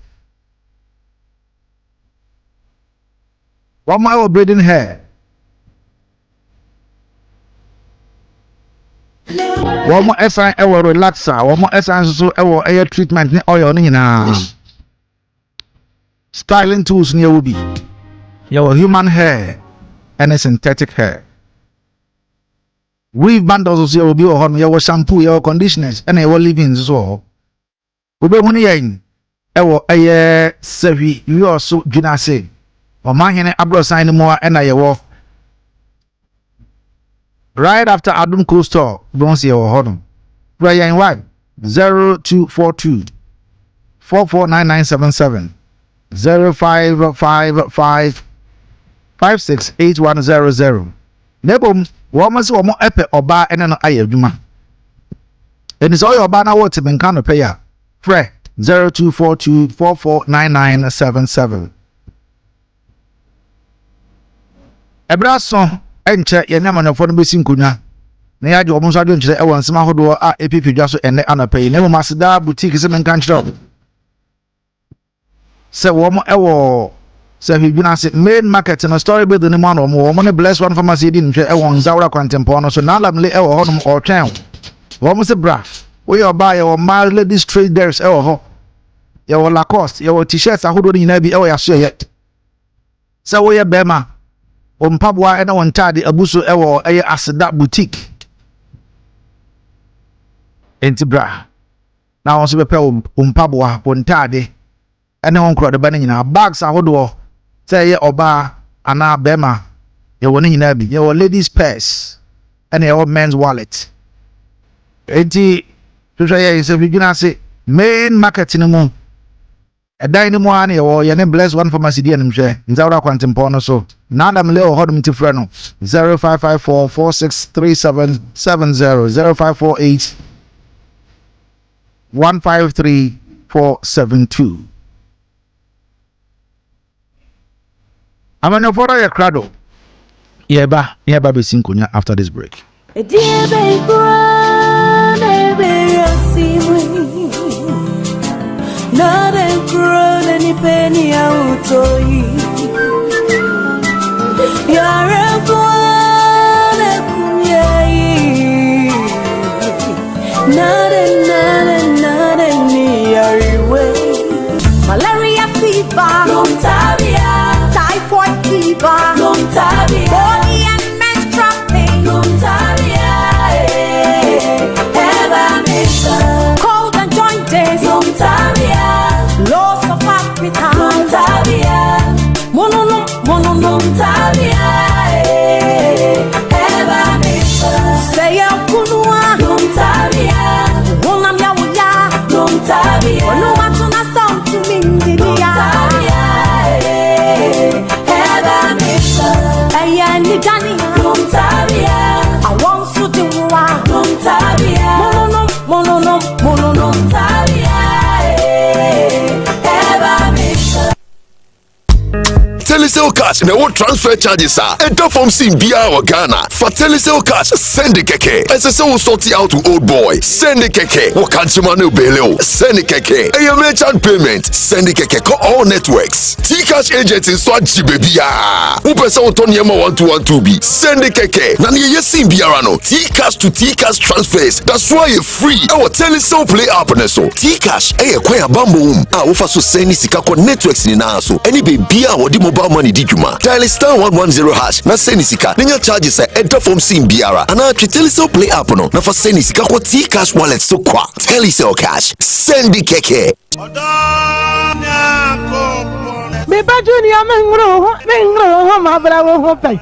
womo ewo braiding hair womo esan ewo relaxer womo esan so ewo treatment ni oil no nyina styling tools near will be your human hair and a synthetic hair. weave bundles so will be on your shampoo, your conditioners, and I will live in so. Ube Munian, Ewo, Sevi, you also do not say. Or my hand abroad sign more, and I walk. Right after Adum Cool Store, don't see your hodom. Prayer in what? 0242 449977 0555 568100. Nebom, woman's or more epic or bar and an ayaduma. And it's all your banner what to be kind of payer. Fre 0242 449977. Ebraso, enche, Yanama for the missing kuna. Na ya jo omonso ado nkyere e won sema hodo a epipi dwa so ene anapay na mo masida boutique se men kan kyerɛ se wo mo e wo se hwibina se main market no story build ni mo no mo ne bless one pharmacy di nhwɛ e won zawra kwantempo no so na lamle e wo hodom o twɛn wo mo se bra we your buy your mal ladies traders e wo ho ye wo Lacoste ye wo t-shirts ahodo ni na bi e wo ya so ye se wo ye bema o mpaboa e na won tade abuso e wo e asida boutique enti bra na won so be pe umpaboa pontade ene won kro de ba nyina bags ahodo say ye oba ana bema ye won nyina bi ye won ladies purse ene ye men's wallet enti so ye se bi gina se main market ni mu edan ni mu an ye wo ye ne bless one pharmacy di anim hwe nzawra kwantempo no so na adam le hodum ti frɛ no 0554 463770 0548 153472. I'm an afford your crado. Yeba be sinkunya after this break. Not a grown any penny out of you. You're a malaria fever, Lontabia, typhoid fever, Lontabia, body and menstrual pain, Lontabia, cold and joint days, Lontabia, loss of appetite, Lontabia, Lontabia, say a kunua, Lontabia, Wonamia, Lontabia, no one to sound to me, Lontabia, Lontabia, I want to do what, Lontabia, Telecel cash na what transfer charges are. Enter from Simbia or Ghana. For Telecel cash, send the keke. SSO sort out to old boy. Send the keke. Wakanchimano Beleo. Send the keke. A merchant payment. Send the keke. Call all networks. T-Cash agents in Swat Jibebia. Upesa Otonyama 1212B. Send the keke. Nani Simbia no. T-Cash to T-Cash transfers. That's why you're free. Our Telecel play app na so. T-Cash. Kwaya bambo. Ufa so send sikako networks ni na so. Any baby wadi mobile money di juma. Dial *110# na send sika. Ninya charges enter from Simbiara. Ana Telecel play app no. Na for send sika ko T-Cash wallet so kwa. Telecel cash. Send the keke. Me ba junior mengro ma bravo ho pai.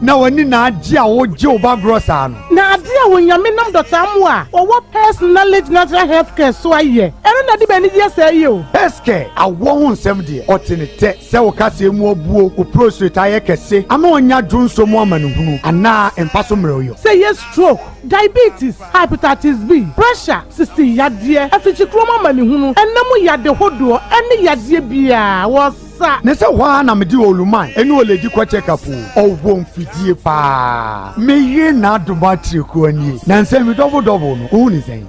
Na wani na aji a oje oba grosa no na ade a wonyame nam dota mu a owo personality natural health care so aye eno na di bani je say yo healthcare awo hu nsem de otenete se wo kase mu obuo o prostate aye kese ama onya dwonso mu amanuhunu ana empaso mreyo say yes stroke diabetes hepatitis B pressure sisi yade afichi kroma amanuhunu enam yade hodo ene yade bia wo sa ne se wa na medi oluman eni oledi kwa check up o won fidie pa meye na domatri ko ani na nse mi double no o ni sen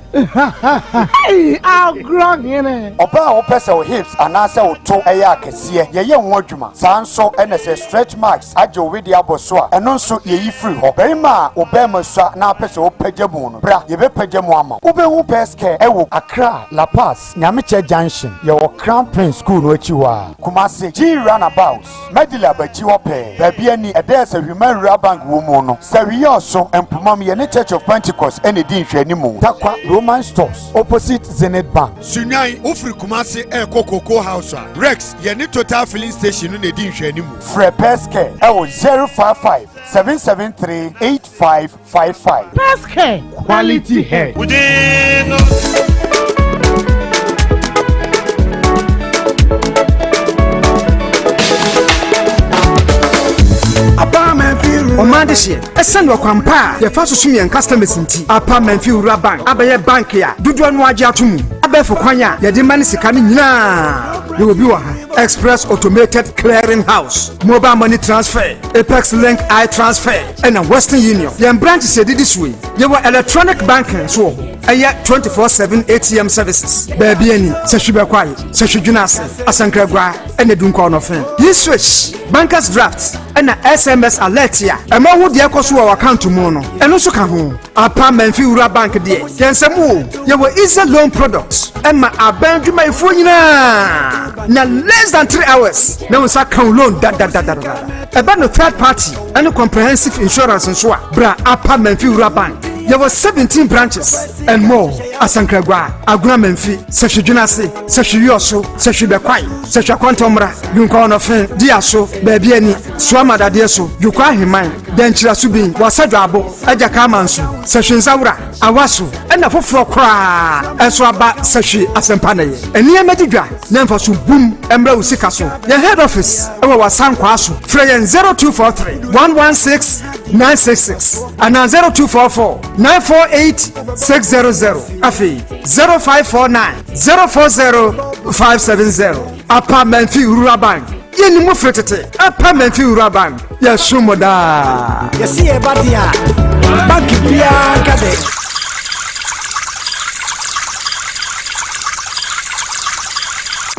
hey I'll grog in oba o pese o hips anase o to eya akese ye ho adwuma sanso ene se stretch marks aje o wedi aboso a eno nso ye yi free ho berima obema so na pese o pajamu no bra ye be pajamu ama obehu peske ewo Accra La Paz Nyameche Junction ye wo Crown Prince School no achiwa Kumasi Kumasi G Runabout Medila Bachiwape Babiani Adesa Human Rabank Womono Sario so Empumam Yene Church of Pentecost and Edin Shenimu Takwa Roman Stores opposite Zenith Bank Sunyai Ufri Kumasi KOTOKO House Rex Yene Total Filling Station in Edin Shenimu Fre Peske 055 773 8555 Peske Quality Hair Omandishie esen wakwampa ya faso sumien customers nti apartment fi ura bank abaye bank ya dudu no age atumu abefo kwanya ya de mani sika ni nyina ye obi wa ha express automated clearing house mobile money transfer apex link transfer and western union ya branch se didi suwe ye wa electronic banking so aya 24/7 ATM services baby ani se hwebe kwaye se hwedwunase asankragwa ene dunko no fen ye switch bankers draft and SMS alert ya ema hu de ekoso wa account mu no eno so ka ho apartment fi ura bank de yensemu ye wa easy loan products ema abandwuma ifo nyina na less than 3 hours na we sa kan loan da eba no third party and comprehensive insurance nso a bra apartment fi ura bank there were 17 branches and more. Asankragwa, Aguna Menfi, Sashujunase, Sashioso, Sashubekwai, Sashaquantomra, Yunko of Diaso, Babiani, Swamada Diaso, Yukwa Himai, Denchira Subin, Wasadrabo, Ajakamansu, Sashinzaura, Awasu, and a Fofra, Aswaba, Sashi, Asampane, and near Medidra, Nemfasu Boom, Embro Sikaso, the head office, our San Kwasu, Freyan 0243 116 966, and 0244 948 600. Afi 0549 040 570. Apartment fi Ura Bank. Yeni mu fetete. Apartment fi Ura Bank. Ya shumoda. Yesi e badia. Bank bia kade.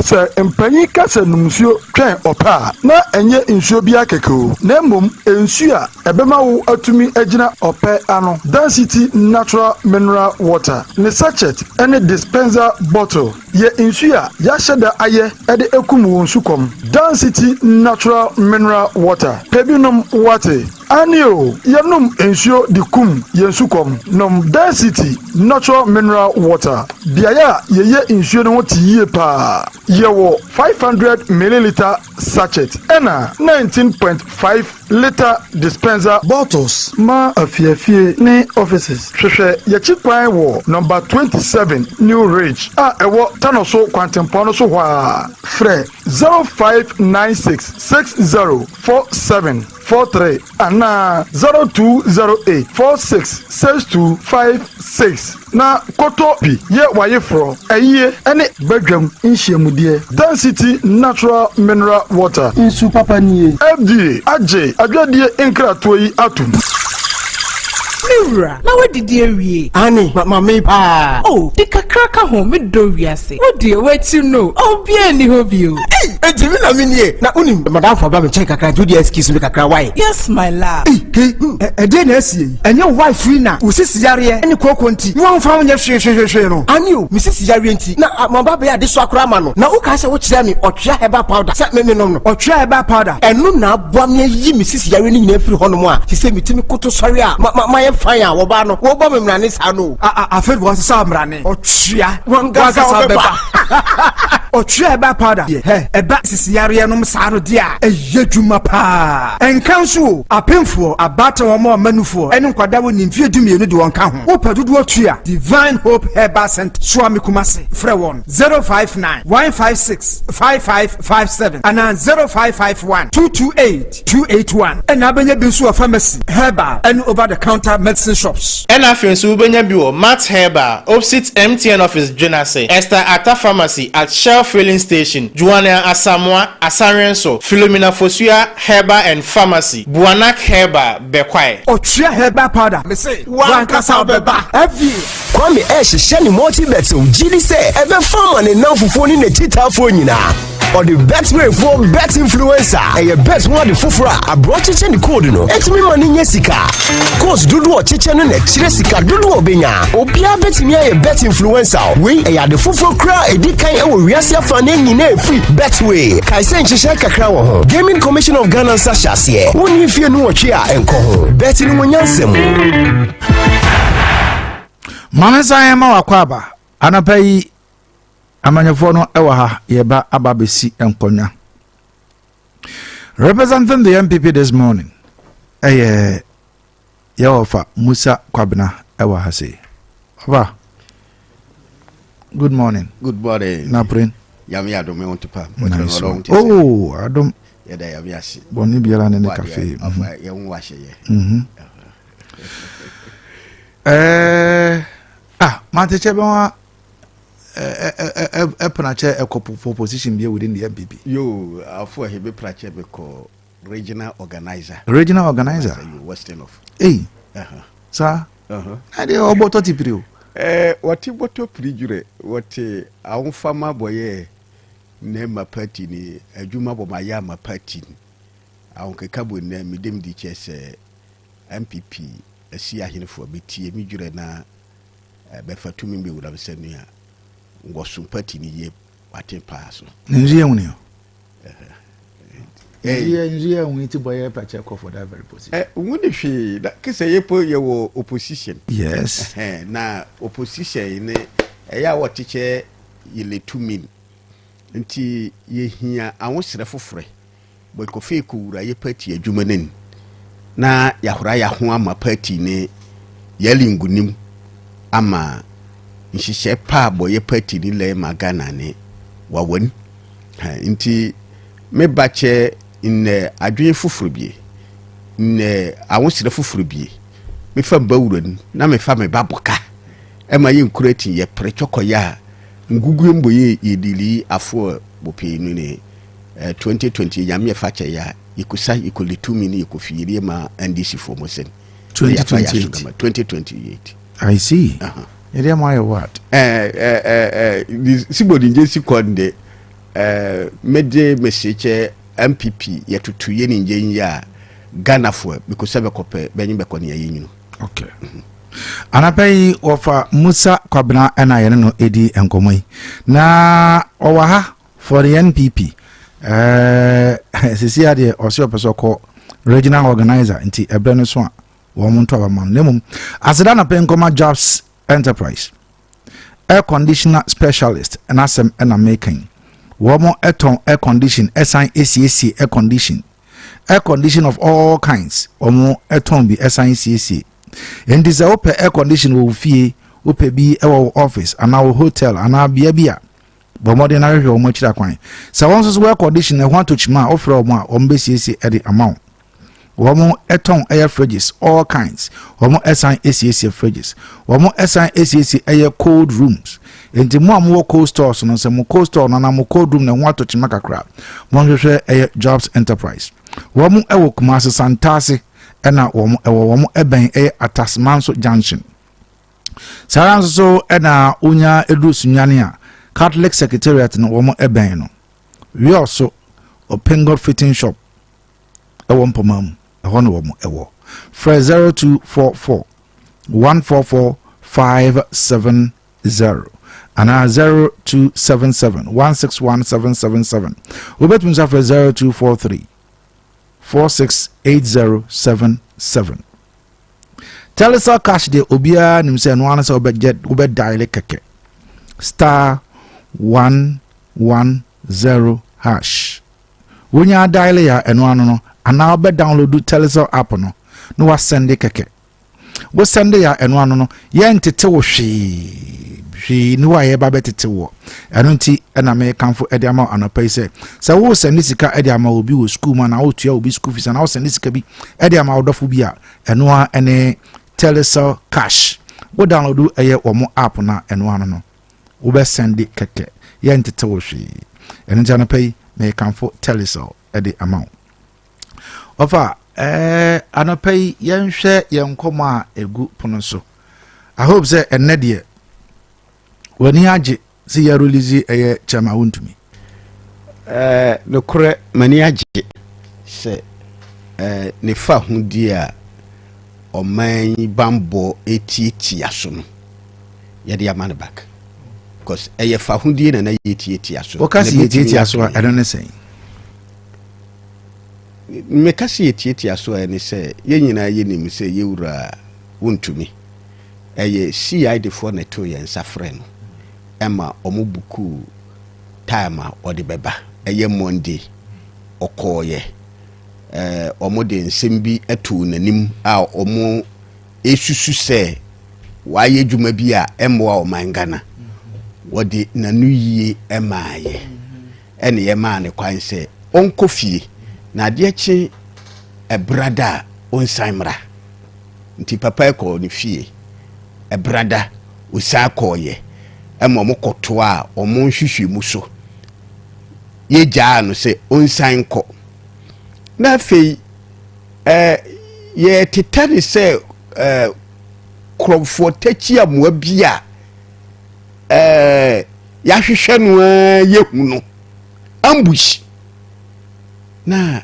Sir empanyi kasa numsio twen opa na enye nsuo bia kekeo na mom ensuo a ebema wo atumi agina opa ano density natural mineral water ne sachet any dispenser bottle ye nsuo a ya hyeda aye ede ekumu nsukom density natural mineral water pebinom water anio yenum ensuo dikum yensukom nom density natural mineral water biaya ye ensuo no tiye pa yewo 500 milliliter sachet ena 19.5 liter dispenser bottles ma afiafie ne offices hwehwe ye chikwan wo number 27 new ridge a ewo tanoso kwantempo so hwa fre 0596604743 ana 0208 466256 na kotopi ye wayefro eye ene bedwam nhyiamudie density natural mineral water insu papa nie FDA aje adwadie enkrato yi atum Mira, na wadidi ewie. Ani, mama pa. Oh, di kakraka ho me do wiase. Wo de wetu no. Obi ani ho bio. Ejimi na minie. Na unim madam for ba me check kakra do the excuse me kakra why? Yes, my love. Ede na asie. Enye wife na usisi yare ene kokko nti. Won fa wonye hwe no. Ani o, misisi yare nti. Na mama ba ya de so akra ma no. Na wo ka se wo kire me otwea herbal powder. Sa me nom no. Otwea herbal powder. Enu na aboa me yi misisi yare ni nyina firi ho no mo a. Ti se mitimi koto sori a. Ma fire wo ba no wo ba me mrane sa no afed wo sa mrane otwea wanga sa beba otwea ba powder eba sisiyare no msa no dia eyedwuma pa enkanso apemfo abata wo ma manufo ene nkwada wo nimfie dumienu de won ka ho wo padudu otwea divine hope herbal center swami kumase frɛ won 059 156 5557 ana 0551 228 281 ena benya bi so pharmacy herbal and over the counter medicine shops. Ena finsu benya bi wo Matt Herbal opposite MTN office Jonase Esther Ata Pharmacy at Shell Filling Station Juana Asamoah Asarenso Philomena Fosua Herbal and Pharmacy Buanak Herbal Bekwai Otria Herbal powder me say wankasa beba every Kwame hye ni multi bet o gidi say ebe farmer ne nanfofo ni ne titafo nyina or the Betway for Bet Influencer. A bet one the fufra. A brought chichen the code no. It's me money yesika. Cause dudu or chichen and chiresika dudu obenya. Obia bet me a Bet Influencer. We a the fufra cra a dikai e we asia fanen ni free Betway. Kaisen chisha kakra wo ho. Gaming Commission of Ghana Sashasye. Woni fie no chia enko ho. Bet ni munyansem. Mama sayema wakwaba. Anapai amanyefo no ewa ha yeba ababesi enkonya. Representing the MPP this morning. Yaofa Musa Kwabena ewa ha say. Oba. Good morning. Good morning. Naprin. Yami adome on to pa. Nice. Oh, adom. Yeda yami asi. Boni biara ne cafe. Ya unwashe ye. Mante Chebonwa Eponache for position be within the MPP. Yo, afo hebe prache be ko regional organizer. Regional organizer. Western of. Hey. Sir. Ade oboto tiprio. Wati boto prijure wati awfama boye ne ma party ni adwuma bo ma ya ma party ni. Awonke bo ne midem di chese MPP asi ahenefo betie mi dwure na befatumi be wura besanu a ngosu party ni ye waten paso nzie woni nzie woni ti boye pa check for that very position woni hwe da kese ye po ye wo opposition yes na opposition ne ya wotiche ye letumi nti ye hia awosere fofore boy ko fe ko wura ye party adwuma nani na yahora ya ho ama party ne yalingunim ama nhihye pa boye party ni le magana ne wawon nti me bache in adwen fufuru bie ne awosire fufuru bie me fa bawuran na me fa me baboka e ma ye nkurati ye prechokoya ngugu mboye yedili afo bope nu ne 2020 yame fa che ya ikusa ikoli 2 mini ikofiri ma NDC for mosen 2028 I see area my what sibodi nje konde meje message MPP yetutu ye nje ya Ghana for because sabe kope benyi ko ne yinyu okay anapai ofa Musa Kwabena ena ye no edi enkomoi na owaha for the NPP sisi ade osio peso ko regional organizer nti ebre no so a wo monto abamam nemum aseda na penkoma jobs enterprise air conditioner specialist and asem na making wo mo eton air condition assign ACAC air condition of all kinds omo eton bi assign CAC and this open air condition wo fie ope bi e wo office and our hotel and our bia but more than I hear much that kind. So once well condition, I want to chima offer a CAC at the amount. One eton air fridges, all kinds. One more SI ACAC fridges. One more SI ACAC air cold rooms. And the more cold stores, and some cold store, and I'm cold room and want to chimaka crab. One air jobs enterprise. One more air commerce santasi, and now one more ebang air at Tasmanso Junction. Saranso and unya edusunyania. Catholic Secretariat no womo eben no. We also open God fitting shop. E won pomam. E hono womo ewo. Fresh 0244 144 570 and 0277 161777. We bet me for 0243 468077. Tell us our cash de obia nimse no anasa obet obet dial keke. Star 110 hash. When you dial ya and one no, and now be download do Telecel app no. No was send keke. We send ya and one no. Yen tete she no I eba betete wo. Enunti na me kan for ediama anopa say. So wo send this ka ediama obi wo school man na wo tua obi school fees and I send this ka bi ediama odofo bi a eno a ene Telecel cash. We download do eye omo app na eno ano no. Ube send it keke yente toshi and jana pay may come for Telecel at the amount ofa anapay yen hwe yen koma egu pono so I hope say enedie wani age see ya release chama wontumi no kore mani agye se ne fa hudi a oman bambo eti aso no ye de amane back because eye fa hudi na eti aso o kasi eti aso I don't know say me kasi eti aso ani se ye nyina ye nim se ye wura wontumi eye CID for na to ye nsafre no ema omubuku time or the beba eye Monday okoye omo de nsem bi atu nanim a omo esusu se waye dwuma bi a emwa o mangana wodi nanu yie emaaye ene ye ma ne kwan se onko fie na de echi brada onsaimra nti papa ko ne fie brada usa koye ema mo koto a omo nhwehwe mu so ye jaa no se onsan ko na fei ye titani se krofo tachi amoa bia ya hwehwe no ye hu no ambush na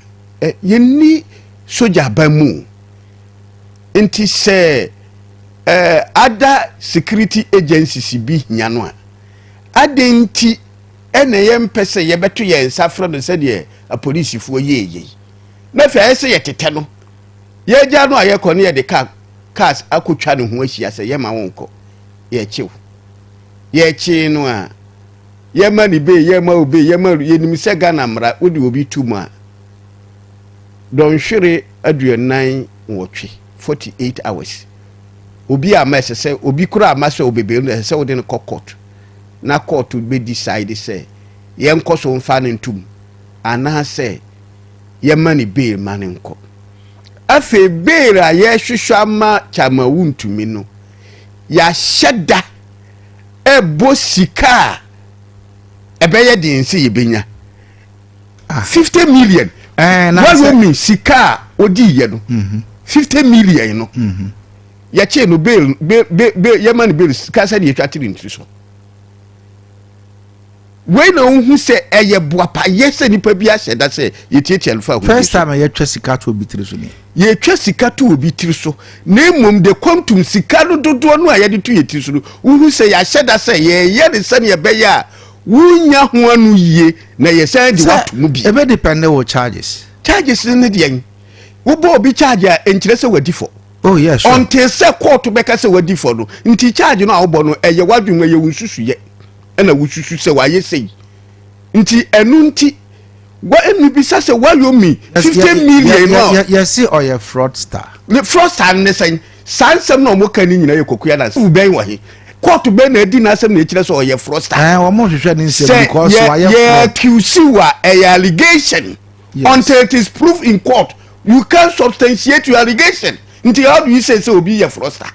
ye ni soja ba mu nti se ada security agencies bi hia no a adenti ene ye mpese ye beto ye nsafra no se de a police fo ye na fa ese ye tete no ye gya no aye kone ye de cars akotwa ne ho ahia se ye ma wonko ye chiw ye chi no a ye ma ni be ye ma obe ye ma ye nim se Ghana mra wodi obi tumu a don hwere aduanan wotwe 48 hours obi a mess se obi kura amase obebe no se wodi ne court na court be decide say ye nko so mfa ne ntum ana say ye mani bail mani nko afi bail a ye hwehwa ma chama wuntumi no ya sheda ebo sika ebeye de nsi yebenya 50 million what do mean sika odi ye no 50 million no ya che no bail ye mani bail sika say ye twatiri ntri when who say eye boapa yes nipa bi a sheda say ye tietie alfa first time ye twa sika to obi tiri so ni ye twa sika to obi tiri so na mum de quantum sika no dodo no a ye de to ye tiri so who say ya sheda say ye ne say ye be ya wunya ho anu yie na ye say de wat mu bi e be depend on charges ne de yen wo bo obi charge a enkire say wadi for oh yes sure. Until say court be ka say wadi for no nti charge no a wo bo no eye wadwunwa ye wunsusu ye ena wususu se wa yesei nti enu nti wa enu bi sa se wa yomi 50 million no yes see or your fraudster the fraudster ne say sansem no mo kan ni nyina ye kokuya na u ben wa he court be na edi na asem na ekire so or your fraudster wo mo hwehwe ni nsem because wa ye accuse wa a allegation until it is proved in court you can't substantiate your allegation nti how do you say obi ye fraudster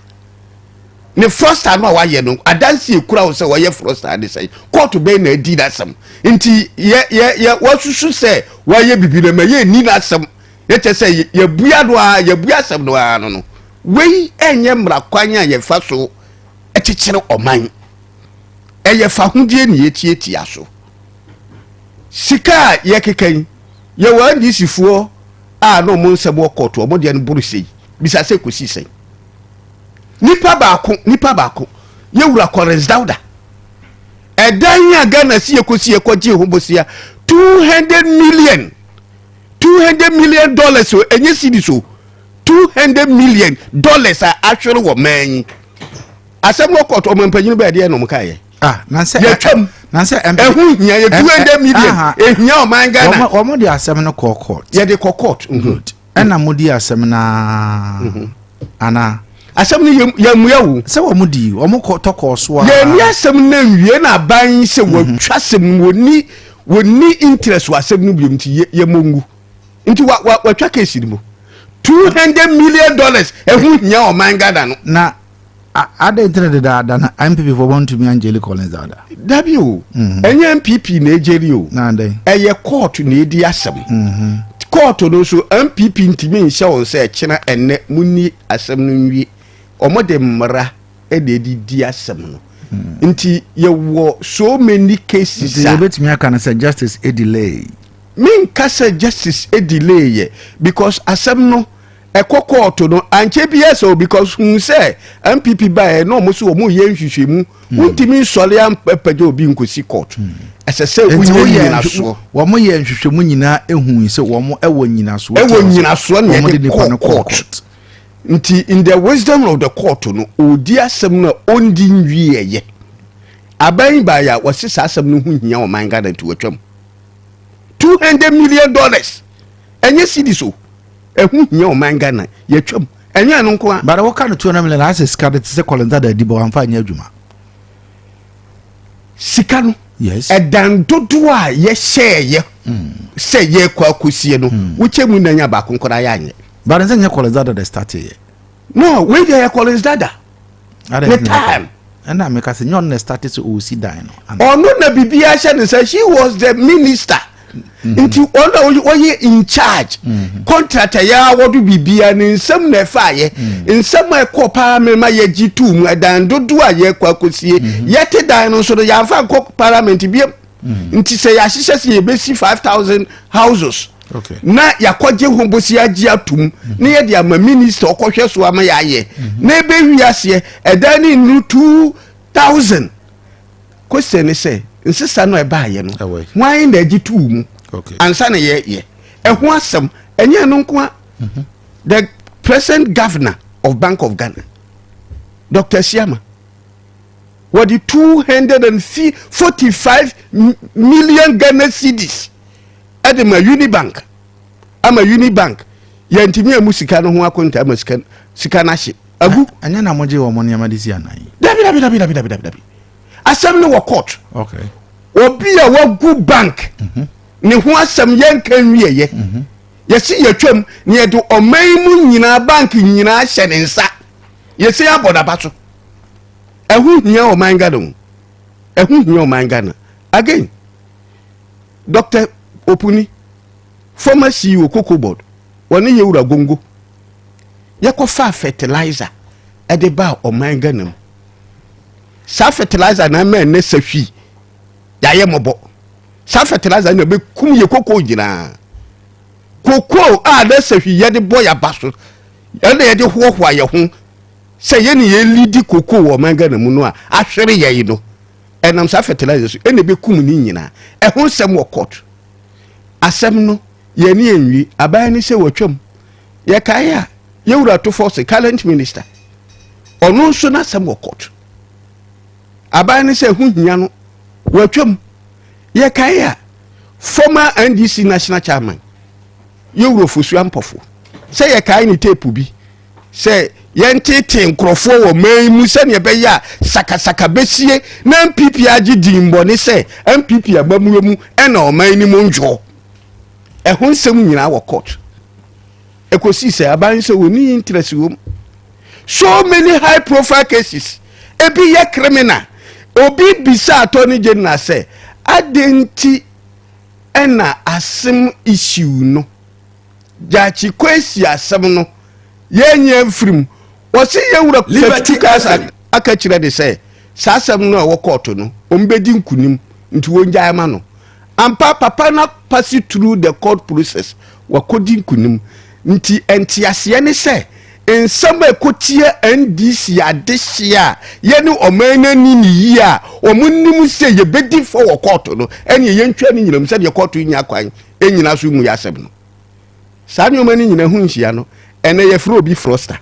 ne froster no wa ye no adansi ekura wo se wo ye froster de say court be na di da sam nti ye wasusu se wa ye bibi na ma ye ni na sam ye che se ye bua do a ye bua sam do a no wei enye mra kwanya ye fa so ekekere oman eye fa hodie ne ye tie aso sika ye kekan ye wa ndi sifuo a no mo nsebo court o mo de no buru sei bisa se kosi sei nipa baako ye wura Collins Dauda edan ya Ghana si ekosi ekoji hobosia 200 million dollars so enye cedi so $200 million are actually wo man asem no court o mampanyin ba de no mkaye nanse ehu hia ye 200 million ehia o man Ghana omo de asem no court ye de court good ena modi asem na ana asem ni yamuyawu se wo mudi wo mo KOTOKO so ye ni asem na nwie na ban se wo twasem woni interest wa asem no biom ti ye mongu nti wa twa case ni mo $200 million ehu nya o man Ghana no na ada interest da na MPP for wontumi Angelique Collins da bi o enye MPP na ejeri o na dai eye court na edi asem court no so MPP ntimi nhyɛ on se kyena enne muni asem no nwie omode mmara e de di asem no nti ye so many cases you bet me can say justice a delay min ka say justice a delay ye because asem no court no anche BSO because who say MPP by no mo so mo ye nhwehwemu untimi nsole am pepaje obi nkosi court ese say nyina so wo mo ye nhwehwemu nyina ehun se wo mo ewo nyina so na ye court nti in the wisdom of the court no odi asem na ondi nwie ye aban ba ya wasisa asem no hu hia o man Ghana nti watwam $200 million enye cedi so ehu hia o man Ghana yatwam enye no nko a bara wo ka no $200 million as sika de se kolenda da di bo amfa anya adwuma sika no yes edan dodo a ye share ye se ye kwa akosie no wuchemu na nya ba konkora ya anye bara nze nya kolenda da start ye no we dey kolenda the time and I make us nyon na start to osi dan no ono na bibia hye ne say she was the minister nti ono oye in charge contractor ya wodu bibia ne nsem na fa ye nsem ekọ parliament ma ye G2 mu dan dodo a ye kwa kosie yete dan no so ya fa kọ parliament biem nti say ya hye se ye besi 5,000 houses okay na yakoje hombosi agi atum na ye dia ma minister okohwe so ama ya ye na be wiase edan ni 2,000 question ni say nsisa no e ba ye no why na agi tu mu okay ansa na ye eho asem enye no nko the present governor of Bank of Ghana Dr. Siama what the 245 million Ghana cedis at my Unibank. I'm a Unibank. Yantimi musika no ho akonta sika na hye. Agu anya na moje wo money amadisi anai. Dabi. Asem no wo court. Okay. Obi a wagu bank. Ne ho asem yankan wie ye. Yesi yatwam ne ye do oman mu nyina bank nyina hye ne nsa. Yesi aboda baso. Ehu hia o man Ghana. Ehu hia o man Ghana. Again. Dr. Opuni former CEO Cocoa Board woni ye wura gongo yakofa fertilizer e de ba o man Ghana sa fertilizer na ma ne sahwi ya ye mobo sa fertilizer na be kum ye cocoa gina cocoa a da sahwi ye de boya baso ye na ye de hohoa ye ho se ye ne ye lidi cocoa o man Ghana mu no a ahwere ye yi no enam sa fertilizer so e na be kum ni nyina e ho sem wo court asem no ye ni enwi aban ni se watwam ye kaya ye wura to force current minister onu so na asem wo court aban ni se hu hia no watwam ye kaya former NDC national chairman ye wura fosu ampofo se ye kaya ni tape bi se ye ntete nkrofo wo man mu se ne be ya sakasaka besie na MPP agi dimbo ni se MPP abamu mu e na o man ni mu njo ehun sem nyina wo court ekosi se aban se woni interest wo so many high profile cases ebi ye criminal obi bisa attorney general say adenti ena asem issue no jachi kwesi asem no yenye mfrim wo se ye wura liberty kasa aka kire de say sa asem no wo court no ombedi nkunim nti wonja ama no ampa papa na pass through the court process wakodi nkunim nti entiase ne se ensama ekotie NDC adehia ye ne omana ni yi a omunnim se ye bedi for wo court no ene ye ntwa ni nyinam se de court nya kwan enyina so mu yasem no sa ne omani nyina hu nhia no ene ye fro obi froster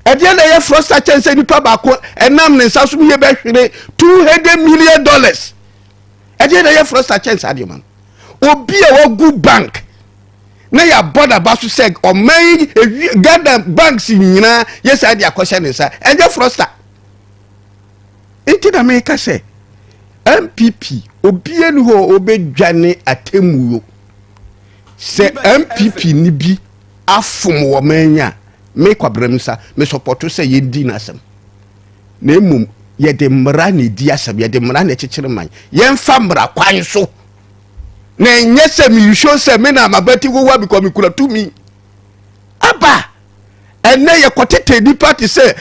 ede na ye froster chense nipa ba ko enam ne nsa so ye be hwere $200 million ede na ye froster chance adioman obi a wagu bank na ya border basu seg o man Ghana banks nyina yes ade akosha ne sa ede froster enti na me ka se MPP obi enu ho obedwane atemuyo se MPP ni bi afum wo manya me kwabremsa me support se ye di na asem na emum ye de mra ne di asem ye de mra ne kekere man ye mfa mra kwan so na nyese mi show se me na mabati wo wa because me kula to me aba ene ye kotete nipa te se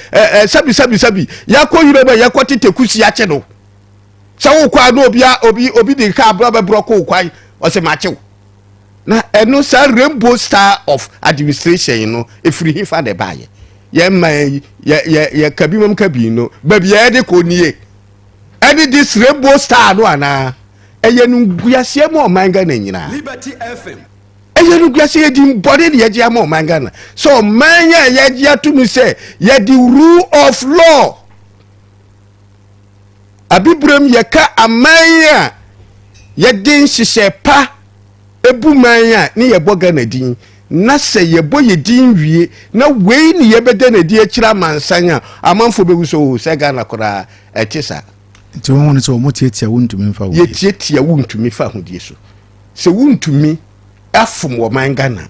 sabi yakọ yire ye kotete kusi ache no sa wo kwa no obi de ka abra be bro ko kwan o se mache na eno sa rainbow star of administration no efiri hifa de baye ye man ye kabimam kabi no ba bia de ko nie any this rainbow star no ana eye nu guase mo manga na nyina Liberty FM eye nu guase di body de ye mo manga na so manya ye atumi say ye the rule of law abibrem ye ka amanya ye din hihye pa ebu manya ni ye boga na din na se ye boye din wie na wei ni ye beda na di akira mansanya amanfo bewuso se ga na kora etisa nti won ne so mo tietia wontumi mfa wo ye tietia wontumi fa hodie so se wontumi afum wo mangana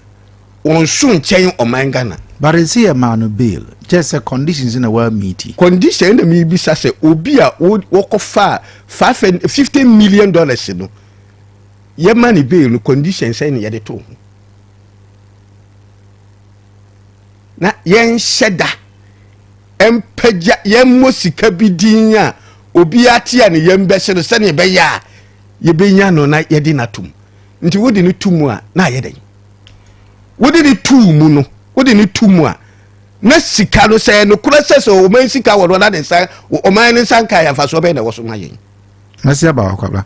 won so nchen o mangana but is here man bail just a conditions in a world meeting condition na mi bisa se obi a wokofa $50 million no ye mani bail no condition say ne ye de to na yen sheda empaja yen mosika bidinya obi atia ne yen behye no se ne be ya ye benya no na ye di natum nti wodi ne tumu a na ye den wodi ne tumu no wodi ne tumu a na sika no se no kura se so o man sika wodo na den san o man ne san kai afa so be na wo so ma yen masi aba kwabla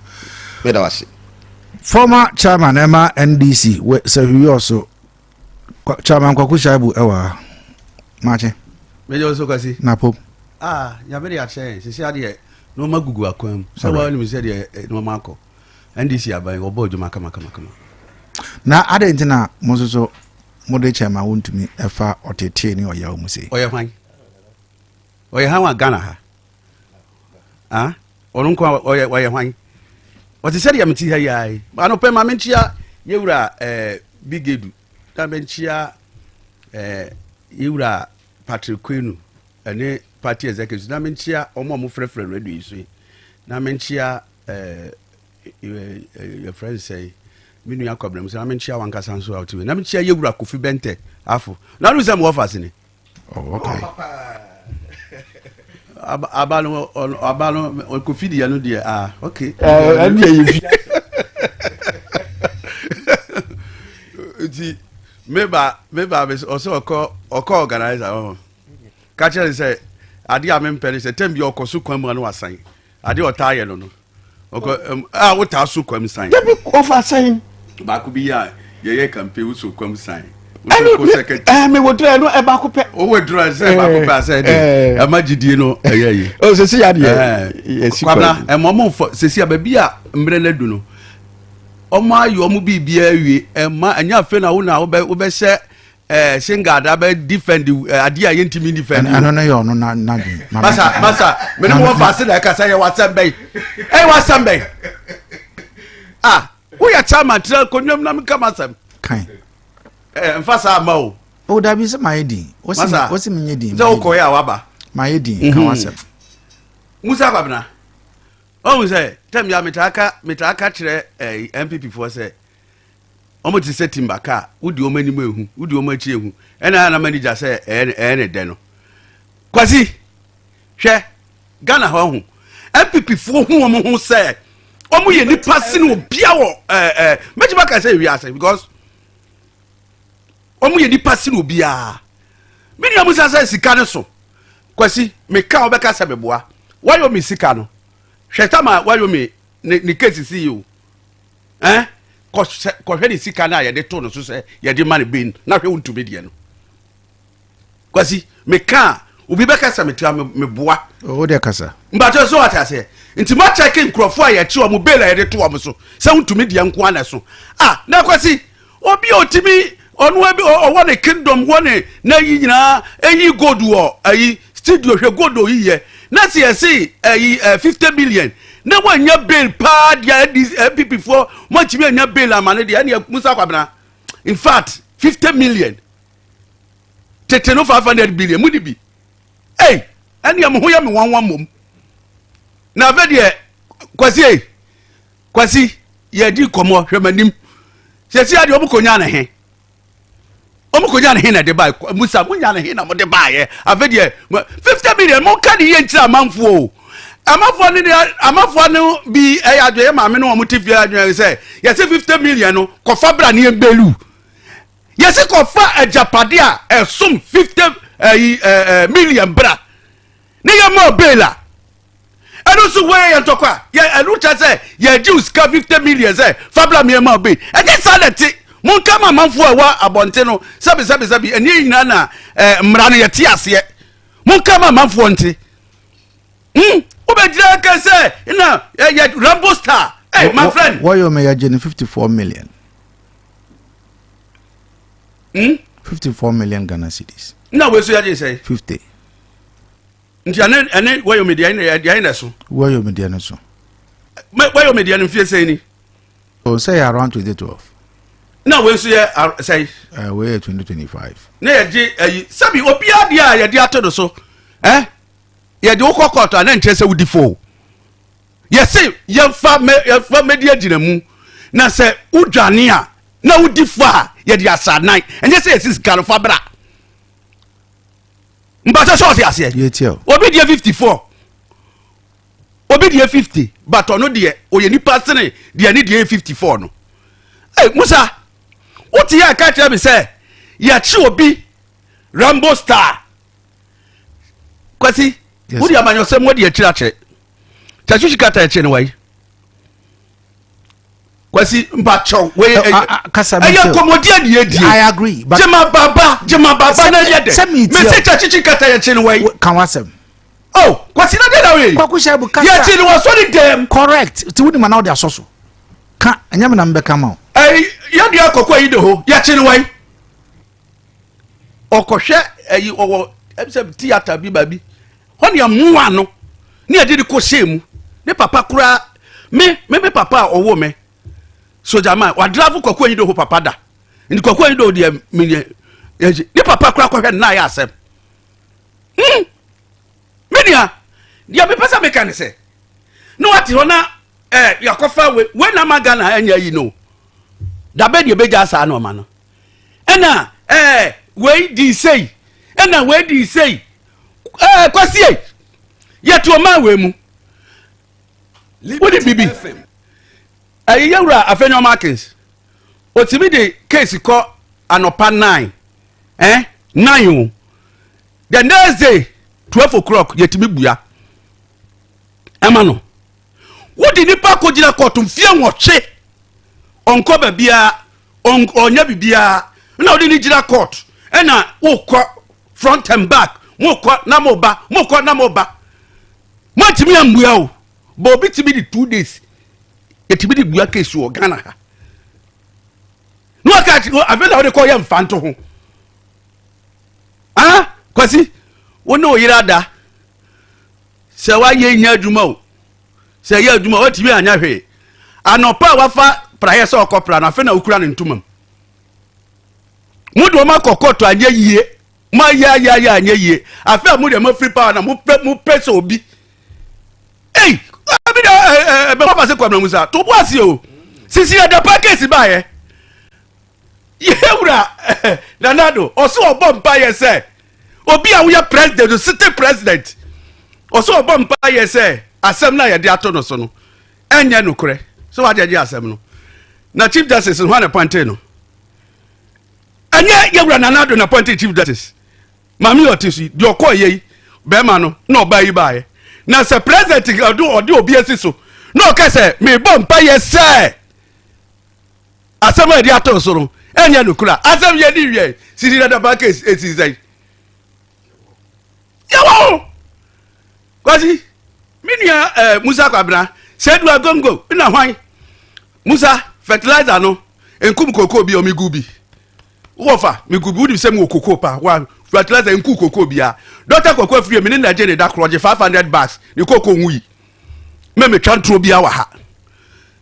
be da wase former chairman Emma NDC we also chairman Kwaku Shaibu ewa mache mejo so kasi na pop ya be ya che sisi ade no magugu akwam so wa ni mi se de no mako NDC aban obo juma kama na ade ntina mososo mode chairman wontumi efa otete ni oya omuse oya hwan oya hawa Ghana ha onunko oya hwan wati se de mti ha yai ano pe ma mentia yewura bigedu ta mentia yewura Patrick Kwenu ene party executive na mentia omo frefre radio iso na mentia your friend say minu yakobrem say na mentia wankasa nso out we na mentia yewura Kofi Bente afo na no say mo offers ni okay abalo Kofi dia no dia okay ti meba also oko organizer catcher say ade amempere say tem bi okoso kwan mu no wasan ade otaye no oko wota so kwam san dem offer san ba ku bi ya ye campaign uso kwam san me wodra no e ba ko pe o wodra say ba ko pe say de amagidie no eyeyi o se ya de esi kwabla emomo sesi ababi a mbre na du no omo ayo omo bibia awie ema anya fe na wo na wo be se singada be defend ade a yentimi defend ano na yo no na masa me no wo fase na ka say wasambe wasambe wo ya chama tra konwam na me kama sam kan mfasa ama o da bi se maedi wosi menye din ze uko ya waba maedi kan wasem musa babna o say tem ya metaka kire MPP for say omo ti se timbaka wudi o mani mu ehu wudi o machi ehu ena na manager say ne de no kwasi hwe Ghana ho MPP fo hu omo hu say omo ye ni pass ni obia wo meji baka say wi ase because omo ye ni pass ni obia mini amusa say sika ne so kwasi me ka obeka say beboa wayo mi sika no hwe tama wayo mi ni case see you ko hwe ni sika na ye de to no so say ye de man bin na hwe untube de no kwasi me ka obi beka say metua me boa o de kasa mbato so atase nti ma check nkrofo a ye chi o mo bela ye de to o mo so say untube de nko ana so na kwasi obi otimi onu abi o ne kingdom wone na yi nyina eyi gold wo ayi studio hwe gold o yiye na se say ayi 50 billion na wanya bail pa dia MPP for mo chimi anya bail amane dia na Musa Kwabena in fact 50 million tete no 500 billion mudi bi ani am ho ya me wanwan mom na ve de kwasi ye di komo hwemanim se ade obukonya na he mo ko nya ne hina de buy musa mo nya ne hina mo de buy ave de 50 million mo ka de ye ntira manfo amafo no bi adwe ma me no mo tifia adwe say yes 50 million no ko fa bra ne belu yes ko fa ajapade a esum 50 million bra ne ye mo bela eno so we ye ntokwa ye enu cha say ye juice ka 50 million say fa bra me ma be e get salati mon kama manfo wa abonte no sabi eni nyina na mra no ye ti ase mon kama manfo nti Obedira can say, Rambo Star. Hey, my friend. Why you may getting 54 million? 54 million Ghana cedis. No, we say 50. And then why you median so? Why you median so? Why you median fear saying? Oh, say around 2012. No, we say, we're 2025. Nay, Sabi, Opia, dear, told us so. Eh? Ye de okokota na ntese wudi fo ye se ye fa media dinamu na se udwane a na wudi fa ye de asanan enye se yesis galofa bra mbata so se ase ye tie obi de 54 obi de 50 but ono de oye nipa sene de ani de 54 no Musa oti ya ka tell me say ye chi obi Rambo Star kwasi Wodi amanyo sem wodi akira che. Chachuchi kata eche ne wai. Kwasi mbacho we kasa me. Ayo komodia ne yedi. I agree. But Jema baba na yede. Me se chachuchi kata eche ne wai. Kan wasem. Oh, kwasi na de na we. Kwakusha bu kasa. Yeti ne waso ni dem. Correct. Ti wodi mana wodi asoso. Ka anyame na mbeka ma. Yadi akokwa yi de ho. Yeti ne wai. Okohwe owo ebse theater bi babi. When you move no, near did ko shame. Ne papa kura me papa owo me. So jama wa drive kokwa yi do ho papa da. Ndi kokwa yi do de me ne papa kura ko hwe na ya asem. Menia, dia me pesa me kan se. No ati ho na yakofa we na magana anya yi no. Da be de beja sa na o ma no. Ena we di sei. Ena we di sei. Kwasi yet to man we mu what bibi yewura afenyo markings otimi de case call anopa 9 9 the next day 12 o'clock yetimi bua emano what did nipa ko gina court mfie nwotwe onko ba bia onya bibia na odi ni gina court na wo front and back moko na moba matimi ambua o bo bitimi di 2 days etimi di bua case o Ghana ha no akati avela ode ko ye mfanto ho kwasi wona oyirada se wa ye nya adwuma o se ye adwuma o timi anya hwe anopa wafa praye se okopra na afena okura ne ntumam mudo makokoto anya yie ma ya anye ye afa mu de ma free power na mu press obi abi da be papa se kwamna musa to boase o sisi ya da package ba ye yewura nanado oso obompa ye se obi a wo ya president city president oso obompa ye se asem na ye de ato no so no enye nokure so wa de asem no na chief justice ho na point no enye yewura nanado na point chief justice mami otisi di okoye be ma no na oba yi baaye na se president odi obi asiso na o ka se me bompa ye se asem e di ato so no enye nokura asem ye di wie sisi na da case etizai yawo kwasi minia Musa Kwabra sedu agongo na hwan Musa fertilizer no enkum koko bi omigubi wofa migubi udi sem okoko pa wa fertilizer enku koko bia doctor koko free me na je ne da kroje 500 bags ni koko nwui me twantro bia wa ha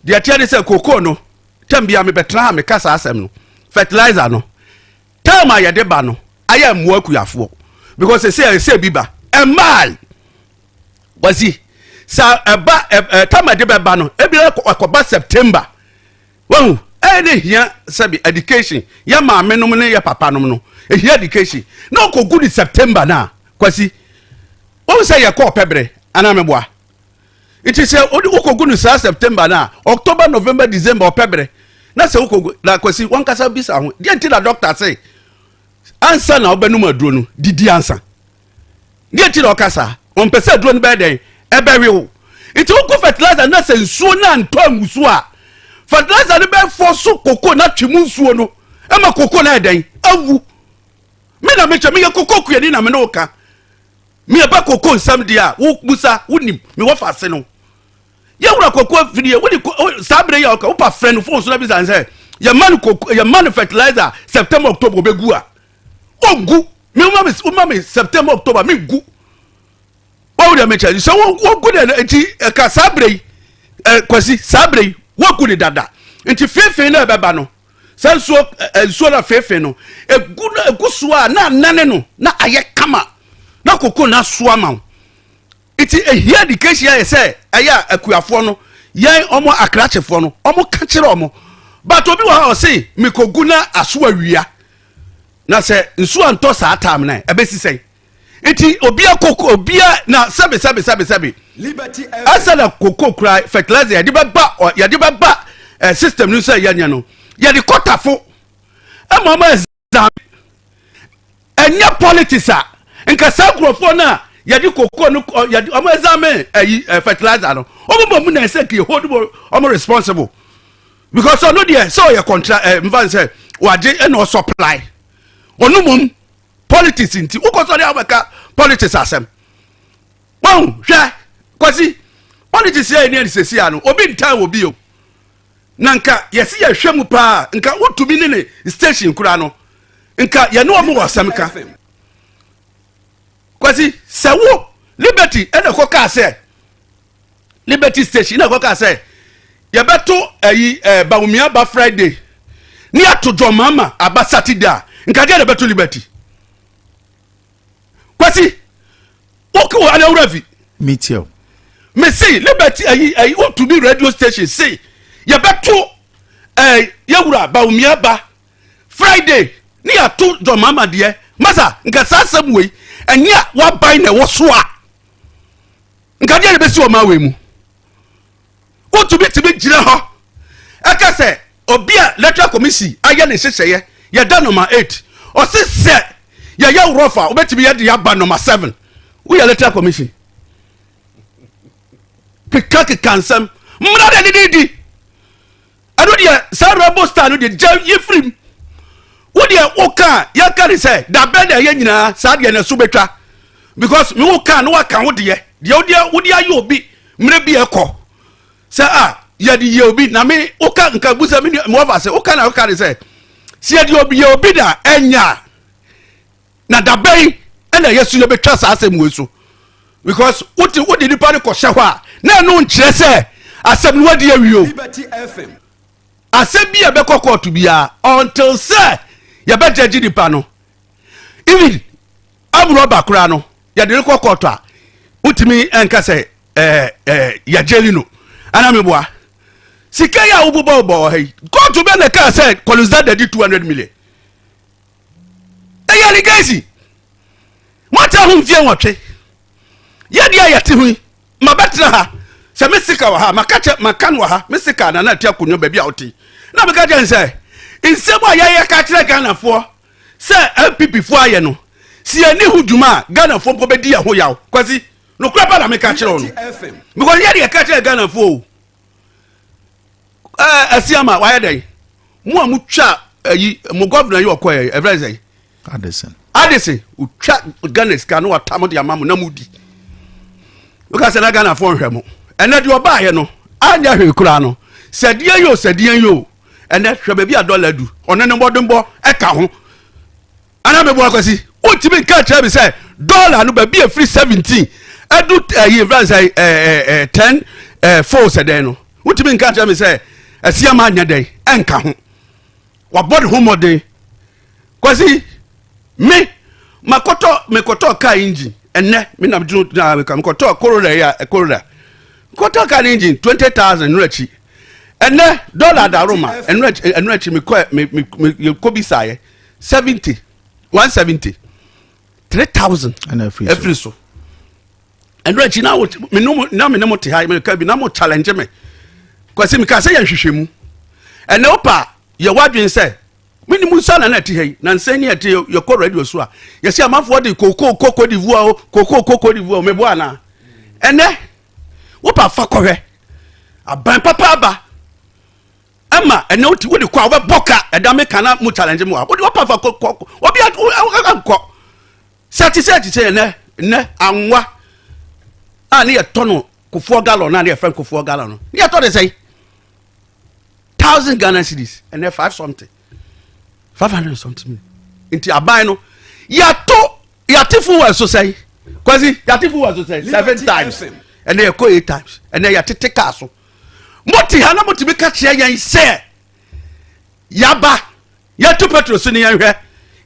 de atia de se koko no tambia me betra me kasa asem no fertilizer no tama ye de ba no aya mu akuyafo because say biba emal wasi sa eba tama de ba no e bi akoba September won any here sabi education ya maame no ne ya papa no no here education na ko good September na kwasi o say ya ko pebre ana meboa it is o ko good September na October November December pebre na say o ko na kwasi wan kasa bisa ho dia nti na doctor say answer na obenum aduro no didi answer dia nti na okasa on pese aduro no be den ebe wi it o ko fertilizer na say nsuo na ntoangusu a fertilizer no be force koko na twemu nsuo no e ma koko na eden awu me na mecha me ye koko kuyani na me no ka me ba koko nsam dia wo busa wonim me wo fa se no ye wura koko fidie wo di sabre ya ka wo pa friend phone so na bi san say ye man koko ye man fertilizer September October obegu a ogu me me September October me gu wo di mecha so wo gu de enti ka sabre kwasi sabre wo gu de dada enti fefe na beba no sanso enso na fefe no egu so a na nane no na aye kama na koko na so ama iti ehia education ya say aya akuafo no yen omo akrachefo no omo ka kire omo but obi wa o say mikogu na aso awia na say nso anto sa atam na ebesi say iti obia koko obia na sabe Liberty asana koko cry fertilizer ya di baba system no say yanya no ya di kotafo mama exam enya politics a nka sagrofo na ya di koko no ya di mama exam fertilizer no omo na say ke hold omo responsible because no there so your contract mvan say waje no supply onumum politics nti ukoso dey abeka politics asem bon hwe kwasi politics ye ni sesi ano obi ntan obi o nanka yesi ye hwemu pa nka wotumi ne station kura no nka ye no omo wasamka kwasi sewo liberty ene koka se liberty station ene koka se ye beto baumia ba Friday ni atojo mama aba Saturday nka je beto liberty kwasi woko ana uravi meteo me say liberty to be radio station say ye beto yewura baumia ba Friday ni ato jo mama de masa nka sasam we enya wa bai na wo so a nka je be si o ma we mu o to be gira ho aka say obia electoral committee aye ne seseye ye da number 8 o se ye rofa obetimi ye de ya ba number 7 we electoral commission kikaki kansam mra de di anu de sarabo star no de yefrim wo de oka ya kare say da be de ye nyina sa de na so betwa because me oka no waka wo de wo de ayo obi mra bi ekọ say ye de ye obi na me oka nka busa me mo fa say oka na oka say si ye de obi ye obi da enya na da be na yesu ye betwa sa asem we so because what did the party ko hwa na no nkyere se asem no wadi awio Liberty FM asem bia be kokot bia until say ye be judge the pano even amro bakura no ye de kokot a utimi enka se ya jeli no ana meboa sika ya ububo hey go to be na ka say colonel that 200 million e ya legacy what ahun fie wotwe ye dia yete hu mabetra ha se mesika wa ha makache makan wa ha mesika na tia kunyo ba bia oti na be ka je nse insemo aye ka kire Ghana fo se MPP fo aye no si ani huduma Ghana fo po be dia ho yaw kwasi no kura ba na me ka kire onu because ye dia ka kire Ghana fo asiama wa ye dai mu amutwa ayi mu governor yi okoye everything Addison utwa Ghana ska no atamo de amamu na mudi because na Ghana fo hwemo ene de oba ye no anya hwe kura no sedie yo ene hwe ba bia dollar du one ne bodumbo e ka ho ana me bo akwasi utimi ka tra bi say dollar no ba bia free 17 edu ye France 10 4 sede no utimi ka tra mi say asia ma anya dai enka ho wa body homode kwasi me mekoto ka engine enne me na dunu na me koto Corolla ya Corolla koto ka engine 20,000 nrachi ene dollar da roma enu me ko bi saye 70 170 3000 and every so enu achi na me no te high me ka bi na mo challenge me kwase me ka say yan hwehwemu ene opa ye wadwen say minimum sana na ti hei na nsani ati ye ko radio so a ye se amafo de koko divoa koko divoa me bo ana ene opa fa kohwe aban papa aba ama ene oti wo de kwa wo boka eda me kana mu challenge mu a wo de opa fa obi anko sati say ne anwa ani ye tono kofo gallon na ye friend kofo gallon no ye to de say 1000 Ghana cedis and 5 something 500 something inti aban no yatifu wa so say kwazi yatifu wa so say 7 times and they go 8 times and they yatete ka so moti hana moti be ka chia yan say yaba yatu petrol so ni yan hwe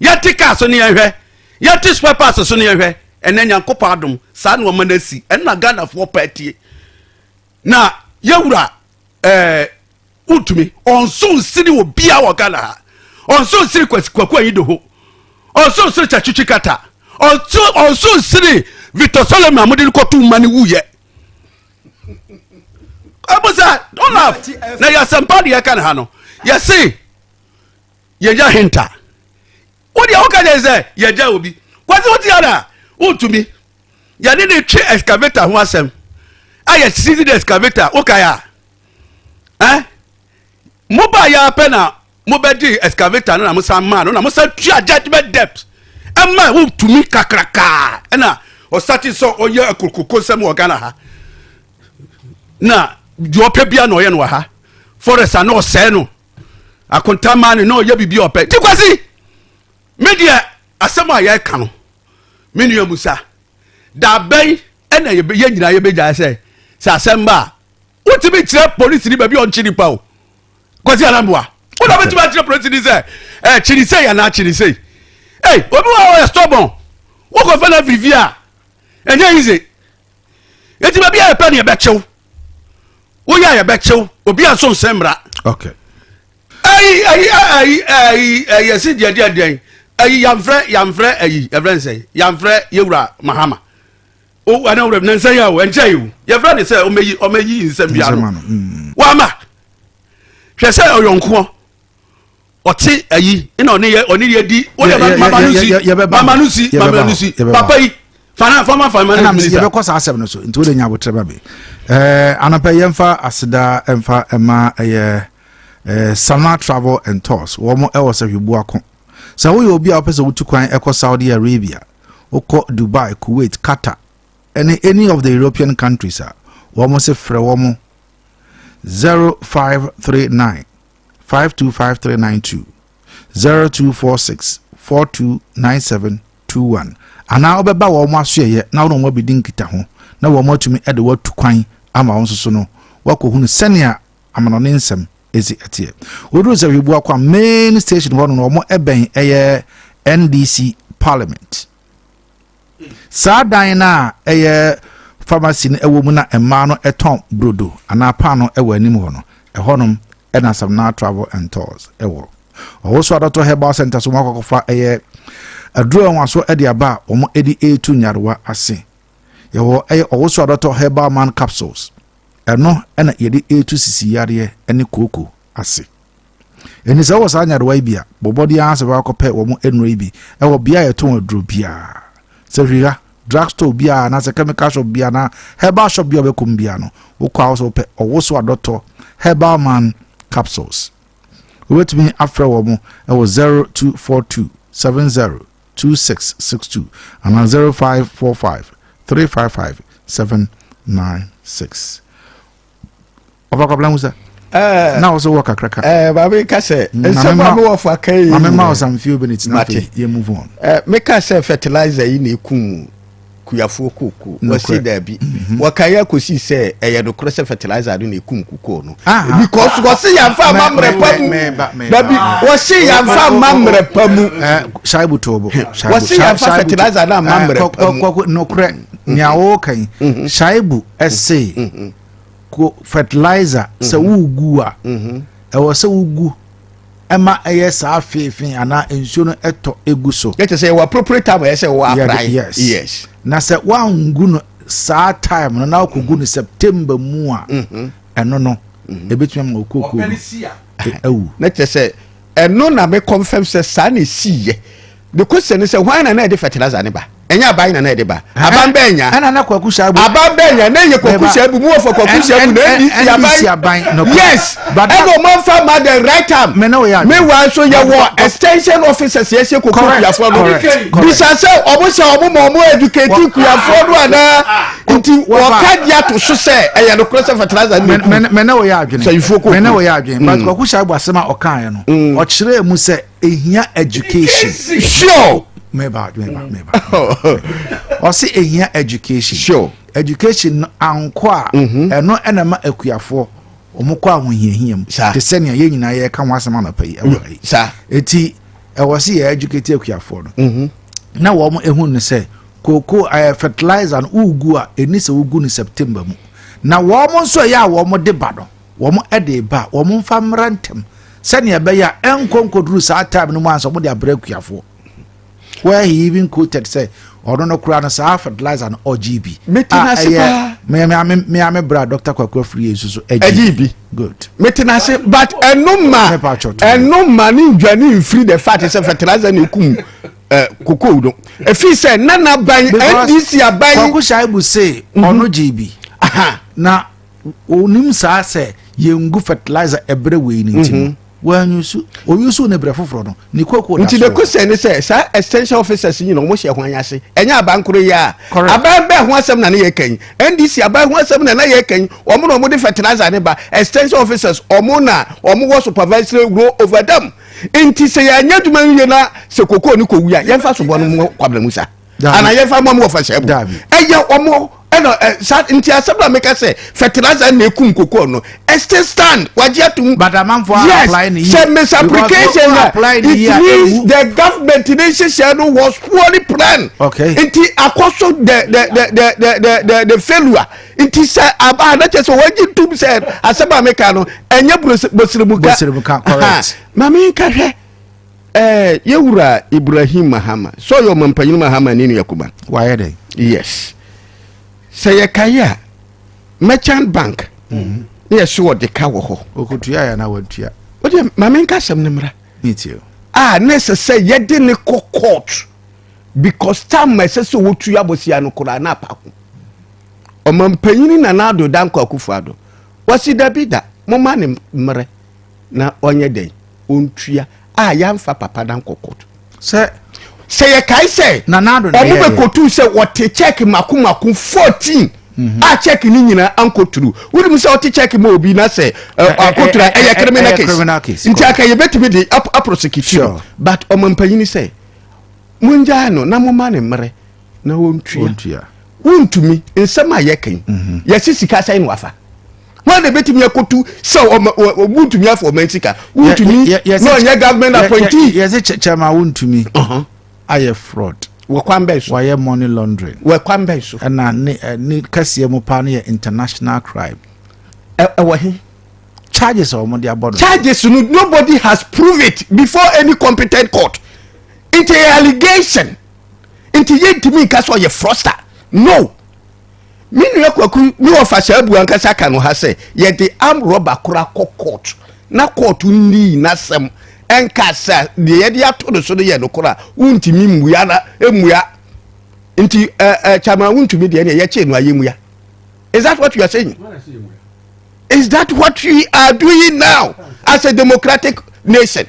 yatika so ni yan hwe yatu spare parts so ni yan hwe and then yankopa adom sa no manasi and na Ghana for party na yewura wontumi onso siri wo bia wo Ghana ha onso siri kwaku ayi do ho onso siri chachuchi kata onso siri Victor Solomon amudi ko tu mani wuye abuza don't laugh na ya sampadi ya kan ha no ya see ye ja hinta odi ya okaje say ye ja obi kwasi oti ara wontumi ya ni twe excavator ho asem aye sisi the excavator okaya moba ya pena mobedi excavator na musa man na musa tua judgment depth amma wo tumi kakraka na o start so oye akukoko sem wo Ghana ha na di ope bia no ye no ha forest na o se no akonta man no ye bibi ope ti kwasi media asem aye ka no menu musa da ben na ye nyina ye beja say sa asem ba wo ti bi kire police ni ba bi on chiri pa o kwasi anambua wo na betima kire police ni say chiri say ya na chiri say obi wa stubborn wo ko fa na vivia enye yize eti ba bia pe na ye bechew wo ya ye bechew obi aso nsembra okay yesi dia yamfre everyone yamfre yewura mahama o ana wura nansa ya o enje you ye friend say omeyi nsem bia no wa ma hwe say oyonko oti ayi ina oni ye di o ye mamanusi papa yi fama na me be kosa asem no so nti wo de nya botre ba be anapa yemfa aseda emfa ema Sana Travel and Tours womo e wose hwebu akon sa wo ye obi a opese wutu kwan e ko Saudi Arabia oko Dubai Kuwait Qatar any of the European countries womo se frɛ womo 0539 525392 0246 429721 ana obeba womo asoye na wo no bidin kita ho na womo atumi e de watu kwan ama won so no wakohunu senia amanone nsem ezi atie wodu se hwebu akwa main station ho no mo eben eye NDC Parliament sadan na eye pharmacy no ewo mu na ema no eton brodo ana pa no ewo anim ho no ehonom na Sana Travel and Tours ewo owo Dr. Herbal Center so makokofa eye aduro nwaso edi aba omo edi A2 nyarewa ase yewo eye owo Dr. Herbal Man capsules eno na yedi A2 sisi yare ene koko ase eni se wo sa nyarewa bia bobodi anse ba kope omo enro bi ewo bia yeton aduro bia se hwiga drugstore bia na se chemical shop bia na herbal shop bia be kum bia no wo kwa wo so pe owo Dr. Herbal Man capsules wait me after womo ewo 0242 702662 and 0545 355 796 Oba kabla musa na also work akraka baby ka say nsema me wo fa kai mama some few minutes na you move on me ka say fertilizer yi na ekun kuyafo koko wasi da bi wakaya kosi say eye do cross fertilizer do na ekun koko no because wasi ya fa mamre pamu da bi wasi ya fa mamre pamu shaibu tobo wasi ya fa fertilizer na mamre no kre nya wo kan shaibu ese koko fertilizer se wugu a ɛwɔ sɛ wugu ɛma ɛyɛ saa feefin ana nsuo no ɛtɔ egu so yɛte sɛ wɔ appropriate time ɛsɛ wɔ apply yes na sɛ wangu no saa time no na okogu no September mu a ɛno no ebetumi ma okoko awu na kyerɛ sɛ ɛno na me confirm sɛ saa na esiye the question is why na de fertilizer ne ba enya aban na de ba aban ba enya ana na kwaku shabu aban ba enya na ye kwaku shabu mu ofo kwaku shabu na ndisi aban yes but ego man farm at the right time me wa so ye wo extension officers ye se kwaku yafo no bisa se obo se obo mo educate kuyafo no ana nti wo kadia to so se eye no cross fertilizer me na wo ya adwene me na wo ya adwene but kwaku shabu asema okan no o kire mu se ehia education sure meba or see ehia education sure education anko a eno enema akuafo omukọ ahohiahiam te sene ye nyina ye ka ho asema na pai awai sa eti wo see ye educate akuafo no na wo mo ehun ne se koko fertilizer no ugu a eni se ugu ni September mu na wo mo nso ya wo mo de ba no wo mo ede ba wo mo mfa mrantem sene ye be ya enkonkodru sa time no mu anso mo de abrakuafo where he even quoted say or no kura sa fertilizer no OGB metina se me bra Dr. Kwakwa free so OGB good metina se but enuma ni ndwani free the fact say fertilizer ni kum koko do e fi say nana ban NDC aban Kwakwa shaibu say ono GB na onim sa say yengu fertilizer ebre we ni ntimo oyusu ne brefoforo no ni kwako da nti the question is say sa extension officers you know mo hye hwan yase enya abankoro ya aban be ho asem na ye kan NDC aban ho asem na ye kan omo no mo de fertilizer ne ba extension officers omo wo supervisory grow over them nti say ya nya duma wie na se kokoo ni ko wi a ye fa so bo no kwabla musa ana ye fa mo wo fa shebu eye omo nti asabla make say fertilizer na ekum kokoo no still stand wajiatum but amanfo apply ni say misapplication it means the government initiative was poorly planned nti akoso the failure nti say aba na chese wajitum say asabla make no enye bosirimuka correct mami ka hwe yewura Ibrahim Mahama so yo mampanyin Mahama ni Yakuba why dey yes say kaya merchant bank yes what the ka wo ho okutua ya na watua o de mame nka sem ne mra nitio necessary ye de ne court because time say wotua bosia no kura na apako o mampanyin na na do dan kwa Akufo-Addo wasi dabida mo ma ne mre na onye den ontua yamfa papa dan court say ye kai say nanado na ye omo kotu say what check maku 14 a check ni nyina ankoturu wuri mu say what check mo obi na say akotura criminal case nti aka ye betimi de prosecute but omampanyin say munja no na mo ma ne mre na wontua wontumi nsema ye kan ye sisika sai no afa when the betimi akotu say wontumi afọ mansika wontumi no ye government appointee yes chama wontumi aye fraud wakwambeso waye money laundering wakwambeso na ni kasiye mo pa ne international crime wahi charges or mo dia bodo charges nobody has proved it before any competent court it's a allegation into yentimi ka so ye froster no minu yakwaku mi ofasa abu ankasa ka no ha say ye the armed robber kura court na court ndi na sem enkasa de yede ato so de ye no kora untimi muya na emuya nti chama untumi de ye che no ayemuya is that what you are saying is that what we are doing now as a democratic nation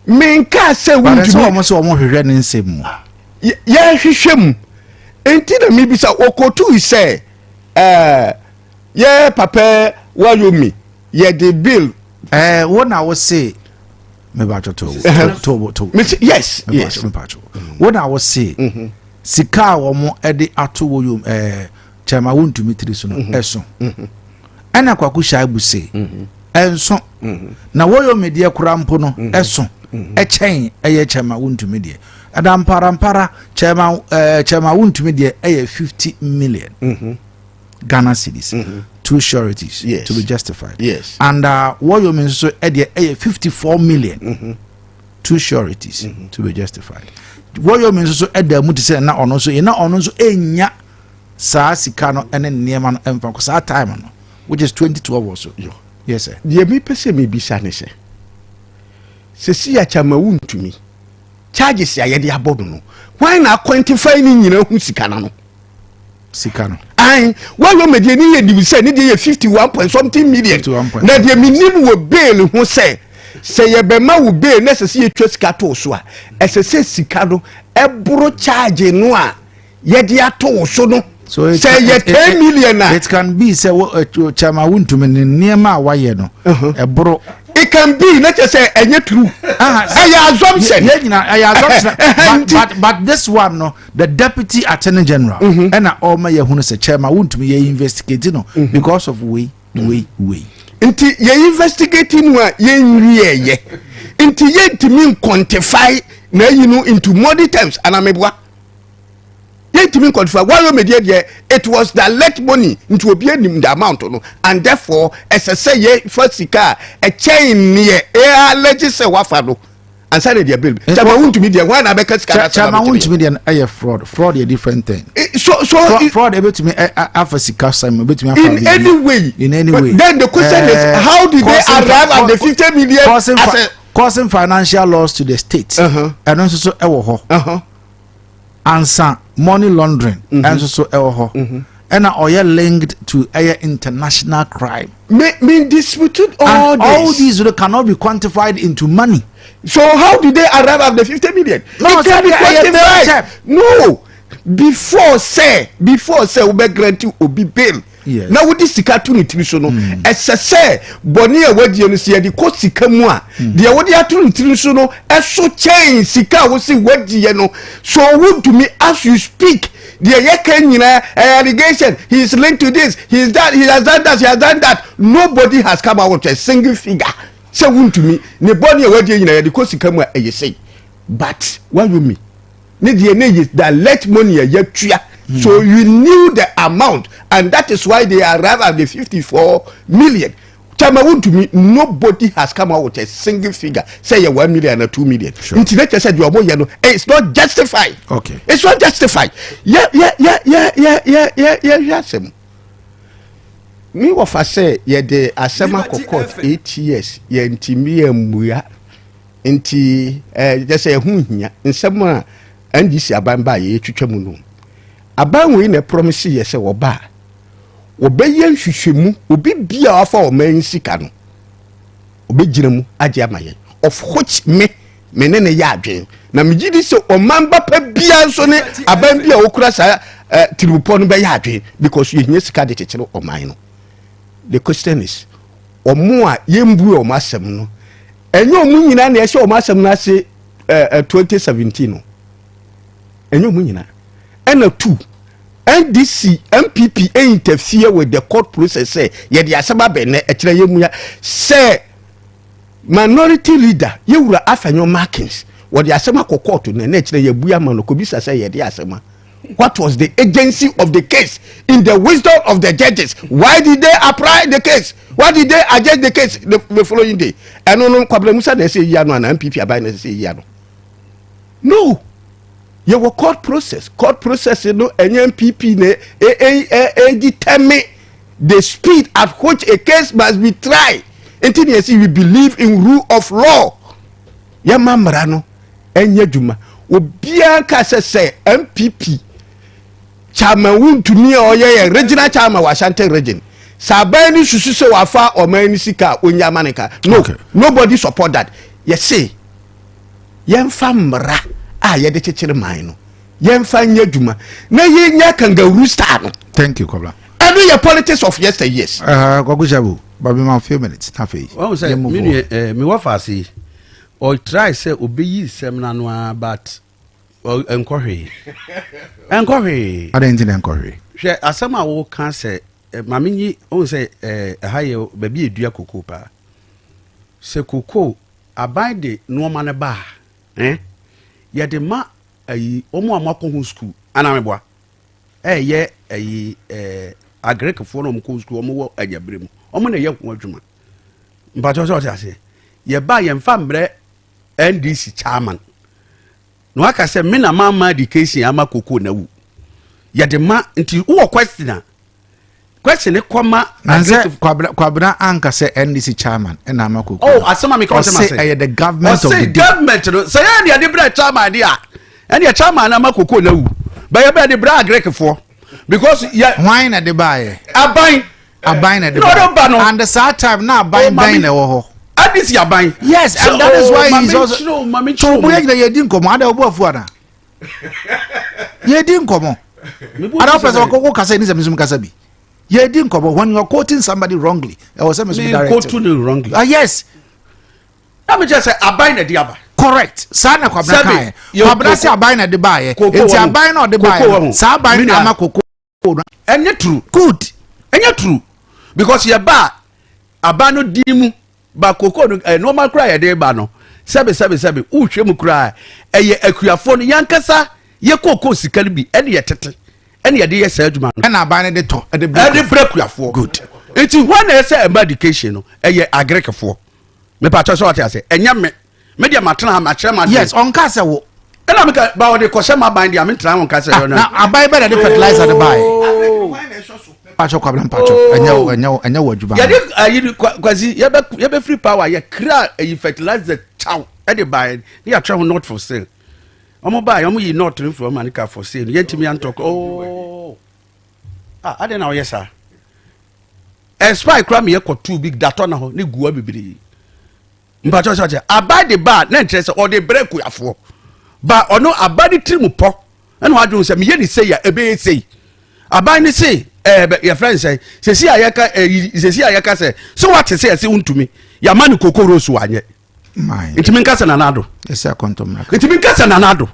menka se untumi so mo hwehwe ne nsem ye hwehwem enti na mi bisa okotu say ye papa wayomi ye the bill what I was say me ba to yes what I was say sika wo mo ede ato wo yom chama wontumi tiri so no eso ana kwaku shaibu say enso na wo yom de kura mpo no eso chen eye chama wontumi de adam parampara chama wontumi de eye 50 million Ghana cedis 2 sureties yes. to be justified. Yes. And what you mean so 54 million 2 sureties to be justified. What you mean so muti say na ono so enya saa sika no ene niema no emfa ko saa time no which is 2012 also. Yes sir. Ye me pese me bisa ne se. Se si ya chama wontumi. Charges ya ye de abodo no. Why na quantify ni nyina hu sika na no? Sika no. Ai, why you me de ni ye di say ni de 51 point something million. Na de minim wo bail hu say ye be ma wo bail na se ye twa sika to so a. Ese sika no ebro charge no a ye de ato so no. So say ye 10 million na. It can be say chama wontumi ni niema waye no. Ebro it can be not just say any true. Assumption. But this one no, the deputy attorney general and all my who say chairman won't be investigating no because of way. Inti ye investigating wa ye inti ye to mean quantify na you know into money terms and amebwa. Ye to mean quantify why you media it was the let money into a the amount no and therefore as I say ye first car a chain near a legislature wafado and say their bill. Chama won't be there one abeka chama won't be there fraud a different thing. Fraud able to me after sika some able to me in any way. Then the question is how did they arrive at the 50 million causing financial loss to the state and also so ewo answer money laundering and so and are linked to international crime. Me disputed all these cannot be quantified into money. So how did they arrive at the 50 million? No, it can be quantified. No, before say we grant you obi bail. Yes. Now with this sika to nutrition no say boni e wadi no se de ko sika mu a de wadi atu nutrition no so change sika wo se wadi no so wontumi as you speak the yekan nyina allegation he is linked to this he has done that nobody has come out with a single figure say wontumi ne boni e wadi nyina de ko sika mu a ye say but what you mean ne de that let money ya tua. So you knew the amount, and that is why they arrived at the 54 million. Chama to me, nobody has come out with a single figure. Say 1 million or 2 million. Sure. Internet said you are more, it's not justified. Okay. It's not justified. Yeah. Me what I say, the Asema court 8 years, intimi muya, inti just say hunya, in someone and this abamba ye chuchamuno. Aban we na promise ye se oba obeye hwehwemu obi bia afa o man sika no obegyina mu age amaye of which me ne ya adwen na megidi se o man ba pa bia so ne aban bia okura sa tribupo no be ya adwen because ye hia sika de chekere o man no. The question is omo a yembu o masem no enye omu nyina na ye se o masem na se 2017 no enye omu nyina and a 2 NDC MPP interfere with the court process say ye the asaba bene ekire yemuya say minority leader ye wura afanyo markings what the asema court na ekire yebuya man ko bisa say ye the asema. What was the agency of the case in the wisdom of the judges? Why did they apply the case? Why did they adjust the case the following day? And no kwabla musa dey say yano and MPP abai na say yano. No. You were court process you know NPP ne determine the speed at which a case must be tried until you see we believe in rule of law. Ya mamra no enye djuma obia ka say MPP chairman wontumi oye regional chairman wa ASANTE region sabani susu se wafa o mani sika onyamanika no okay. Nobody support that. You see yemfa mra ye de chechire man no yemfa nya djuma na ye nya kangaroo star no. Thank you Kobla. And your politics of yesteryears Gogujabu baby man few minutes na fe o say me wa fasi or try say obeyi semna no but encourage adentin encourage hwe asama wo kan say mamenyi o say haye baby edua koko pa se koko aban de no ma ne ba ye de ma ayi omo amakọ hu school ana meboa ye ayi agrek for no mko school omo ajabre mu omo na ye ho adwuma mpacho so ase ye ba ye mfa mbre NDC chairman no aka say me na mama education ama koko na wu ye de ma nti wo question kwama kwabra anka say NDC chairman na ama koko asema me say the government of the government no say ya de bra chairman dia and your chairman ama koko na wu ba ye ba de bra agrek for because why na de bae aban na de bae and the sad time na aban na wo ho this your buying. Yes, so, and that is why he's also. So we are the yedin komo. Ada obo afuana. Yedin komo. Ada person ko kasa ni semizum kasa bi. Yedin komo when you are quoting somebody wrongly. I was saying quoting wrongly. Yes. Let me just say abai na diaba. Correct. Sana kwabra kai. Kwabra say abai na de bae. Enti abai na de bae. Sa abai na ama koko. Enye true. Good. Enye true. Because ye ba abano dimu ba koko no normal cry ya de ba no sebe uhwe mu cry eye akuafo no yankasa ye koko sikali bi ene ye tete ene ye de ye sa adwuma no na aban de to de breakuafo good enti when e say education no eye agrekefo me pa cho so what say enya me de matena ha ma kire ma yes on ka se wo ena me ka ba wo de ko se ma ban de am tena won ka se yo na aban be de fertilizer de buy pacho kwabra pacho enya wadjuba ya de ayi kwazi ye be free power ye kra ayi fertilizer chow e de buy ya travel not for sale omo buy omo yi not from manika for sale ye ntimi antok ade na oyesa spy kra me ye ko too big dato na ho ne guwa bibiri mpacho so abai de bar na interest or de break yafo ba ono abadi trimu po ena wadun se me ye ni say ya ebe say abai ni say your friend say si ayaka say so what say wontumi ya mani kokoro so anye ntimi nkasa na nado ese kontom na ntimi nkasa na nado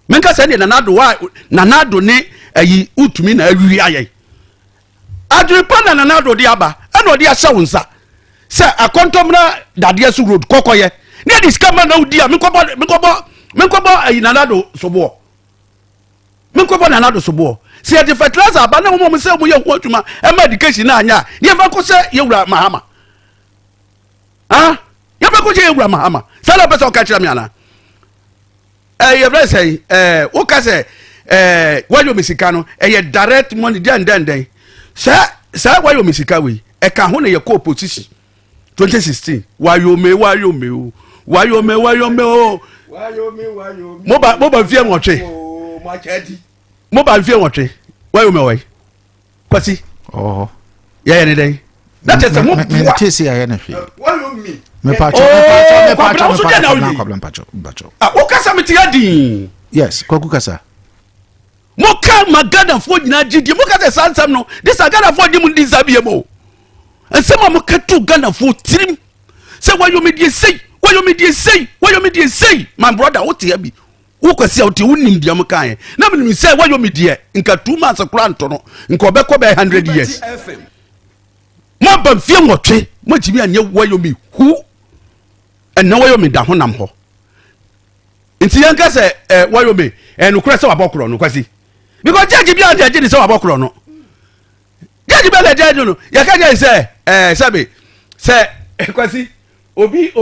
menkasa ne na nado wa na nado ne ayi utumi na awi aye adripa na nado di aba ena odi ahya wonsa say akontom na dade so road kokoye ne discover na odi a menkobo ayi na nado sobo menkobo na nado sobo si ati fertilizer aba na mo se mo ye ho adwuma e ma education na anya ye fa ko se ye wura mahama ye fa ko se ye wura mahama sala pesa o ka kira mi ana ye vre say o ka se wayo misika no ye direct money den sa wayo misika we e ka ho na ye ko opposition 2016 wayo me o mo ba vie nwotwe mo ba vie nwotwe wayo me wai kwasi ya ne dai that is mo tesi ya na hwe wayo me me pacho o kasa me tia din yes kwaku kasa mo ka magada fo nyina gidi mo kasa sansam no this agada fo di mu di sabie mo ensema mo katu gana fo tirim se wayo me die sei my brother what ya bi wo kwasi awti wonim dia mo kan na me say wayo me die nka 2 months kura nto no nka obekọ be 100 years mo ba fie nwotwe mo timi anye wayo me hu en na wayo me da honam ho nti yanka se wayo me en kura se wabokro no kwasi because judge bi ande je ni se wabokro no judge bi ande no ya ka je se sabe se kwasi obi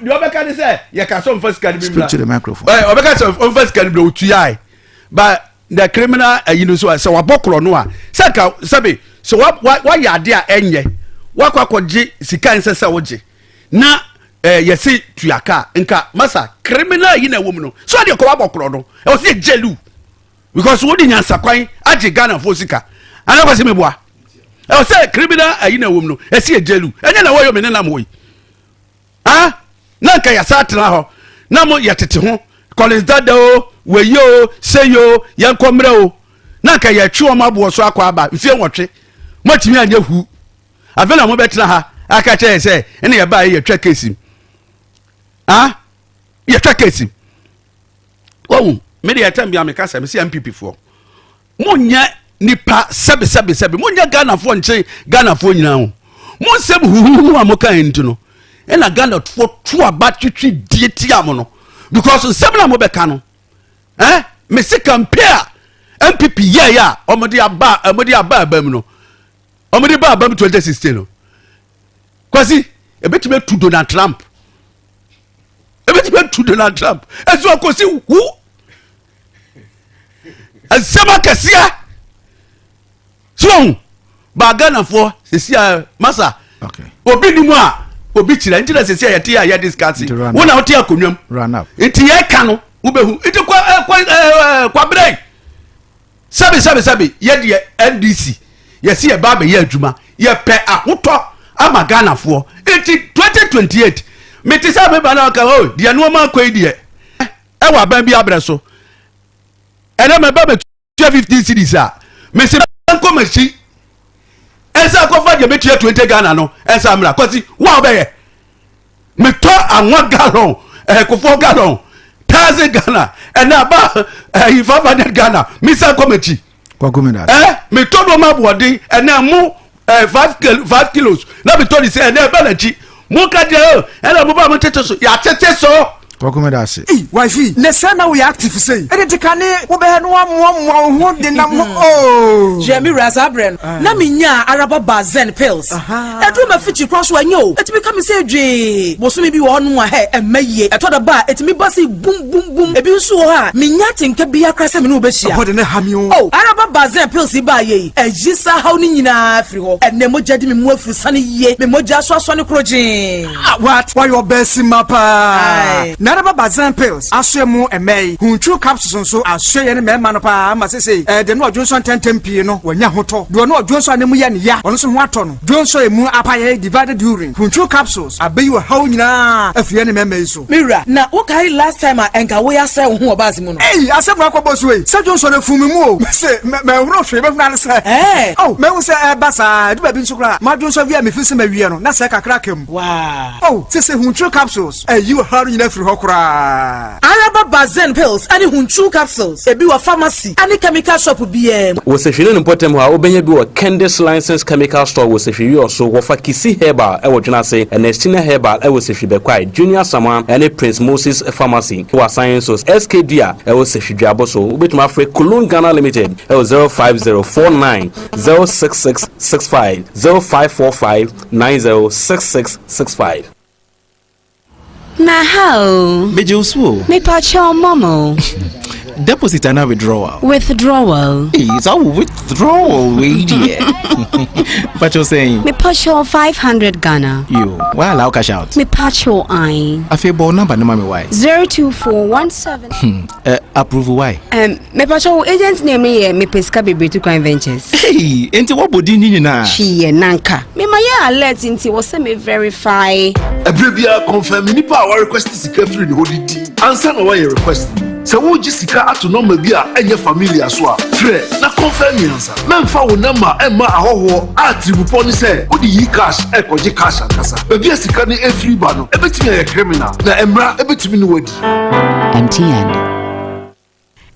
di obeka ni say ye ka so mfa sika ni bimla speak to the microphone obeka so mfa sika ni bimla otuai but the criminal you know so wabokro no a say ka sabe so wa ya ade a enye wa kwakoje sika nse se woje na ye si tuaka nka masa criminal yi na wom no so de ko wabokro no e o se jelu because wo di nyansa kwan age Ghana fo sika ana kwase meboa e o se criminal yi na wom no e se jelu enye na wo yo me na mo yi na nka ya satra ho na mo yetete ho Collins Dado we yo say yo yankomre o na nka ya twi o mabo so akwa aba mfie nwotwe mo timi anya hu avela mo betena ha aka che se ene ya ba ye twa kesi ye twa kesi wo me de yatam bia me kasa me se MPP fo mo nya nipa sebe mo nya Ghana fo nche Ghana fo nyina ho mo sebe hu amoka ntu no ena Ghana for two abatwitwi dieti am no because nsem na mo beka no me se compare MPP yeah omodi aba abam no omodi ba abam 2016 no kwasi ebetime to Donald Trump ezo akosi hu asema kasia so ba Ghana for sesia masa obi ni mu a obi kira nti na sesia yete ya discuss wona wote akonwam run up nti ye ka no ubehu nti kwa break sabi ye de NDC ye se ye ba be ye adwuma ye pe ahoto ama Ghana for nti 2028 meti sa me ba na ka ho de no ma kwai de e wa ban bi abre so ene me ba me 15 cities a me se ko machi esa ko fa de me 20 Ghana no esa mra kwasi wa obeye me to anwa gallon ko fo gallon 1000 Ghana and about 500 Ghana me sa ko machi kwa gomina me to do ma body and mu 5 kilos na me to di say na ba na chi mo ka de and mo ba mo tete so ya tete so Wakumeda se. Wifi, ne sana we active say. E de kane wo be no ammo ho de nam oh. Jemi Raza Bren. Na minya araba bazen pills. E do ma fichi cross wa nyo. E ti be come say dwe. Bosumi bi wo no he emaye. E to da ba e ti mi basi boom boom boom. E bi nso ho ha. Minya tinka bia krasa me no be hia. Ho de ne ha mi o. Oh, araba bazen pills ba ye. E jisa haw ni nyina afri ho. E ne mogya di me mu afri sane ye. Me mogya so ne krojin. What? Why your best mapa? Naraba bazan pills aswemu emei hunchu capsules so aswe ne mema no pa ma se de no adwonso 10 pie no wanya hoto do no adwonso anemu ya ne ya ono so ho ato no dwonso emu apaye divided urine hunchu capsules abeyi wo hawo nyina afie ne mema so mira na wo kai last time enka wo ya se ho obazi mu no asemu akobo so we se dwonso na fumi mu o se me huro hwe be funa ne se oh me hu se basa du ba bi nsukura ma dwonso via me fisi ma wie no na se kakra kem wow se hunchu capsules you hawo nyina firi hokura Araba bazen pills ani hunchu capsules ebi wa pharmacy ani chemical shop biem wo se hwene no potem ha obenya bi wo Candice license chemical store wo se hwe so wo fa Kisi herbal e wo dwena se Ernestina herbal e wo se hwe bekwai Junior Saman ani Prince Moses pharmacy wo sciences SKDA e wo se hwe aboso obetuma afre Kulun Ghana Limited e wo 05049 06665 0545 906665 Na how? Bejusu. Me pacho momo. Deposit and withdrawal. Withdrawal. It's all withdrawal, dear. But you're saying? Me pacho 500 Ghana. You. Well, allow cash out. Me pacho I. A fair ball number, no mommy why? 02417. Approve why? Me pacho agent's name me pesca baby to crime ventures. Hey, into what body need na? She nanka. Me maya alert into was me verify. A bribia confirm nipa our request is free the holy team. Answer no why request. So wo jisika ato normal bi a enye familia so a frɛ na confirm me answer memfa wo number emma ahoho atribupo ni sɛ wo di cash ekoje cash akasa baabi asika ne free ba no ebetimi yɛ criminal na emra ebetimi no wadi MTN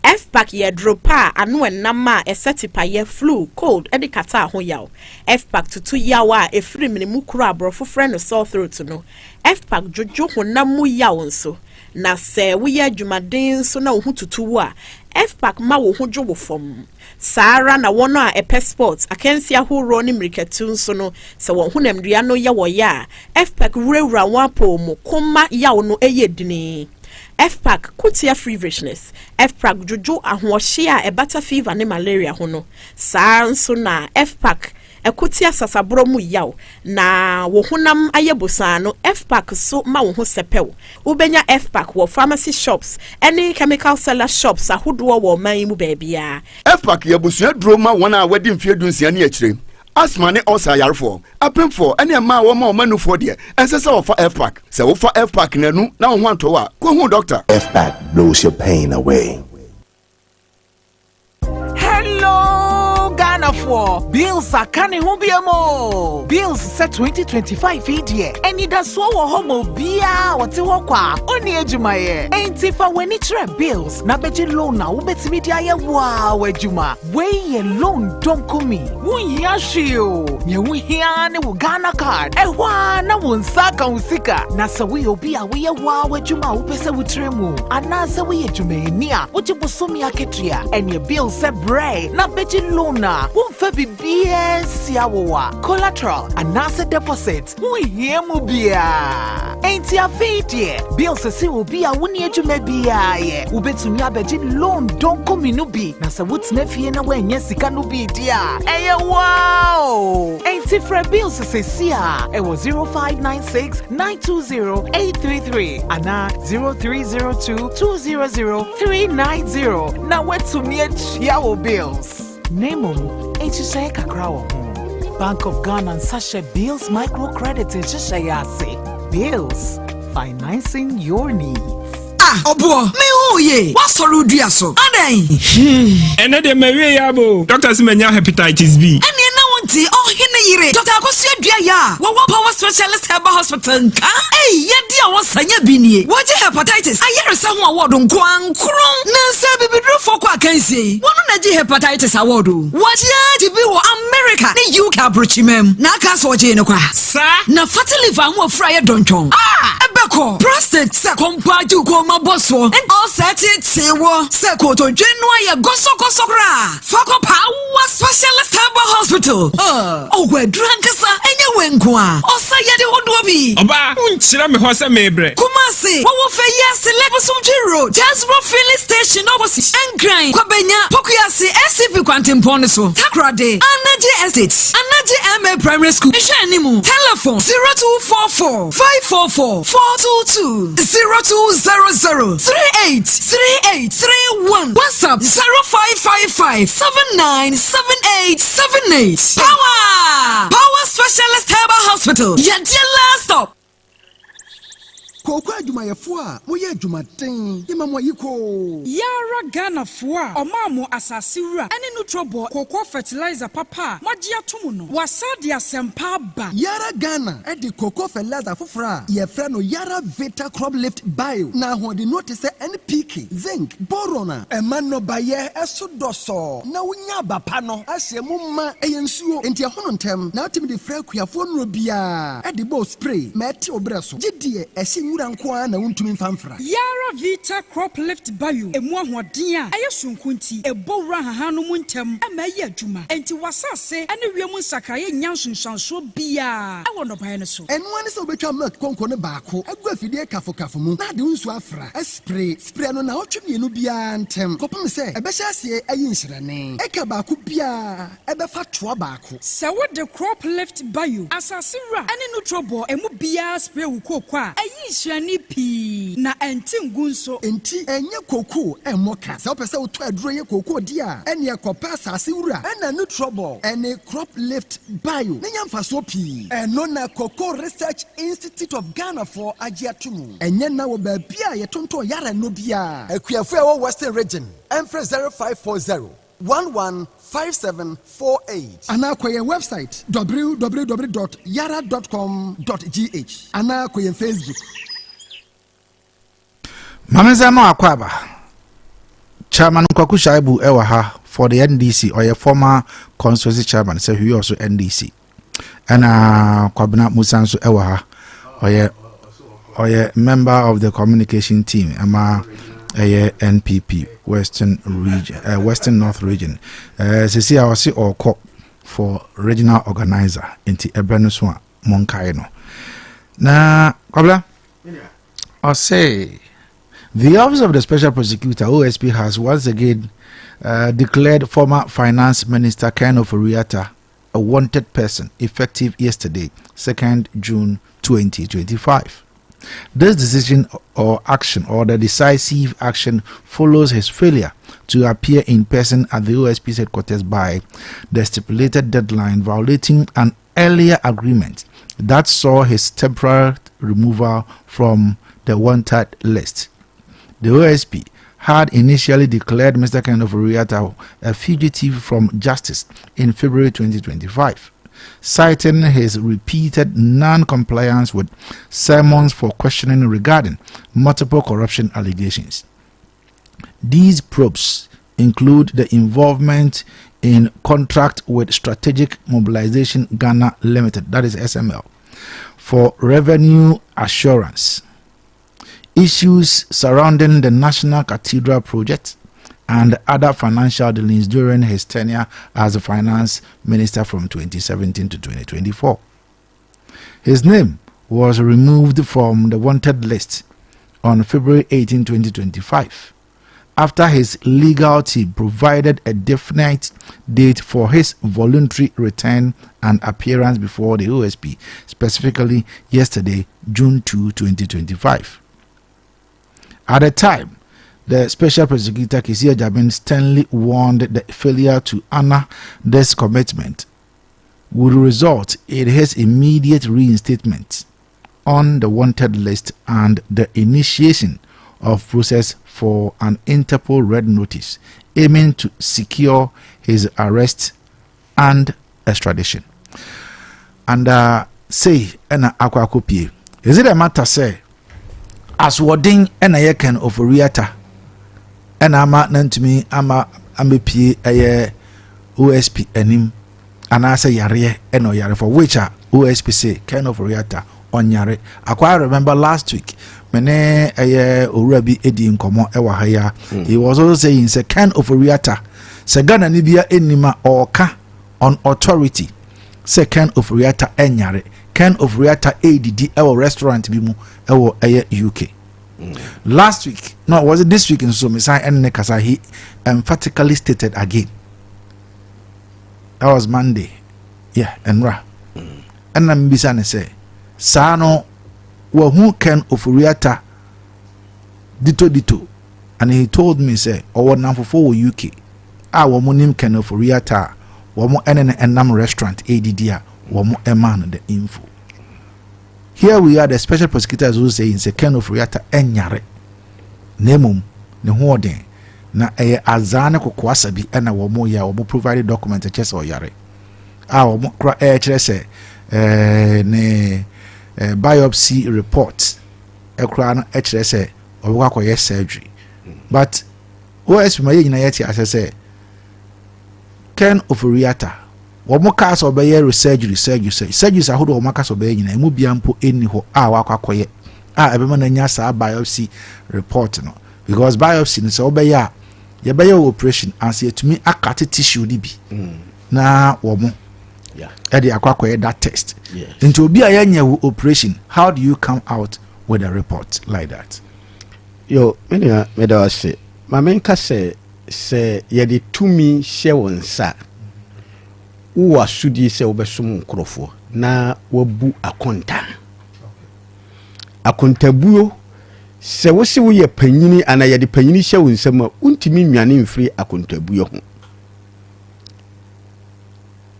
FPAC ye dropa anu enama esetipa ye flu cold edi kata ho yaw FPAC tutu yawa efiri minimu kura abrofo frɛ no sore throat no FPAC jojo honam mu yaw nso na se wo ye adwumaden so na wo tutu wo a FPAC ma wo ho dwo wo fom Sara na wono a epe sports akansi ahoro ne mirikatu nso no se wo honamdua no ye wo ya FPAC wurawura wapo mu koma yaw no eye dini FPAC kutia free richness FPAC jojo ahohye a ebata fever ne malaria ho no saa nso na FPAC ekutia sasabro mu yaw na wo honam ayebosa no FPAC so ma wo ho sepew ubenya FPAC wo pharmacy shops any chemical seller shops ahodo wo man mu baabia FPAC yebusua duro ma wona a wadi mfie dunsia ne akire asma ne osa yarefo apemfo ene ma wo ma omanufo de ensese wo fa FPAC se wo fa FPAC nanu na wo ho anto wa ko hu doctor FPAC blows your pain away. Ghana for bills are canny hubiamo. Bills set 2025 year. And it does so homo bia what you walk on the edge of my ear. Ain't if I when it's bills, na beji loan now, bet media wow, ejuma. Way a loan don't come me. Wun yashio. You hear Ghana card. Ewa na Munsaka Usika. Nasa we obia we wa wajuma upesa wutremu. Anasa we jumenia. Ujibusumi aketria. And your bill se bray. Na beji luna. Wumfebi BS yawa. Collateral. Anasa deposit. We hear mubia. Ain't ya fiti. Bill se si ubia wuni jumebia ye. Ubetunya beji loan don't come inubi. Nasa wut's nefi na we nyesika nubi dia. Eye wow. Ain't it for bills se siya. It was 0596-920-833 and 0302-200-390. Now what's to me chiao bills? Name HSA Kakrawo. Bank of Ghana and Sasha Bills Microcredit in Shishayase. Bills, financing your needs. Obo, me who ye? What for you do so? Adai. And then me we yabo. Doctor Simenya hepatitis B. Dr. Akosia Biaya, what power specialist herbal hospital? Hey, yet dear was Sanya Bini. What hepatitis? I hear someone word on Kwang Kron. Nancy Bibi for Quakency. One of the hepatitis award. What ya to be America? The UK Bruchimem. Nakas or Janoka. Sir, na fatally van more fryer donchon. Ebeko, prostate, second part you call my boss for, and all set it, say, Sekoto, January, Gosokosokra. Foko Power Specialist Herbal Hospital. Oh, we're drunk, sir, and you went qua. Oh, say, you would be. Oba, Unchirame Hosa Mebre. Kumasi, what will say yes, Lebasunji Road, Jasper Filling Station, opposite, and grind, Quabena, Pokiasi, SCP Quantum Poniso, Takrade, Anaji Estates, Anaji MA Primary School, Shanimu, telephone 0244 544 422 0200 383831, WhatsApp 0555 797878. Power Specialist Herbal Hospital. Your dear last stop. Koko adwumayefo a moye adwumaden imamo yiko Yara Ghana fo a omamo asase wura ene no trouble koko fertilizer papa magia tomu no wasade asempa ba Yara Ghana e de koko fertilizer fofora ye frɛ no Yara Vita Crop Lift Bio na ho de notice NPK zinc boron a ema no baye eso doso na wonya bapa no ahye mu ma eyensuo enti ahono ntem na otimi de fra kuafo no bia e de bo spray meti obreso gidie ehye na wontumi mfamfra Yara Vita Crop Lift Bio emu ahoden a ayesunkunti ebowura haha no mu ntem emaye adwuma enti wasase ene wiemu nsakaye nyansonsanso bia ewo no ban ne so enu ane se obetwa milk konko ne baako agu afidie kafo mu na de nsu afra spray no na otwemienu bia ntem kopem se ebehya ase ayi nhirane eka baako bia ebefa toa baako se wo de Crop Lift Bio asase wura ene no trouble emu bia spray wo kokwa ayi shani pi na entingu nso enti enye koko emoka se opese oto aduro ye koko dia ene ekopa asase wura ena no trouble ene Crop Lift Bio nenya mfaso pi eno na Koko Research Institute of Ghana for agiatumu enye na wo ba bia ye tonto yara no bia akuafo e wo Western region emfre 0540 115748 ana kwa website www.yara.com.gh ana kwa Facebook Mameza no akwaba Chairman Kwaku Shaibu ewa for the NDC or a former constituency chairman say he also NDC and Kwabena Musanso ewa or a member of the communication team ama a NPP Western region Western North region see I was or call for regional organizer into Ebrenuswa Monkaino na Kwabla or say the Office of the Special Prosecutor, OSP, has once again declared former Finance Minister Ken Ofori-Atta a wanted person, effective yesterday, 2nd June 2025. This decision or action, or the decisive action, follows his failure to appear in person at the OSP's headquarters by the stipulated deadline, violating an earlier agreement that saw his temporary removal from the wanted list. The OSP had initially declared Mr. Ken Ofori-Atta a fugitive from justice in February 2025, citing his repeated non-compliance with summons for questioning regarding multiple corruption allegations. These probes include the involvement in contract with Strategic Mobilization Ghana Limited, that is SML, for revenue assurance, issues surrounding the National Cathedral project, and other financial dealings during his tenure as the finance minister from 2017 to 2024. His name was removed from the wanted list on February 18, 2025, after his legal team provided a definite date for his voluntary return and appearance before the OSP, specifically yesterday, June 2, 2025. At the time, the Special Prosecutor Kisia Jabin sternly warned that failure to honor this commitment would result in his immediate reinstatement on the wanted list and the initiation of process for an Interpol red notice aiming to secure his arrest and extradition. And say, ena akwa kopie. Is it a matter say, as wording ena yeken of Riata, ena ama nantumi ama amepie OSP enim, and I say yare eno yare for which OSP say kind of Riata on yare. I remember last week, mene Urabi Edi Nkomo ewa haya. He was also saying say kind of Riata. Se Ghana nibia enima or ka on authority. Se kind of Riata enyare. Kind of Riata ADD ewa restaurant bimu ewa UK. Last week, no, was it this week in Sumisai and Nekasa, he emphatically stated again. That was Monday. Yeah, and Ra. And I'm bisane say, Sano, well, who can ofuriata dito. And he told me, say, or now for UK. Our monim can ofuriata, one more enam restaurant, ADD, one more eman the info. Here we are, the special prosecutors who say in second of Riata enyare nemum ne hoden na azane kokwasabi ena wo mo ya wo provided document chese oyare wo mo kra chese ne biopsy report ekra na chese obekwa koye surgery but OS maye nyina yeti asese Ken of Riata Womo cast obey surgery ahodo womo cast obey nyina emu bia mpo eni ho wakwakoye ebema na nya sa biopsy report no because biopsy ni so obey ye be operation as yetumi akate tissue ni bi na womo e dey akwakoye that test into obi ayanya operation. How do you come out with a report like that? Yo menya medawa se mamenka se ye de tumi hye wonsa uwa sudi se obesom nkrofo na wabu akontabuo se wosi wo ye panyini ana ye de panyini hye wonsam a untimi nwane mfiri akontabuo ho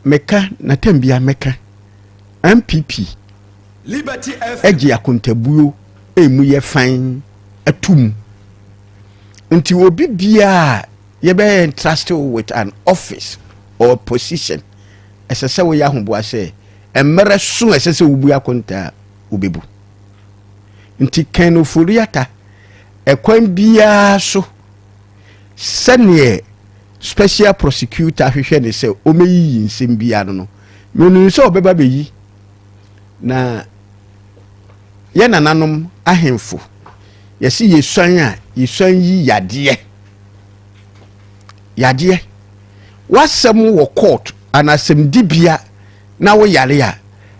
meka na tambia meka MPP Liberty FM eji akontabuo emu ye fan atum nti obi bia ye be entrusted with an office or position esese wo ya hoboa se emere so esese wo bu akonta obebu nti kan ofuriata ekwan bia so sene special prosecutor hwehwe ne se omeyi nsem bia no menu se obeba beyi na ye nananom ahemfo yesi yesuan yi yade wasem wo court anasem dibia na wo yare a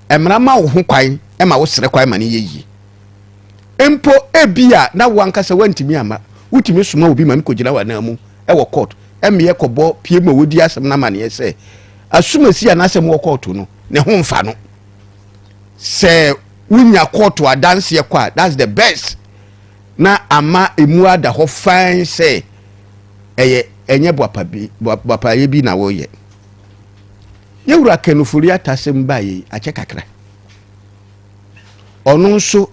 emrama wo ho kwan ema wo sere kwan ma ne yeyi empo ebia na wankasa wantimi ama wutimi soma obi ma nkogina wa na mu e wo court emye kobo pie ma wodi asem na ma ne se asumasi anasem wo court no ne ho mfa no se wunya court adanse ye kwa that's the best na ama emu ada ho fan se enye bwapa ye bi na wo ye yewura kenufuri atasem baye ache kakra onu nso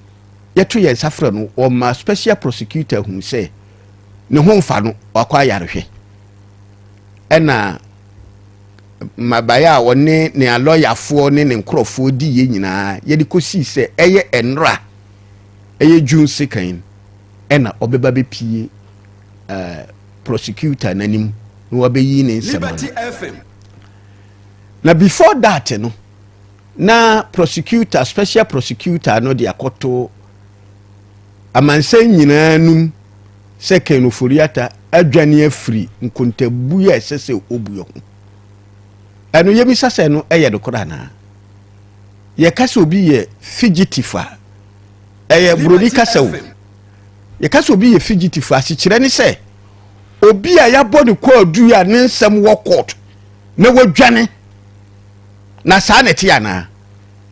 yeto ye safra no o ma special prosecutor hu se ne ho mfa no akwa yarehwe ena mabaya woni ne lawyer fo ne nkrofo di ye nyina ye de kosi se eye enra eye June 2nd ena obeba be pie prosecutor nanim no wabeyi ne nsema Liberty FM na before that no na prosecutor special prosecutor no de akoto amansan nyinaa num se Kenuforiata adwane afiri nkontabu ya sese obuyo ho eno yemisa se no eye dokora na ye kase obi ye fugitive eye brodi kase wo ye kase obi ye fugitive asikyire ni se obi a ya body ko adu ya ne nsem wo court na wadwane na saa ne tia na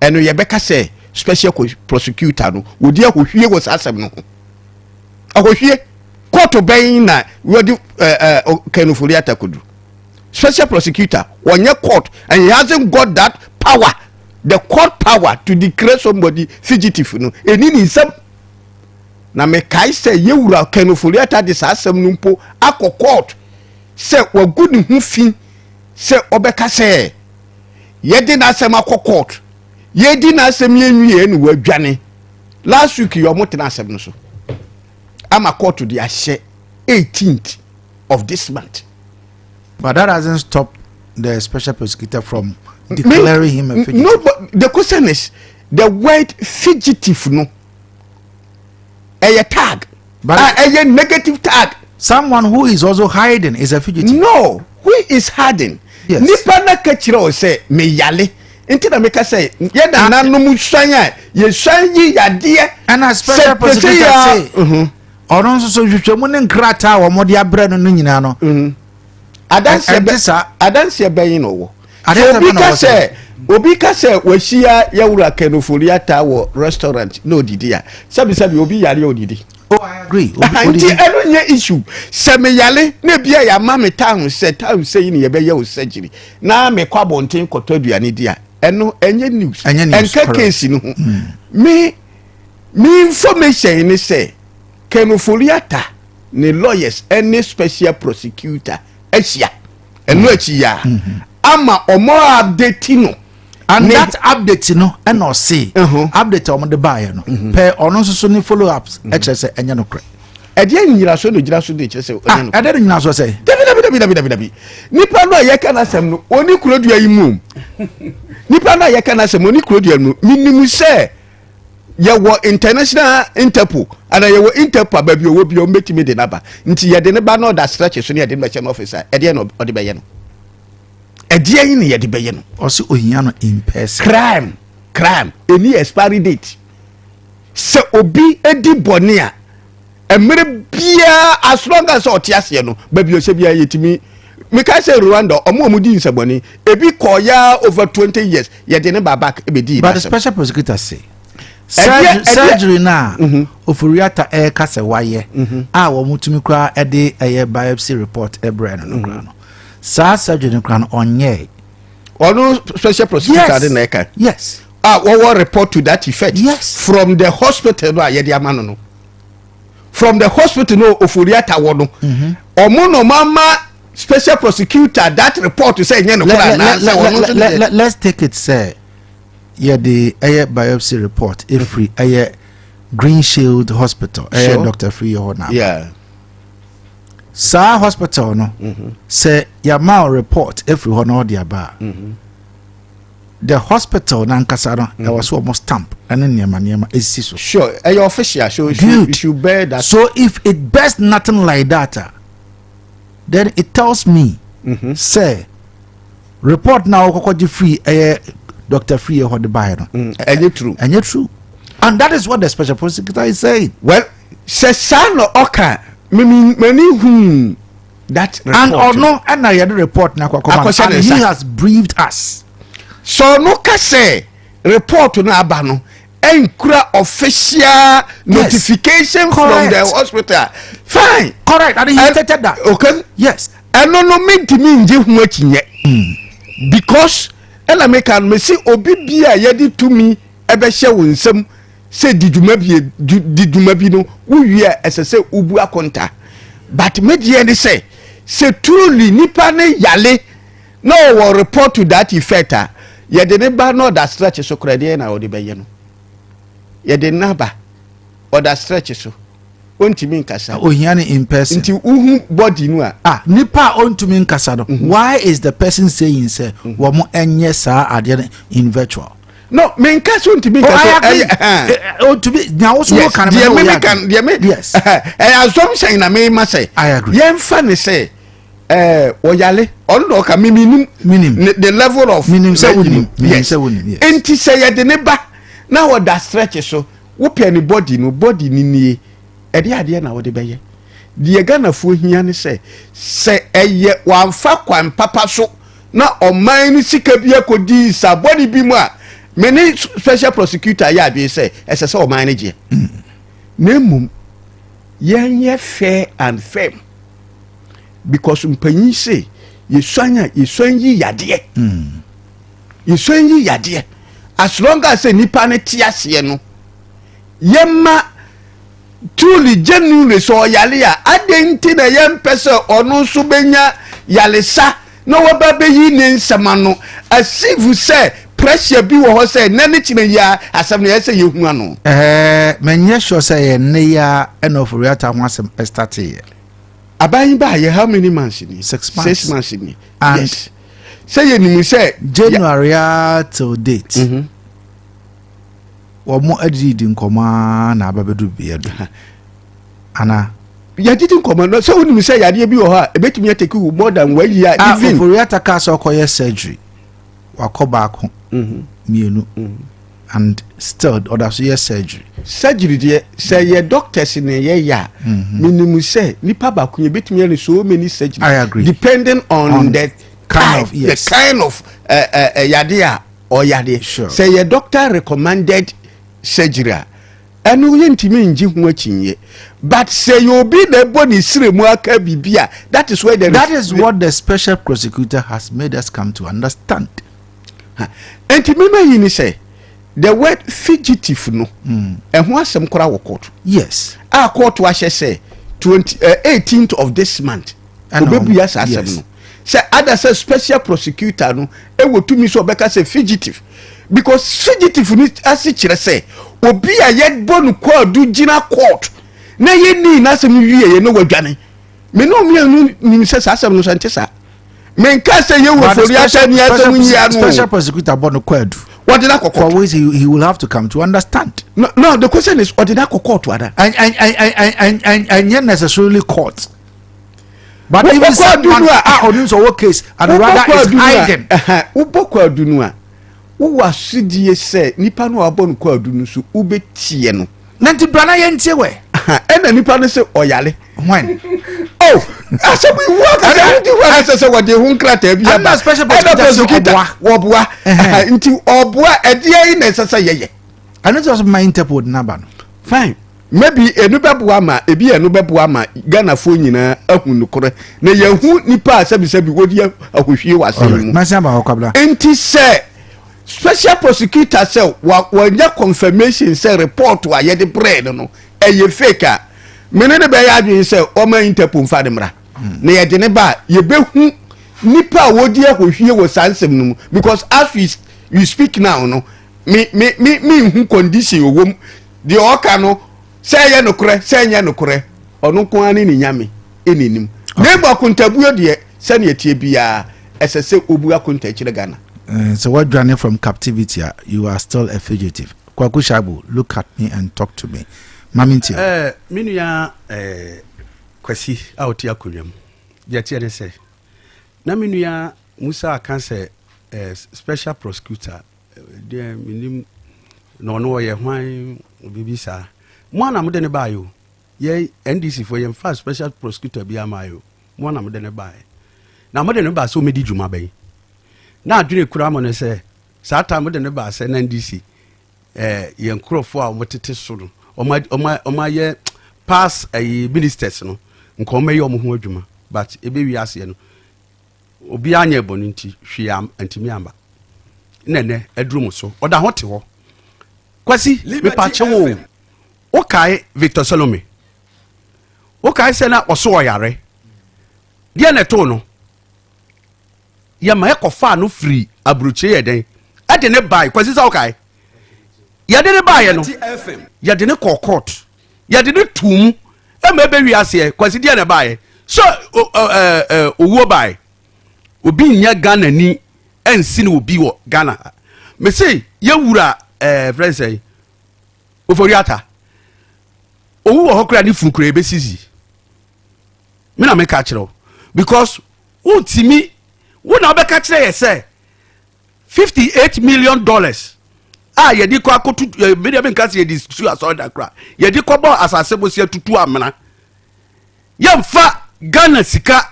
eno ye beka se special prosecutor no wodi ahohwie wo sasem no ahohwie court ben na wodi Kenuforiata kudu special prosecutor onye court and he hasn't got that power, the court power to declare somebody fugitive no enini nsem na me kai say yewura Kenuforiata de sasem no mpo akọ court say wagudi hu fi say obeka say yedi na asem akọ court yedi na asem yenwie no wadwane last week you mot na asem no so ama court to the 18th of this month. But that hasn't stopped the special prosecutor from declaring him a fugitive. No, but the question is the word fugitive no a tag, but a negative tag. Someone who is also hiding is a fugitive. No, who is hiding? Yes. Nipa na kachiro say me yale. Inti na meka say yeda na no mu swanya ye swanyi yade and a special prosecutor say onon so hwehwemu ne nkrata wo mode abrɛ no nyina no adanse bɛyin no wo obi ka say wahia yawura Kenuforiata wo restaurant no didi a sabi obi yare odidi. Oh, I agree. Anti eno nye issue se me yale na bia ya ma me town say ni ye be ye o surgery na me kwa bonten kotoduane dia eno enye news enka case no me information ni say Kenuforiata ni lawyers any special prosecutor asia eno achi ya ama omo update no and that update no and no say update omo de buy no per ono so ni follow ups e kire say enye no kre e de nyira so no gira so de kire say enye no e de nyira so say dabi nipa no ye kana sem no oni kurodua yi mu nipa no ye kana sem oni kurodua mu minimu say ye wo international interpol and ye wo interpol ba bi owo bi o metimi de naba nti ye de ne ba no da stretch so ne ye de me chen officer e de no ode be ye no edie yin ye de be ye no o se ohia no in person crime any expiry date se obi edi bone a emre bia as long as o tiase no ba bi o se bia yetimi me ka say Rwanda omo di nsabone ebi koya over 20 years ye de ne ba back e be di. But the special prosecutor say surgery na Oforiata kase waye a wo mutumi kra e de biopsy report e brain no kra no sa surgery no kra no onye ono special prosecutor de na eka yes what report to that effect yes from the hospital no ayede amano no from the hospital no Oforiata wo no omo no mama special prosecutor that report to say no kra na let's take it say the biopsy report every Green Shield Hospital Dr. Free now. Yeah. Sa hospital no say your mal report every one or the bar. The hospital nankasa no there was almost stamp and then niema is so. Sure, official so you should bear that. So if it bears nothing like that then it tells me say report now kokoji free Dr. Free or the buyer. And true. And that is what the special prosecutor is saying. Well, Sesano Oka, many that report. And or no, and I had a report now. And he has briefed us. So no say report to Nabano and official notification from the hospital. Fine. Correct. And he stated that. Okay. Yes. And no mean to me because ela make an me see obi bia yedi to me ebe hye wonsem se diduma bi no wo esese ubu akonta but media ni say truly nipa ne yale no will report to that effect ye de ne ba no that stretch so krede na wo de be ye no ye de na ba or that stretch so ontimi nkasa ohiane in person nti uhu body no nipa ontimi nkasa no why is the person saying say wo mo enye sa ade in virtual No, men can't to be. To be now, so can yes. As some saying, I may say, I agree. Yen funny say, Oyale, on ka minim the level of minim say yes. Enti say the neighbor now what that stretch so whoop anybody no body ni ede ade na wo de beye de Ghana fo hia ne say eye wamfa kwan papa so na oman ni sika bi akodi sa body bi mu a many special prosecutor ya bi say ese say oman ne je nemum yen fair and firm because mpanyin say yesuan yi yade yesuan yi yade as long as nipa ne tiase no yemma truly genuinely so yale a adenti na yem pese ono so benya yalesa no waba be yi ne nsema no as if say pressure bi wo ho say na ne chine ya asem na yese yehu ano menye sure say ne ya enough reata ho asem start here abayin ba ye how many months ni 6 months 6 months ni yes say you ni say January till date omo adidi nkoma na ababedu biedo ana ya didi nkoma no so woni say yade bi wo ha ebetumi take more than 1 year even for yata ka so koye surgery wakoba ako mienu and still other so surgery there say your doctors in ye ya minimum say nipa ba kunye betumi so many surgery I agree depending on the kind of yes. The kind of yade or yade sure. Say your doctor recommended surgery anu yentimi nji hu achinye but say you be the body siremu aka bibia that is where that is what the special prosecutor has made us come to understand. Entimima yini say the word fugitive no who asem kora wo court yes a court wa say 18th of this month obebu ya asem no say other say special prosecutor no e wotumi so obeka say fugitive because fugitive ni asi kire say obi a ye bonu kwadu gina court na ye ni na asem wiye ye no wadwane me no me anu ni say asem no santesa men ka say ye wo for ya tani asem nya no special prosecutor bonu kwadu. What did I call court? He will have to come to understand. No, the question is, what did I call court? And yet necessarily court. But even someone on so case and rather is hiding. Ubokwa dunua. Uwa sidie say nipa no abon kwa dunu so ubetie no. Nanti brana yentie we. Ena nipa no say oyale. When? Oh, asa we work as say what dey hun krata bia ba. Special prosecutor obua. Nti obua edie na sasa yeye. I know just my interpret number. Fine. Maybe enu beboa ma ebi enu beboa ma Ghana fo nyina ahunu kore na yehu nipa asabisabi wodi ahwehwie wasem. Masamba hokabla. Nti say special prosecutor say wanya confirmation say report wa ye de bread no eye fake mene de be ya adwen say o ma interpol mfa de mra na ye de ne ba ye behu nipa wodi ahwehwie wo sansem no because as we speak now no me hu condition owom de oka no say ye nokore say nya nokore onu ko ani ni nyame eninim neighbor kuntabuo de say na etie bia esese obu akunta kire Ghana. So what journey from captivity you are still a fugitive. Kwaku Shabu, look at me and talk to me. Maminti. Minu ya kwasi auti akurem. Yati ne say. Na minu ya Musa kan say special prosecutor de minim no ye hwan bibisa. Mo na mo de ne ba yo. Ye NDC for ye first special prosecutor bi amayo. Mo na mo de ne ba. Na mo de ne ba so medi djuma bai. Na adwene kura mo ne se saa time de ne ba se na NDC ye nkrofo a motete so no oma ye pass ministers no nkoma ye omo ho adwuma but ebe wi ase no obi anya ebo nti hwe am antimi amba nene adrum so oda ho te ho kwasi me pa chewo o kai Victor Salome o kai se na oso oyare de na to no ya ma ekofa no free abruche ye den ade ne bai kwasi sa okay ya de ne bai no ya de ne court ya de ne tum e ma be wi ase kwasi de ne bai so owo bai obi nya Ghana ni ensi ne obi wo Ghana me say ye wura friend say oforiata owu wo hokra ni fun kure be sisi me na me ka kire because untimi wo na be ka kire ye say $58 million ye di ko akotu me dey nka say ye di su aso da kra ye di ko bo asase bo se tutu amena ye mfa Ghana sika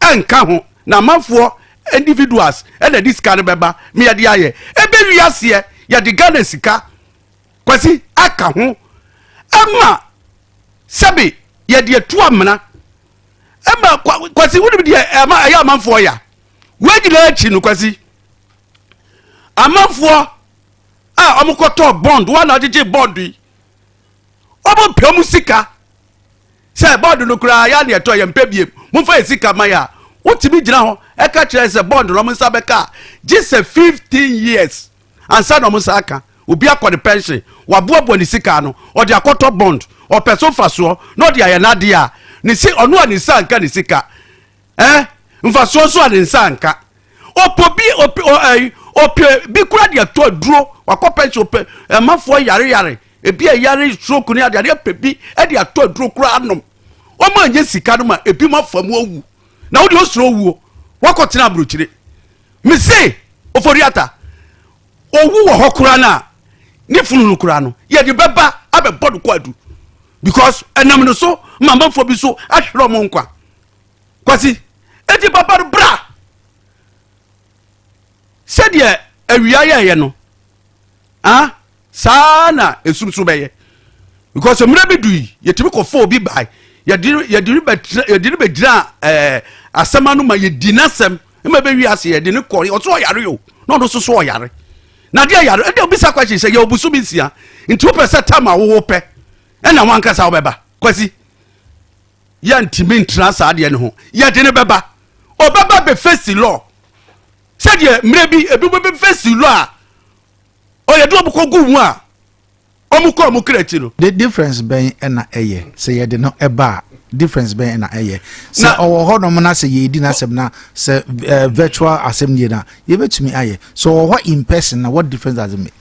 enka ho na manfo individuals and this kind of beba me ya dia ye ebe wiase ye de Ghana sika kwasi aka ho ama sabi ye de tu amena ama kwasi wudi de ama ya manfo ya wegila achi no kwasi amanfo omukoto bond wana jeje bond yi obo pemu sika se bond no kura ya ne to ye mpebie mu fa sika maya wotimi gina ho e ka kire se bond no mu sabeka just 15 years ansa no mu saka obi akọ pension waboabo ni sika no o de akoto bond o person faso no de ayenade a ni si onu ani sanka ni sika mfaso so ani sanka opobi bi kura de to duro wakọ pension pe mafo yare ebi yare stroke ni ade pebi e de to duro kura anom o ma nye sika no ma ebi mafamu owu na wo de osro owu wakọ tena abrochire me say oforiata owu wo hokura na ni funu kura no ye de beba abe bodu kwadu because enam no so mamafo bi so ahwero mo nkwa kwasi edi baba bra said awia ye no sana esumsu beye because mra bedui yetimi ko fo bi bai ye diri be gira asama no ma ye dinasem ma be wi ase ye de ne kori o so yare yo no no so yare na de yare e de obisa kwachi se ye obusu bi sia nti wo pese tama wo pe e na wanka sa wo beba kwasi ya ntimi ntra sa de ne ho ye de ne beba o beba be face law said ye mrebi ebi be face law o ye do obuko gu hu a omuko omukireti no the difference ben na eye say ye de no eba difference ben na eye say owo ho no na say ye di na asem na say virtual assembly na ye betumi aye so owo in person na what difference does it make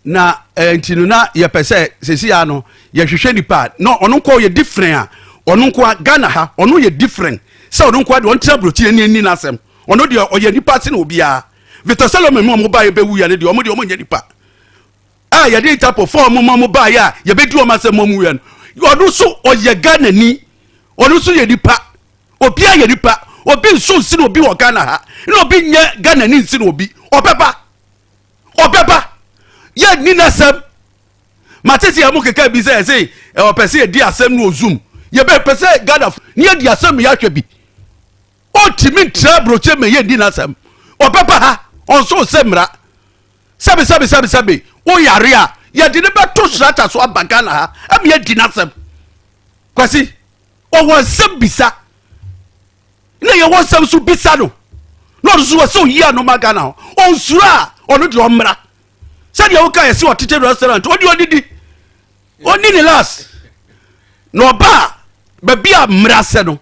na ntinu na ye pese sesi ya no ye hwehwe nipa no ono nko ye different a ono nko Ghana ha ono ye different say ono nko de on trabrochi ni na asem ono de oye nipa se na obia Victor Salome mo ba ye be wu ya ne de omo nya nipa ya dey tap for mo ba ya ye be du o ma se mo mu ya no onu so oye Ghana ni onu so ye nipa obi ya nipa obi nso nsi no obi wo Ghana ha na obi nye Ghana ni nsi no obi obeba ye ni na sam matete ya mo keka bi say o pese ye di asem no zoom ye be pese Ghana ni ye di asem ya hwe bi o timi tra broche me ye di na sam obeba ha onso semra sabe o yare a ye de ne beto strata so abagana ha am ye di nasem kwasi o won sem bisa na ye won sem so bisa no so yi no magana on sura onu de omra se de o ka ye se o tete restaurant o di odidi oni ni last no ba bia mra se no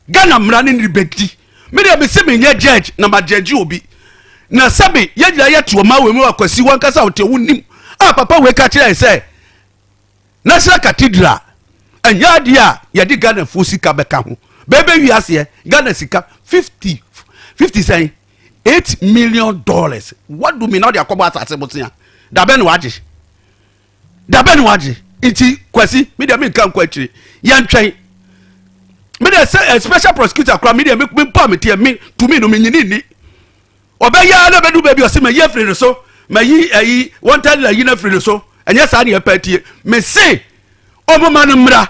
Ghana mra ni bedi me de be se me nye judge na ma judge obi na sabi yedira yeto ma we mu akwasi wankasa wote wonim papa we ka kire say National Cathedral anya dia yedi Ghana fu sika beka ho bebe wi ase Ghana sika 50 say $8 million. What do me now they akobo asase botia da be no waje iti kwasi me de me kan kwatire yantwen me de say special prosecutor kra me de me pa me tie me to me no me nyini ni obeya na bedu baby ose me ye free so me yi wanted la yi na free so enya sa na ye patie me say omoma no mra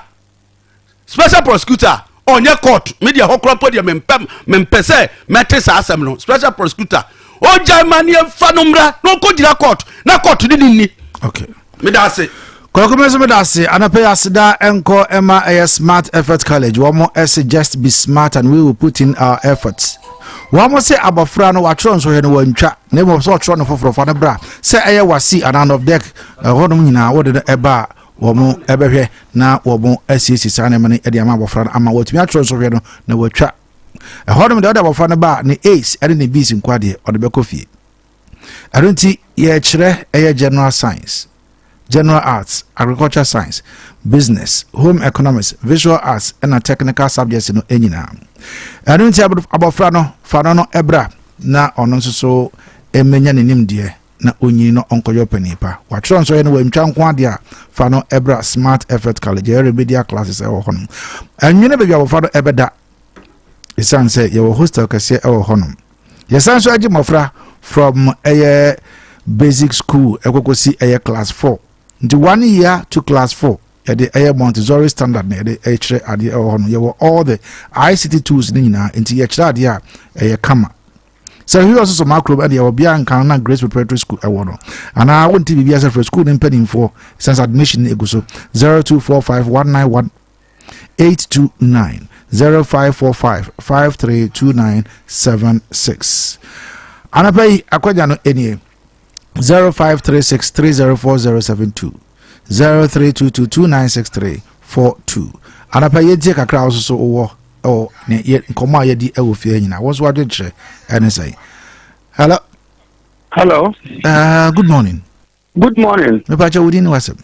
special prosecutor onye court me de hokro po de me mpese mete sa asem no special prosecutor o Germany fa no mra no ko dira court na court ni okay me da say Kokomeso me da say anape asida enko ema smart effort college we mo just be smart and we will put in our efforts. Wa mo say abofra no watron so he no wantwa na mo so otro no foforo fa no bra say eye wasi anan of deck hodom nyina wo de eba wo mo ebehwe na wo mo asiesi sane mane e de ama abofra no ama watumi atron so he no na watwa hodom de abofra no ba ne ace ade ne bees nkwade o de be kofie I don't see ye chere general science, general arts, agriculture science, business, home economics, visual arts, and a technical subjects in enyina. I don't see about frano ebra na ono so emenya nim de na onyi no onkoyo panipa. Wa tron so ene wamtwa nko ade a fano ebra smart effort college remedial classes e ho hono. Anwene be bia wo fado ebeda. Isan say ye hostel kase e ho hono. Yesan so agi mofra from a basic school ekokosi class 4. The 1 year to class 4 at the Montessori standard na the HRE at the all the ICT tools nina into HRE dia kama. So he also some macro at the Obian Kana Grace Preparatory School awono. And I want to be as for school in pending for since admission eguso 0245191829 0545532976. Anapay akwajano enie 0536304072 0322296342. Anapay yedie kakra also wo ne nkoma yedi e wo fie nyina wo so wadwe and say hello good morning me pacha wudi ni wasem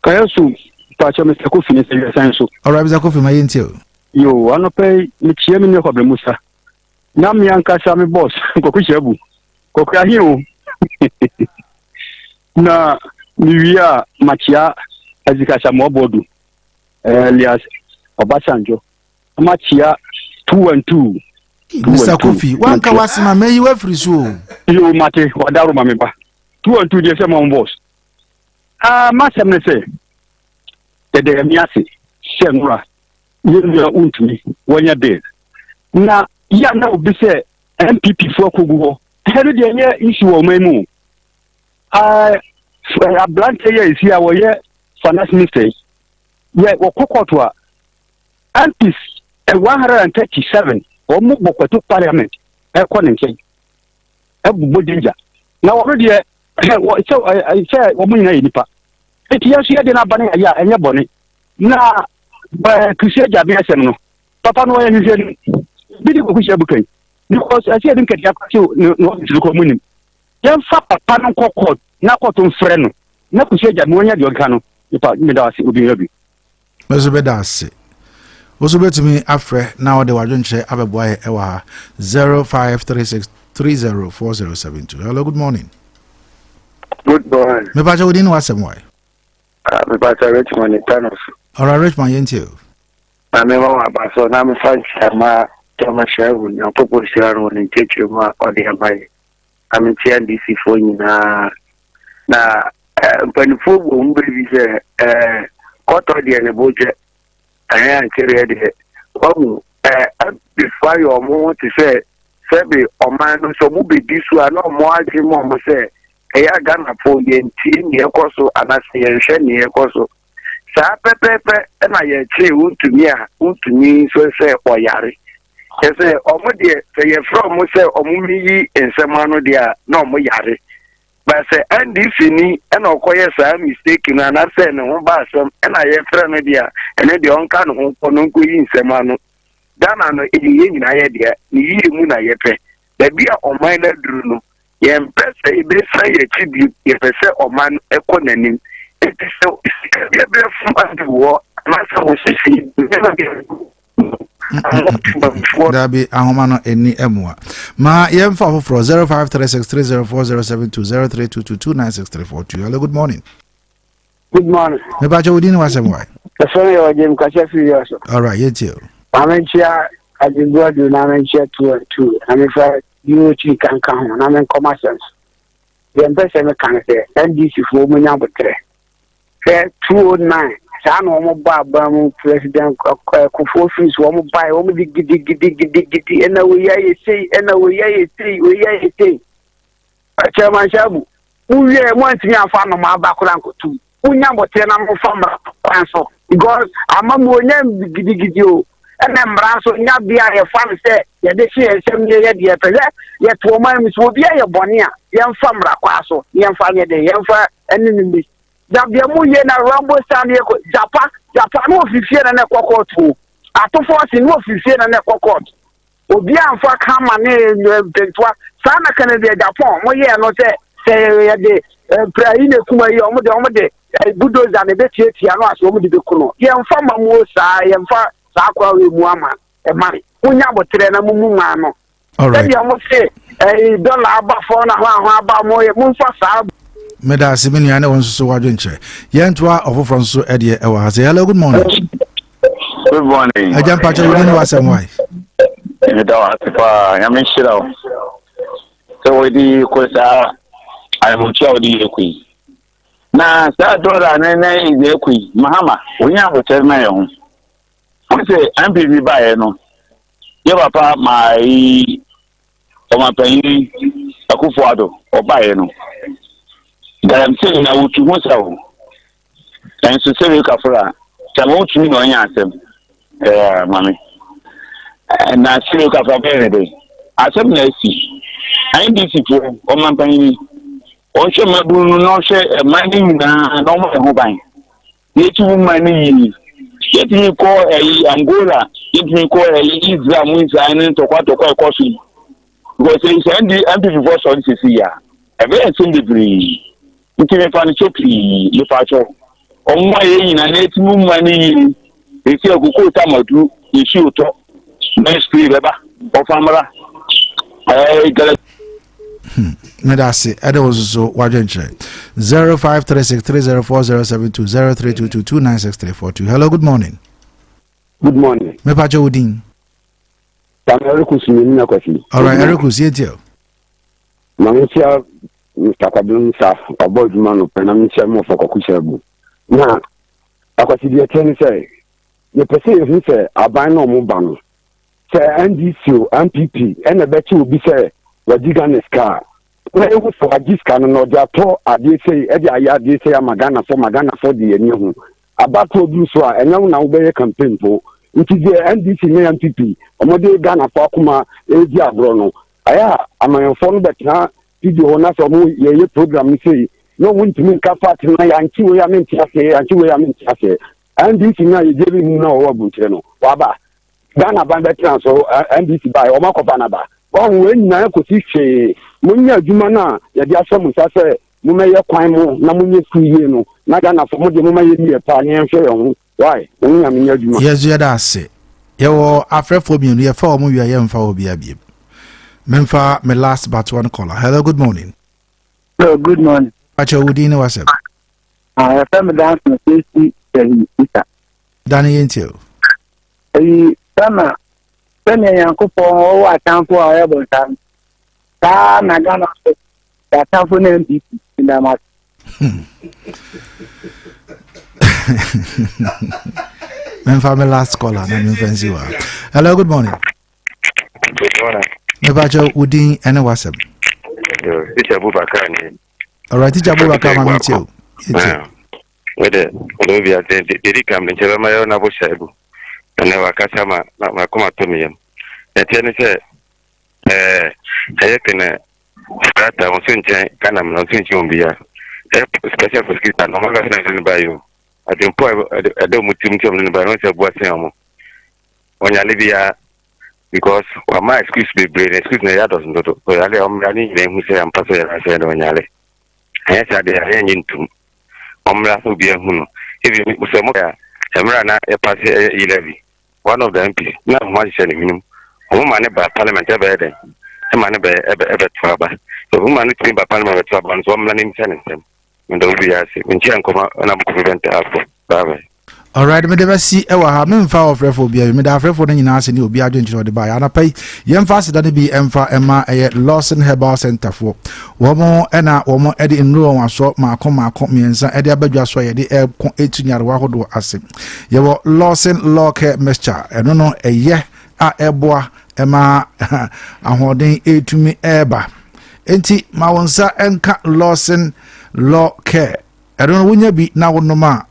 kayasu pacha Mr. Kofi ne se sanso alright Mr. Kofi my intio yo anapay me chiemi ne kwa musa na me ankasa me boss kokuchebu kokahio na niwia machia azikasha mobodu Elias Obasanjo machia 212 Mr. Kofi wanka wasima meyi we free so yo mate wadaru mameba 212 de se mon boss masem ne se de miase senura yenya untumi wonya de na ya na obi se MPP fo kogugo heru de nye issue o memu a blante ye isi a wo ye finance minister ye wo kokoto a MPs 137 o mu bokwato parliament e ko ne nchen e bubo danger na wo de wo wo mu nyina nipa eti ya so ye de na bane ya enye bone na ba kusie jabe asem no papa no ye nje bidi ko kusie bukan because I see them get no community. Yan fa papa no kokot na koto mfre no na kusie jabe wonya de oka no ipa me da ase obi yabi mezo be da ase oso betimi afre na ode wadwonche abeboa e wa 0536304072. Hello, good morning. Good morning. Me pacha wodi ni wasem why me pacha Richmond Tanos. Alright, Richmond yentio me mama baso na me fancha ma Tama shawu na popo siaro ni cheche ma odi ambaye amitia DC fo nyina na panifo bo mbiri se koto de ne boje aya kire de omu before your mo to say sebe o man no so mu be disu ana mo agi mo se eya Ghana fo ye nti ni ekoso anase ye hwe ni ekoso sa pepepe na ye chi untumi so se oyare say omode say ye from say omumi ensemano dia na omo yare but say NDC ni na okoye sa mistake na na say ne ho ba asem na ye frɛ no dia ene de onka no ho kono nko yi ensemano dana no ye nyina ye dia ni yi mu na ye pɛ da bia oman na duru no ye mpɛ say be say ye chibi ye pɛ say oman ekonanim eti so ye be from the war na say wo sisi Dabi ahomano eni emwa ma yemfa for 0536304072 0322296342. Hello, good morning. Good morning. Me bacha wodini wasemwa Efere yo jem kache furious. All right, yetio Amenchia ajigwadu na amenchia 212 amefa UOT kankan ho na men commercials yempese me kan se NDC fo mu nya botre 209 Sano mo baba mo president Kufo Fis wo mo buy wo mo digidi ena we ya say chairman shabu uye mo ntimi afa no ma ba kura nkotu unya bote na mo famra kwanso because amamu onya digidi o ena mra so nya bia ye fam se ye de hye sem ye de pele ye to ma mi so bia ye bone a ye famra kwaso ye mfa ye de ye mfa enini Jabia mu ye na Rambo Sani ko Japan no ofifie na kokot atofo si no ofifie na kokot obi amfa kama ne pentwa sana kana de Japan mo ye no say ya de prayi ne kuma yi omo de budoza ne betia no aso omo de bekuno ye mfa mamu sa ye mfa sa kwa we mu ama e mari unya botre na mumu ma no all right ya mo say dollar aba fo na ho aba mo ye mu mfa sa meda simini ane wonso wadwenche yentwa ofofro nso ede e wa ha say hello good morning. Good morning. Ajam pacha woni wasem why. Ida wa tifa yamin shirawo. So we ko sa ai mu chawo di ekui. Na sa dora na ide ekui mahama onya hotel na ye ho. Ko se MPV ba ye no. Ye papa mai o ma payi Akufo-Addo o ba ye no. Garam se na wutu ho sawo. Dan so se we kafura. Chamo tumi no nya asem. Mami. Na sire ka fa bere de. Asem na si. Ai di si po o man pan ni. O se mabunu no se mani na no mo ho ban. Ye ti mu mani yi. Ye ti ko Angola, ye ti ko Israel mu Israel ni to kwa ko si. Because say MPV for so this ya. E be ensin de bri. Nti me fa ni chopi le fa cho. O mo ye yin na ti mu mani yi. Esi okuko tamadu isi uto next week beba ofamara gala medasi ade ozuzo wadwenche 0536304072 0322296342. Hello, good morning. Good morning. Me pacho udin. Erikus ni na kwasi. All right, Erikus yetio. Mamisia Mr. Kabunsa aboard man of Penamisia mo for Kokushabu. Na akwasi die teni say ye pese hu say aban no mo ba no say NDC MPP ene be chi obi say wadiga ne ska na ewu so agiska no dia to ade say e dia ya ade say magana for de eni hu abato obi so a enye na wo be campaign po nti de NDC ne MPP omode Ghana for akuma e di abro no aya amanfo no betina video na so mo ye program ni say no wuntumi ka fat na ya nchi we ya menti ase NDC na yejebi na owo bunche no waba Ghana ban betra so NDC bai o makofa na ba won we nyina ko si hwe munya adwuma na ye de asem sa se mu meye kwan mu na munye kuye no na Ghana fo mu de mu meye ni pa nye hwe ho why munya menya adwuma yezu ya da se ye wo afrefo bi no ye fa o mu wi ye mfa obi abiem memfa me last but one caller. Hello, good morning. Hello, good morning. Acha udini wasem. I am dance na Ita. Dani yentio. Sama sene Yankopɔ o atamfo a ɔyɛ bɔntam. Saa na Ghana so atamfo na MPP ndama. Memfa me last caller na me fancy wa. Hello, good morning. Good morning. Me bacha udin ene wasem. Teacher Abubakar ni. All right, teacher Abubakar ma meet you. Wede Olivia dedi kam nchebe mayo na bo shaibu. Na wakata ma kuma tomiyam. Etiene se ayekene strata onsunche kana onsunche ombia. Special prescription no maga na bayo. Adempo ade mutim ni bayo se bo asen onya Libya because wa my excuse be brain excuse na ya doesn't do. Ko yale omrani ne hu se ampaso ya se do nyale. Ayesa de ayentum. Omra so bia hunu if you say mo ya emra na e pass 11 one of the MPs na mo ma ni minimum o ma ne ba parliament e be den e ma ne be twaba so o ma ne tin ba parliament be twaba so omra ni mtene ntem ndo bi ya se nchi ankoma na mo prevent afọ bye. All right, me deba si e wa ha me mfa ofrefo bia me da afrefo no nyina ase ni obi adwenkyere ode ba ya na pai ye mfa ase da ne bi emfa ema Lawson Herbal Center fo wo mo ena wo mo ede nro waso maako miensa ede abadwa so ye de etunyare wa hodo ase ye wo Lawson Law Care Mixture eno no eye a eboa ema ahoden etumi eba enti ma wonsa enka Lawson Law Care eno no wonya bi na wonoma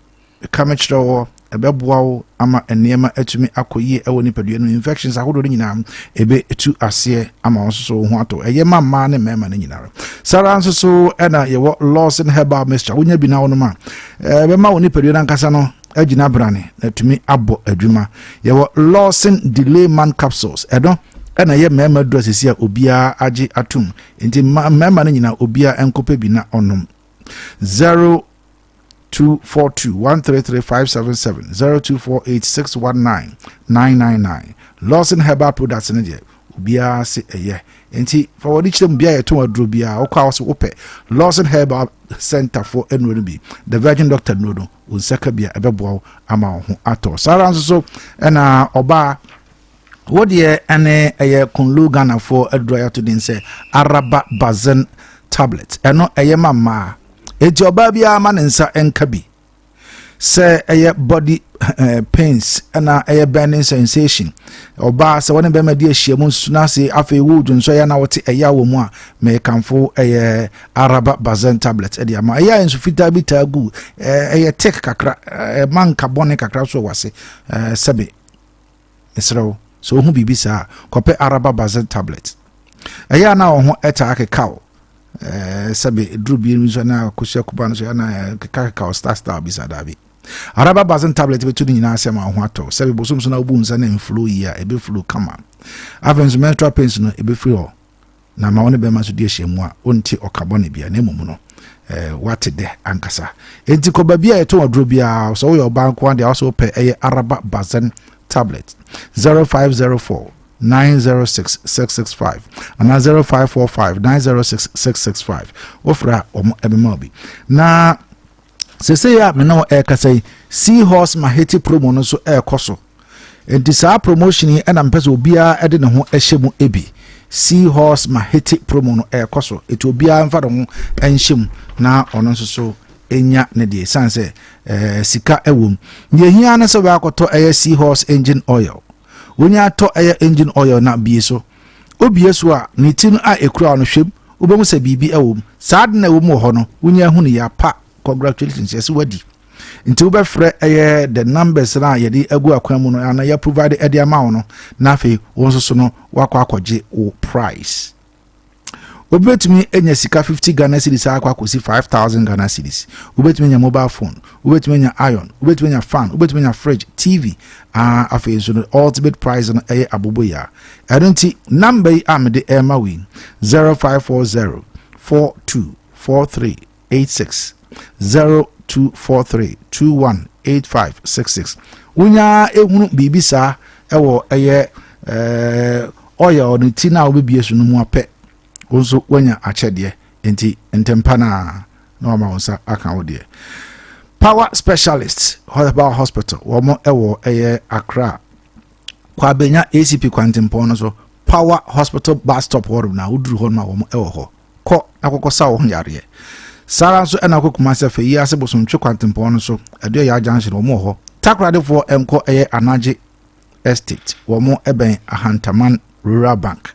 kamechro ebeboawo ama enema atumi akoyie ewo nipadua no infections ahodo nyina ebe etu ase ama onso ho ato eye mama ne mema ne nyina sara nso so ena ye wo Lawson Herbal Mixture wonya bi na wono ma ebe ma woni padua nankasa no agina brane atumi abo adwuma ye wo Lawson Delay Man Capsules edo ɛna yɛ mɛma duro sisi a obia age atum nti mɛma no nyina obia enkope bi na onom 0242133577 0248619999 Lawson Herbal Products ne de obia se ɛyɛ nti fa wodi kyerem bia yɛ to aduro bia wo kwa so wopɛ Lawson Herbal Center for enro bi the Virgin Doctor no unsaka bia ebeboa ama ho ato sara nso so ɛna oba wodie ene eye kunlu Ghana for aduro ya to din say Araba Bazen tablet eno eye mama eti oba bia ma nensa enka bi say eye body pains na eye burning sensation oba se woni be ma di ahia suna se afa ewu dwonso ya na wote eya wo mu a me kanfo eye Araba Bazen tablet e dia ma eya enso fita bi tagu eye tek kakra man carbonic kakra so wase sebe esro so hu bibi sa kope Araba Bazen tablet eya na ho eta akekaw sebe dru bi nso na kosia kuba no so na kakakaw star bisa dabi Araba Bazen tablet betu ni nyina asema ho ato sebe bosom so na obu nsa na inflow yi a ebe flow kama avens menstrual pains no ebe free ho na ma woni be ma so die hyemu a onti okabone bia na emum no what de ankasa enti ko ba bia eto odro bia so wo yo banko and also pay Araba Bazen tablet 0504 906 665 and 0545 906 665 ofra ebemabi na sese ya me no kasai Seahorse Maheti promo no so koso enti sa promotion yi na mpese obia ede ne ho ehyemu ebi Seahorse Maheti promo no koso eti obia mfa de ho enhyem na ono nso so enya ne de sanse sika ewom ye hia na se ba akoto Seahorse engine oil wonya to engine oil na bie so obie so a ne tin a ekura no hwem obemu se bibi ewom saad na ewom ho no wonya hu ne ya pa congratulations yes wadi nti ube frɛ the numbers na yɛde agu akwan mu no ana ya provide the amount no na fe wonso so no wakɔ akɔgye o price obetumi enya sika 50 Ghana cedis akɔsi 5000 Ghana cedis obetumi enya mobile phone obetumi enya iron obetumi enya fan obetumi enya fridge TV afi so no ultimate price no aboboya ɛdonti number yi amede ema we 0540 424386 0243218566 unya ehunu bibisa ewo oya no tina obebie so no mu apɛ onso wanya akyɛdeɛ enti ntempa na ma wonsa aka wode Power Specialist Herbal Hospital womo ewo Accra kwa benya ACP kwantempo no so Power Hospital bus stop hɔ na uduru hɔ ma womo ewo hɔ kɔ akɔkɔsa wo ho yare Sara so ena kokuma se fe yi ase bosom twe kwantempo no so ade ya junction womo hɔ takradefo enko Anaje Estate womo eben Ahantaman Rural Bank